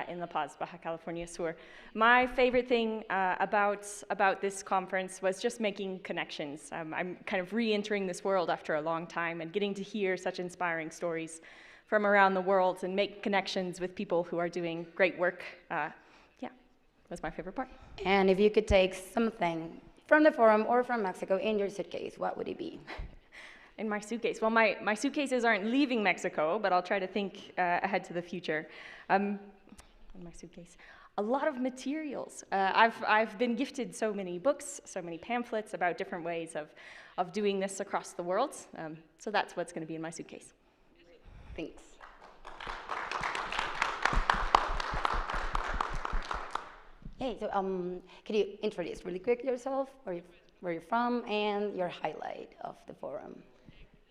in La Paz, Baja California Sur. My favorite thing about this conference was just making connections. I'm kind of re-entering this world after a long time and getting to hear such inspiring stories from around the world and make connections with people who are doing great work. Yeah, that's my favorite part. And if you could take something from the forum or from Mexico in your suitcase, what would it be? In my suitcase? Well, my suitcases aren't leaving Mexico, but I'll try to think ahead to the future. In my suitcase, a lot of materials. I've been gifted so many books, so many pamphlets about different ways of doing this across the world. So that's what's going to be in my suitcase. Thanks. Hey, so could you introduce really quick yourself, where you're from, and your highlight of the forum?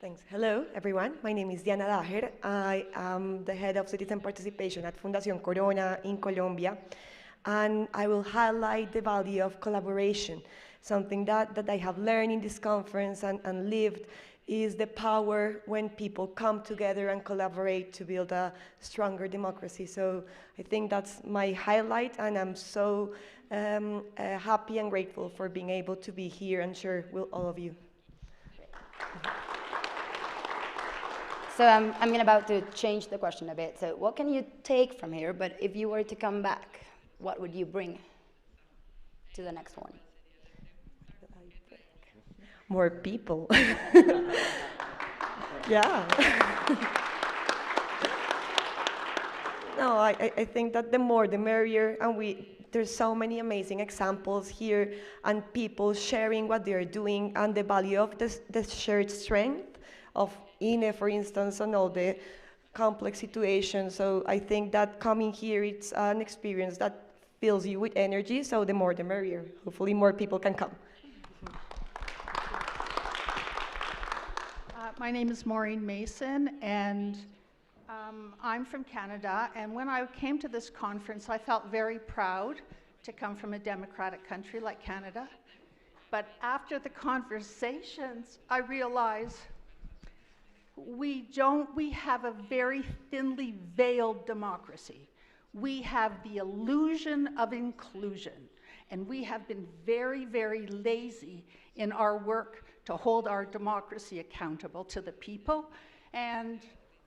Thanks. Hello, everyone. My name is Diana Daher. I am the head of citizen participation at Fundación Corona in Colombia, and I will highlight the value of collaboration. Something that I have learned in this conference and lived is the power when people come together and collaborate to build a stronger democracy. So I think that's my highlight, and I'm so happy and grateful for being able to be here and share with all of you. So I'm about to change the question a bit. So what can you take from here, but if you were to come back, what would you bring to the next one? More people. Yeah. No, I think that the more the merrier, and there's so many amazing examples here and people sharing what they're doing and the value of the shared strength of INE, for instance, and all the complex situations. So I think that coming here, it's an experience that fills you with energy, so the more the merrier. Hopefully more people can come. My name is Maureen Mason, and I'm from Canada. And when I came to this conference, I felt very proud to come from a democratic country like Canada. But after the conversations, I realized we have a very thinly veiled democracy. We have the illusion of inclusion, and we have been very, very lazy in our work to hold our democracy accountable to the people. And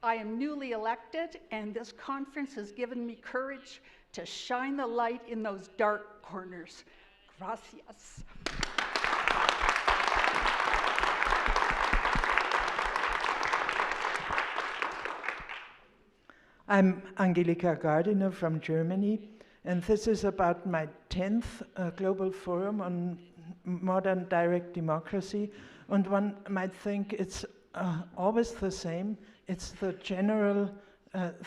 I am newly elected, and this conference has given me courage to shine the light in those dark corners. Gracias. I'm Angelika Gardiner from Germany, and this is about my 10th Global Forum on Modern Direct Democracy. And one might think it's always the same. It's the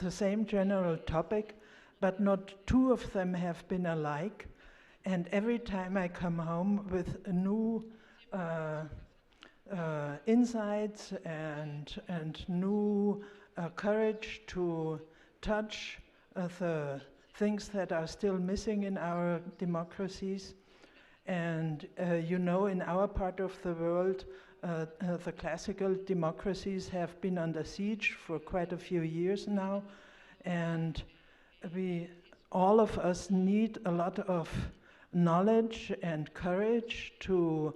same general topic, but not two of them have been alike. And every time I come home with new insights and new courage to touch the things that are still missing in our democracies. And you know, in our part of the world, the classical democracies have been under siege for quite a few years now, and all of us need a lot of knowledge and courage to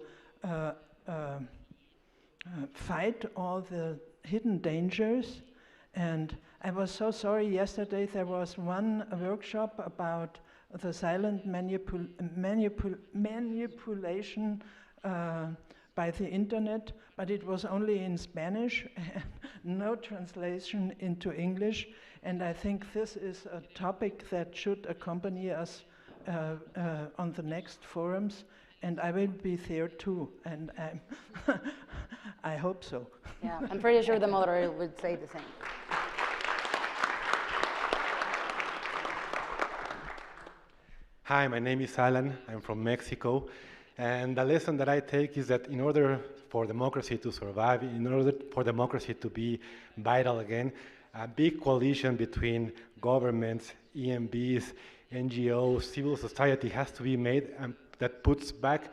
fight all the hidden dangers. And I was so sorry, yesterday there was one workshop about the silent manipulation by the internet, but it was only in Spanish, no translation into English. And I think this is a topic that should accompany us on the next forums, and I will be there too, and I hope so. Yeah, I'm pretty sure the moderator would say the same. Hi, my name is Alan. I'm from Mexico. And the lesson that I take is that in order for democracy to survive, in order for democracy to be vital again, a big coalition between governments, EMBs, NGOs, civil society has to be made that puts back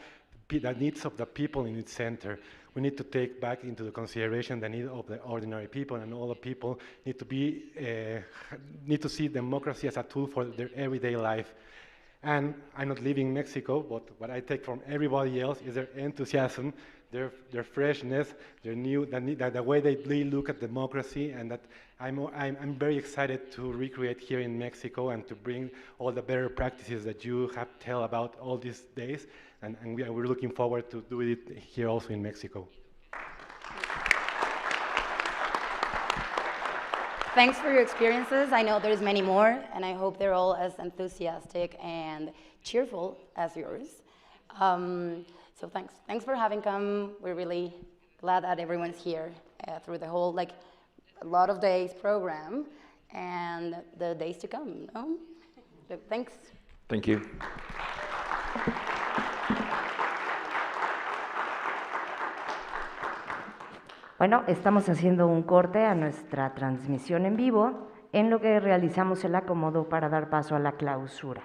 the needs of the people in its center. We need to take back into the consideration the need of the ordinary people, and all the people need to see democracy as a tool for their everyday life. And I'm not living in Mexico, but what I take from everybody else is their enthusiasm, their freshness, the way they look at democracy, and that I'm very excited to recreate here in Mexico and to bring all the better practices that you have tell about all these days, and we're looking forward to do it here also in Mexico. Thanks for your experiences. I know there's many more, and I hope they're all as enthusiastic and cheerful as yours. So thanks. Thanks for having come. We're really glad that everyone's here through the whole, a lot of days program and the days to come, no? So thanks. Thank you. Bueno, estamos haciendo un corte a nuestra transmisión en vivo, en lo que realizamos el acomodo para dar paso a la clausura.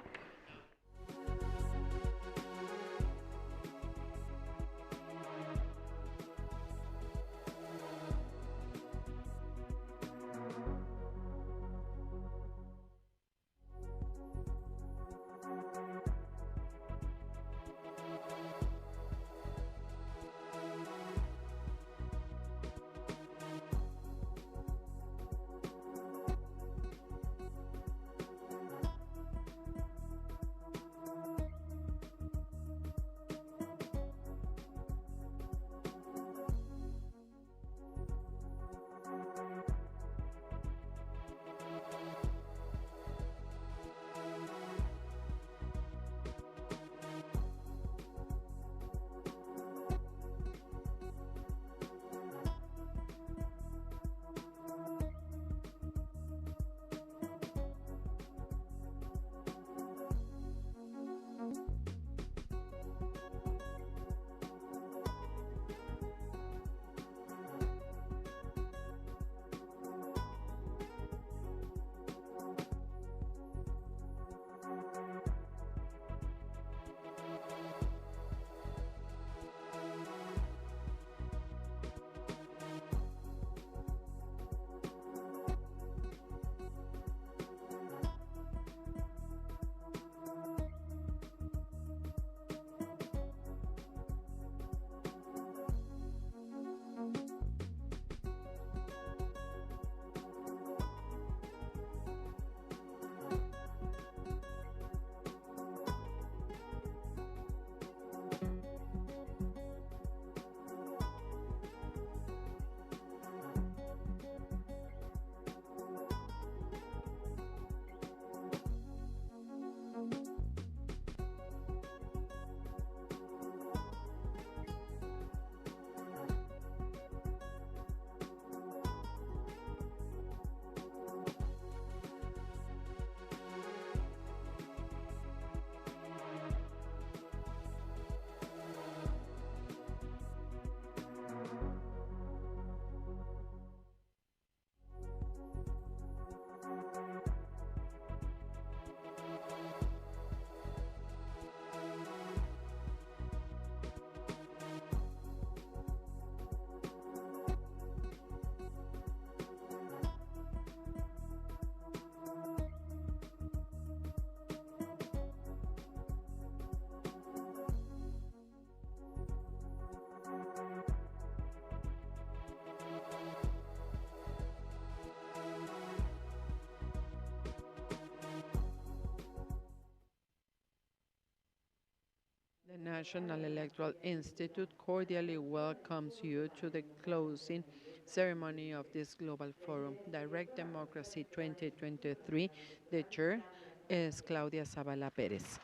The National Electoral Institute cordially welcomes you to the closing ceremony of this Global Forum, Direct Democracy 2023. The chair is Claudia Zavala Perez,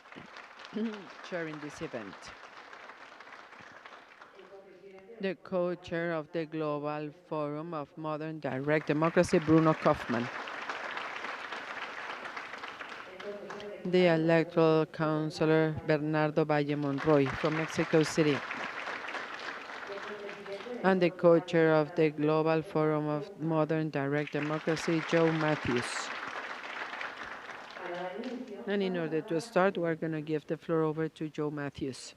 chairing this event. The co-chair of the Global Forum of Modern Direct Democracy, Bruno Kaufmann. The electoral counselor, Bernardo Valle Monroy from Mexico City. And the co-chair of the Global Forum of Modern Direct Democracy, Joe Matthews. And in order to start, we're going to give the floor over to Joe Matthews.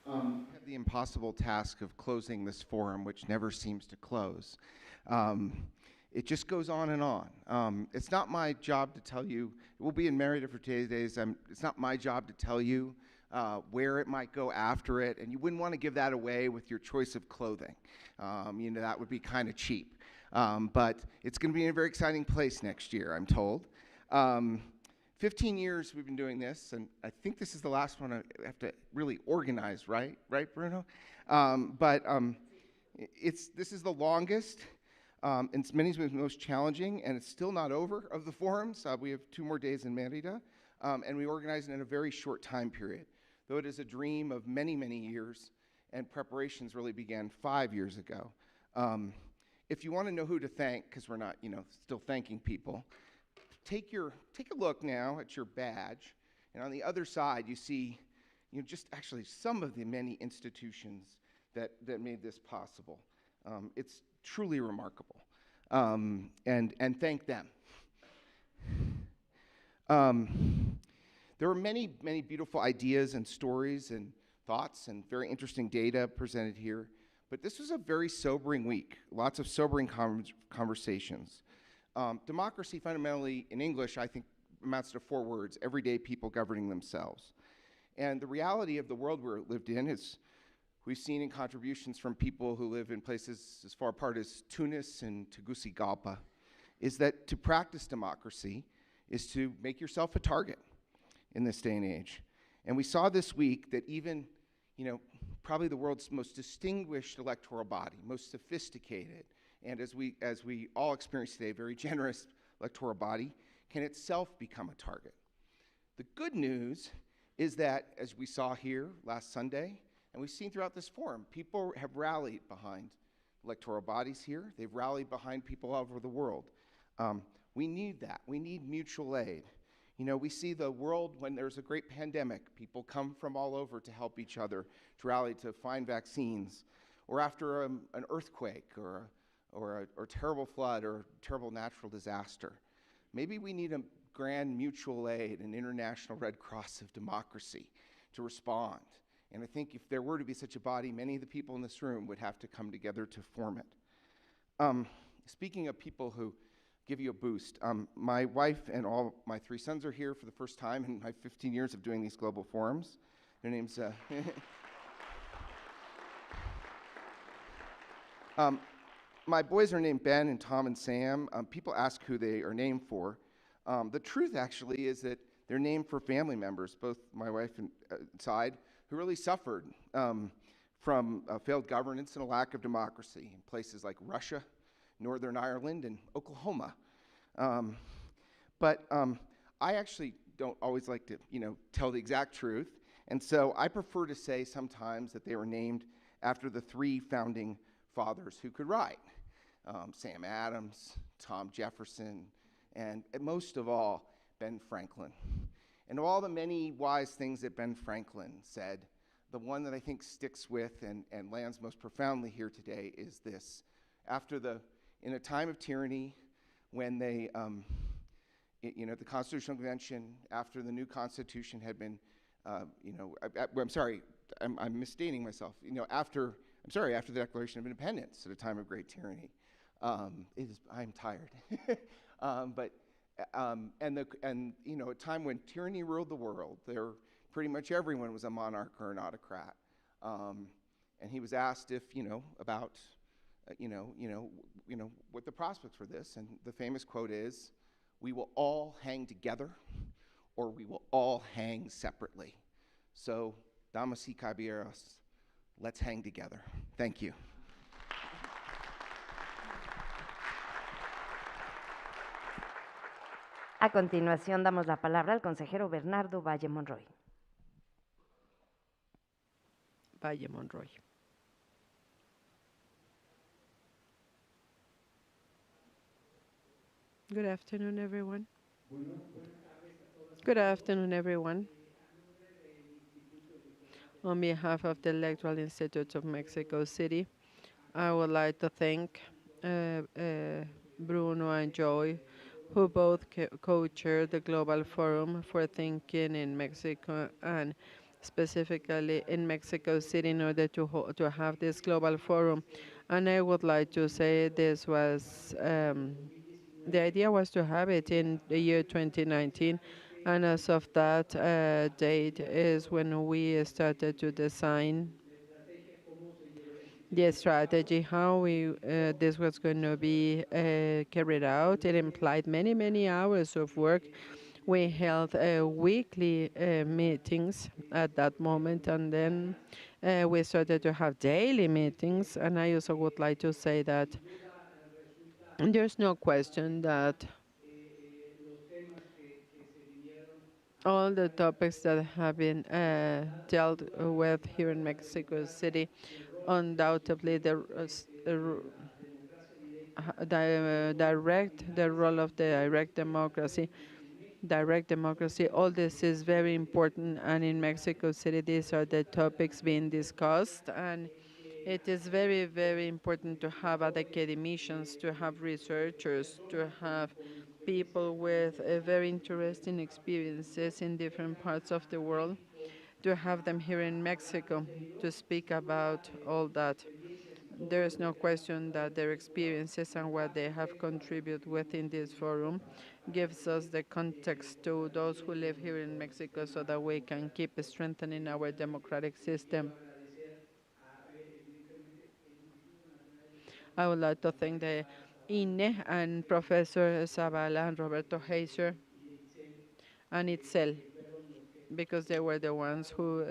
We have the impossible task of closing this forum, which never seems to close. It just goes on and on. It's not my job to tell you, we'll be in Merida for 2 days, it's not my job to tell you where it might go after it, and you wouldn't want to give that away with your choice of clothing. You know, that would be kind of cheap. But it's going to be in a very exciting place next year, I'm told. 15 years we've been doing this, and I think this is the last one I have to really organize, right? Right, Bruno? This is the longest, and many ways the most challenging, and it's still not over of the forums. We have 2 more days in Merida, and we organize it in a very short time period. Though it is a dream of many, many years, and preparations really began 5 years ago. If you want to know who to thank, because we're not, still thanking people, take a look now at your badge, and on the other side you see, just actually some of the many institutions that made this possible. It's truly remarkable, and thank them. There are many, many beautiful ideas and stories and thoughts and very interesting data presented here, but this was a very sobering week. Lots of sobering conversations. Democracy fundamentally, in English, I think amounts to 4 words: everyday people governing themselves. And the reality of the world we're lived in is, we've seen in contributions from people who live in places as far apart as Tunis and Tegucigalpa, is that to practice democracy is to make yourself a target in this day and age. And we saw this week that even, probably the world's most distinguished electoral body, most sophisticated, and as we all experience today, very generous electoral body, can itself become a target. The good news is that, as we saw here last Sunday, and we've seen throughout this forum, people have rallied behind electoral bodies here. They've rallied behind people all over the world. We need that. We need mutual aid. We see the world when there's a great pandemic, people come from all over to help each other, to rally to find vaccines, or after an earthquake or a terrible flood or a terrible natural disaster. Maybe we need a grand mutual aid, an international Red Cross of democracy to respond. And I think if there were to be such a body, many of the people in this room would have to come together to form it. Speaking of people who give you a boost, my wife and all my 3 sons are here for the first time in my 15 years of doing these global forums. Their names, my boys are named Ben and Tom and Sam. People ask who they are named for. The truth actually is that they're named for family members, both my wife and side, who really suffered from failed governance and a lack of democracy in places like Russia, Northern Ireland, and Oklahoma. But I actually don't always like to, tell the exact truth, and so I prefer to say sometimes that they were named after the 3 founding fathers who could write: Sam Adams, Tom Jefferson, and most of all, Ben Franklin. And of all the many wise things that Ben Franklin said, the one that I think sticks with and lands most profoundly here today is this: in a time of tyranny, when they, the Constitutional Convention, after the new Constitution had been, I'm sorry, I'm misstating myself. After the Declaration of Independence, at a time of great tyranny, I'm tired. A time when tyranny ruled the world, pretty much everyone was a monarch or an autocrat, and he was asked if about what the prospects for this, and the famous quote is, "We will all hang together, or we will all hang separately. So, damas y caballeros, let's hang together. Thank you. A continuación damos la palabra al consejero Bernardo Valle Monroy. Valle Monroy. Good afternoon, everyone. Good afternoon, everyone. On behalf of the Electoral Institute of Mexico City, I would like to thank Bruno and Joy, who both co-chair the Global Forum for Thinking in Mexico and specifically in Mexico City in order to have this Global Forum. And I would like to say this was, the idea was to have it in the year 2019, and as of that date is when we started to design the strategy, how this was going to be carried out. It implied many, many hours of work. We held weekly meetings at that moment, and then we started to have daily meetings. And I also would like to say that there's no question that all the topics that have been dealt with here in Mexico City, undoubtedly the role of the direct democracy, all this is very important, and in Mexico City these are the topics being discussed, and it is very, very important to have academicians, to have researchers, to have people with very interesting experiences in different parts of the world, to have them here in Mexico to speak about all that. There is no question that their experiences and what they have contributed within this forum gives us the context to those who live here in Mexico so that we can keep strengthening our democratic system. I would like to thank the INE and Professor Zavala and Roberto Heiser and ITZEL, because they were the ones who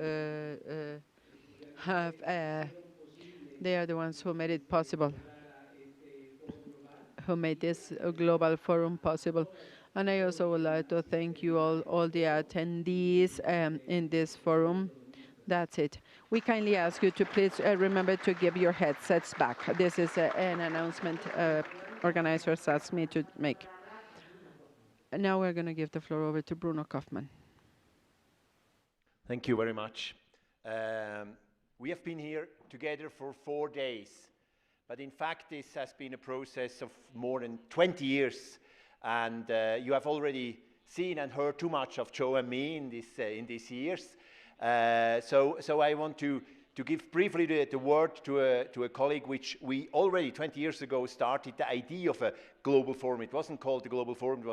they are the ones who made it possible, who made this global forum possible. And I also would like to thank you all the attendees in this forum. That's it. We kindly ask you to please remember to give your headsets back. This is an announcement organizers asked me to make. And now we're going to give the floor over to Bruno Kaufmann. Thank you very much. We have been here together for 4 days, but in fact this has been a process of more than 20 years, and you have already seen and heard too much of Joe and me in these years. So I want to give briefly the word to a colleague which we already 20 years ago started the idea of a global forum. It wasn't called the Global Forum, it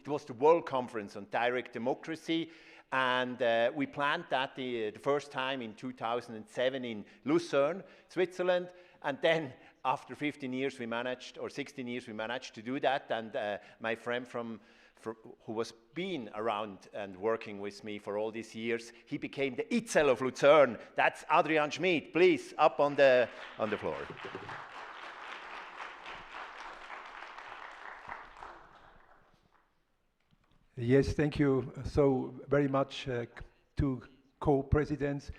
was the World Conference on Direct Democracy. And we planned that the first time in 2007 in Lucerne, Switzerland. And then after 15 years we managed, or 16 years we managed to do that. And my friend who was been around and working with me for all these years, he became the ITZEL of Lucerne. That's Adrian Schmid. Please, up on the floor. Yes, thank you so very much to co-presidents,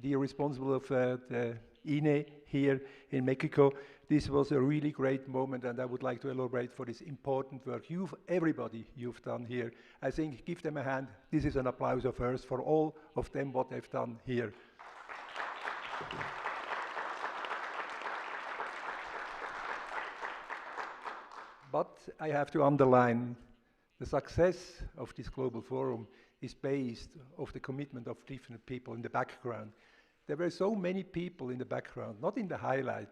the responsible of the INE here in Mexico. This was a really great moment, and I would like to elaborate for this important work everybody you've done here. I think give them a hand. This is an applause of first for all of them what they've done here. But I have to underline, the success of this global forum is based on the commitment of different people in the background. There were so many people in the background, not in the highlight.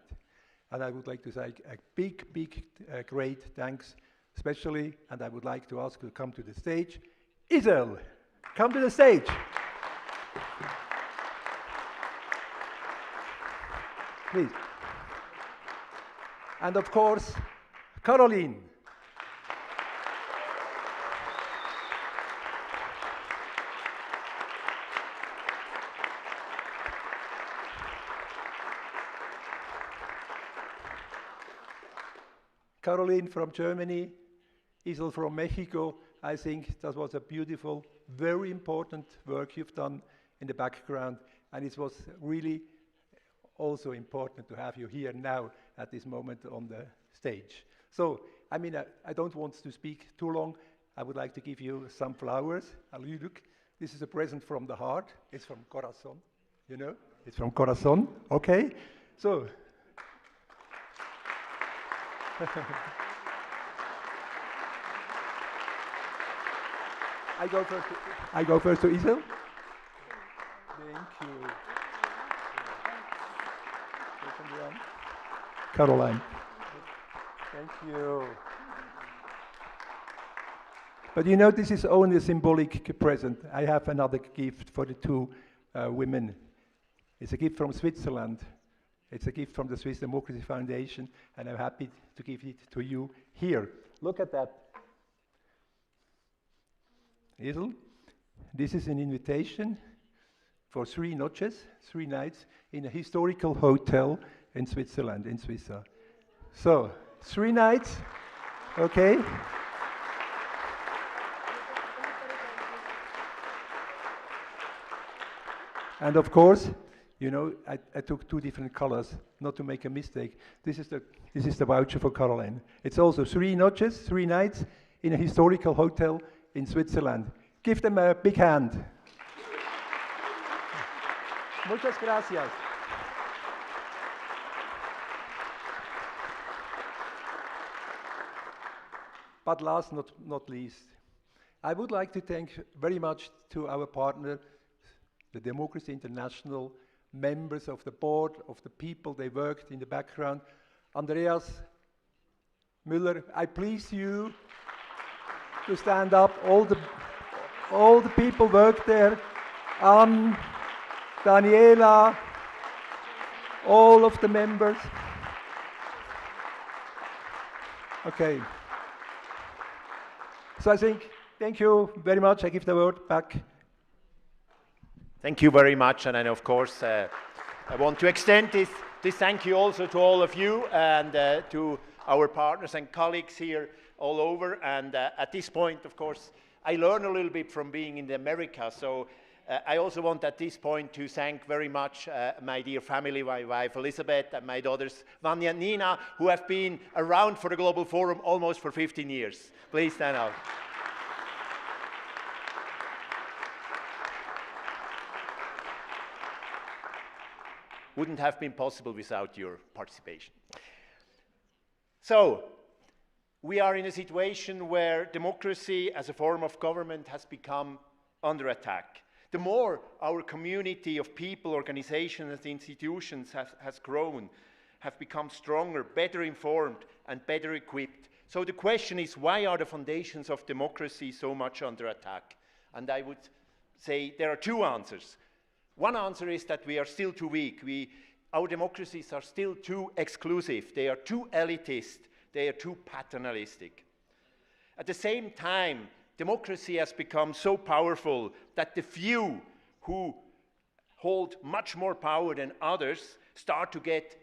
And I would like to say a big, great thanks, especially, and I would like to ask you to come to the stage. Isel, come to the stage. Please. And of course, Caroline. Caroline from Germany, Isel from Mexico. I think that was a beautiful, very important work you've done in the background, and it was really also important to have you here now at this moment on the stage. So, I mean, I don't want to speak too long. I would like to give you some flowers. Look, this is a present from the heart. It's from Corazon, you know? It's from Corazon, okay? So. I go first to Isel. Thank you. Caroline. Thank you. But you know, this is only a symbolic present. I have another gift for the two women. It's a gift from Switzerland. It's a gift from the Swiss Democracy Foundation, and I'm happy to give it to you here. Look at that. Isel, this is an invitation for 3 noches, 3 nights, in a historical hotel in Switzerland, in Suiza. So, 3 nights, okay? And of course, you know, I took 2 different colors, not to make a mistake. This is the voucher for Caroline. It's also 3 noches, 3 nights, in a historical hotel in Switzerland. Give them a big hand. Muchas gracias. But last not least, I would like to thank very much to our partner, the Democracy International, members of the board, of the people they worked in the background. Andreas Müller, I please you to stand up. All the people worked there. Daniela, all of the members. Okay. So I think, thank you very much. I give the word back. Thank you very much, and of course, I want to extend this thank you also to all of you and to our partners and colleagues here all over. And at this point, of course, I learn a little bit from being in America. So I also want at this point to thank very much my dear family, my wife Elizabeth, and my daughters Vanya and Nina, who have been around for the Global Forum almost for 15 years. Please stand up. Wouldn't have been possible without your participation. So, we are in a situation where democracy as a form of government has become under attack. The more our community of people, organizations, and institutions has grown, have become stronger, better informed, and better equipped. So the question is, why are the foundations of democracy so much under attack? And I would say there are 2 answers. One answer is that we are still too weak. Our democracies are still too exclusive. They are too elitist. They are too paternalistic. At the same time, democracy has become so powerful that the few who hold much more power than others start to get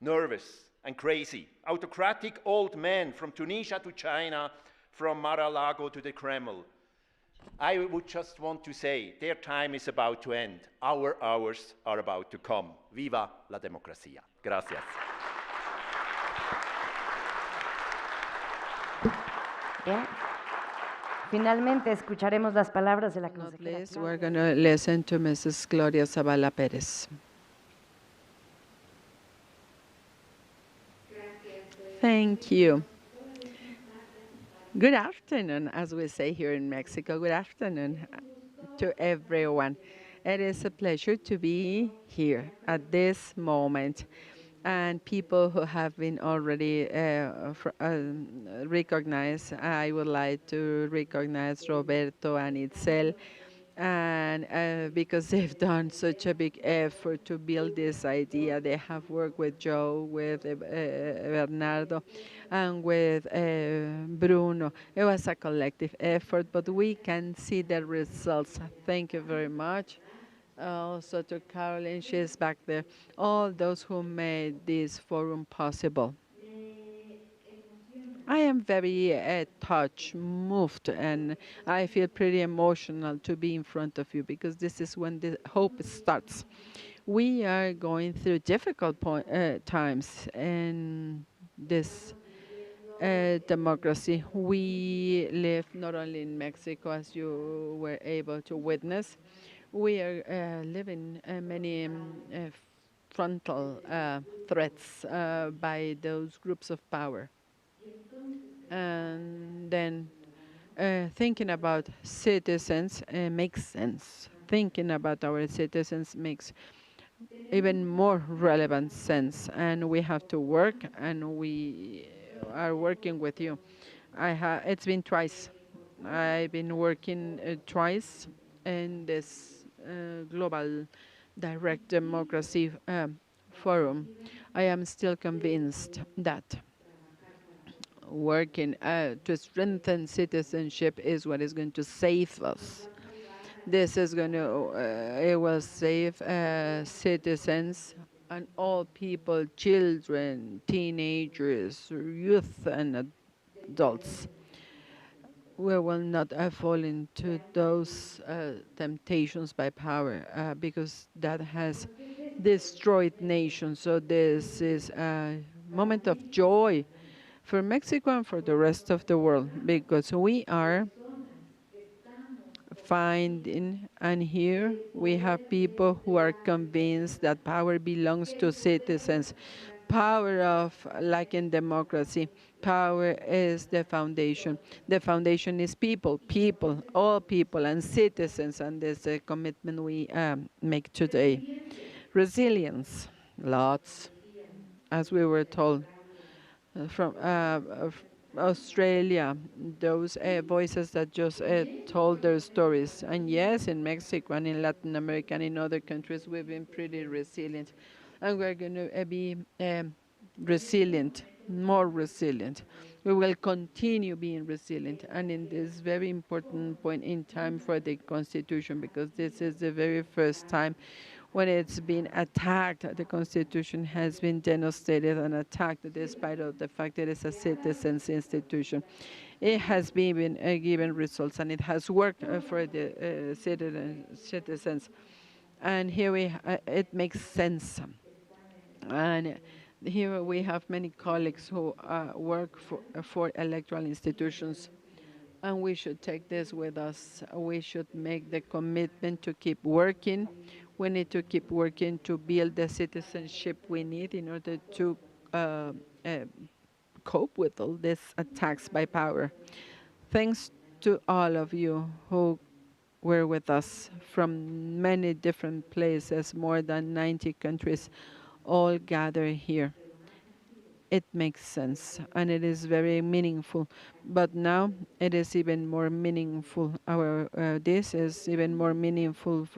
nervous and crazy. Autocratic old men from Tunisia to China, from Mar-a-Lago to the Kremlin. I would just want to say, their time is about to end. Our hours are about to come. Viva la democracia. Gracias. Bien. Finalmente escucharemos las palabras de la consejera. We're going to listen to Mrs. Gloria Zavala Perez. Thank you. Good afternoon, as we say here in Mexico. Good afternoon to everyone. It is a pleasure to be here at this moment. And people who have been already recognized, I would like to recognize Roberto and Itzel, and because they've done such a big effort to build this idea. They have worked with Joe, with Bernardo, and with Bruno. It was a collective effort, but we can see the results. Thank you very much. Also to Caroline, she's back there. All those who made this forum possible. I am very touched, moved, and I feel pretty emotional to be in front of you because this is when the hope starts. We are going through difficult times in this democracy. We live not only in Mexico, as you were able to witness, we are living many frontal threats by those groups of power. And then thinking about citizens makes sense. Thinking about our citizens makes even more relevant sense, and we have to work, and we are working with you. It's been twice. I've been working twice in this global direct democracy forum. I am still convinced that working to strengthen citizenship is what is going to save us. This is going to, it will save citizens and all people, children, teenagers, youth, and adults. We will not fall into those temptations by power because that has destroyed nations. So this is a moment of joy for Mexico and for the rest of the world because we are finding, and here we have people who are convinced that power belongs to citizens. Power of, like in democracy, power is the foundation. The foundation is people, all people and citizens, and there's a commitment we make today. Resilience, lots, as we were told from Australia, those voices that just told their stories. And yes, in Mexico and in Latin America and in other countries, we've been pretty resilient. And we're going to be resilient, more resilient. We will continue being resilient. And in this very important point in time for the Constitution, because this is the very first time when it's been attacked, the Constitution has been devastated and attacked despite of the fact that it's a citizens institution. It has been given results and it has worked for the citizens. And here it makes sense. And here we have many colleagues who work for electoral institutions. And we should take this with us. We should make the commitment to keep working. We need to keep working to build the citizenship we need in order to cope with all these attacks by power. Thanks to all of you who were with us from many different places, more than 90 countries, all gathered here. It makes sense and it is very meaningful. But now it is even more meaningful. This is even more meaningful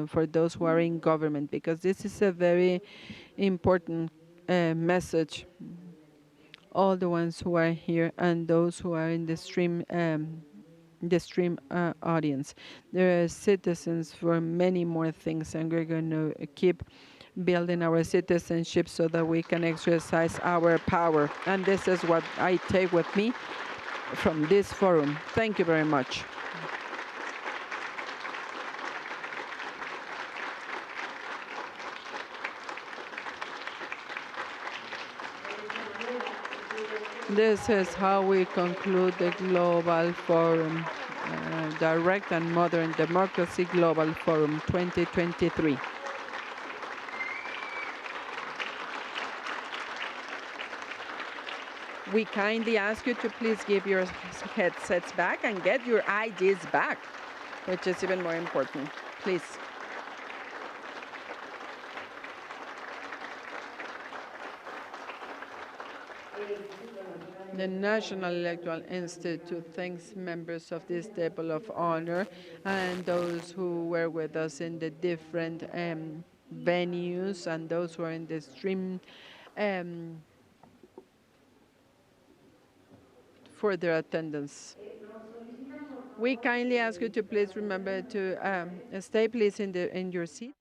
for those who are in government because this is a very important message. All the ones who are here and those who are in the stream audience. There are citizens for many more things, and we're going to keep building our citizenship so that we can exercise our power. And this is what I take with me from this forum. Thank you very much. This is how we conclude the Global Forum, Direct and Modern Democracy Global Forum 2023. We kindly ask you to please give your headsets back and get your IDs back, which is even more important. Please. The National Electoral Institute thanks members of this table of honor and those who were with us in the different venues and those who are in the stream for their attendance. We kindly ask you to please remember to stay please in your seat.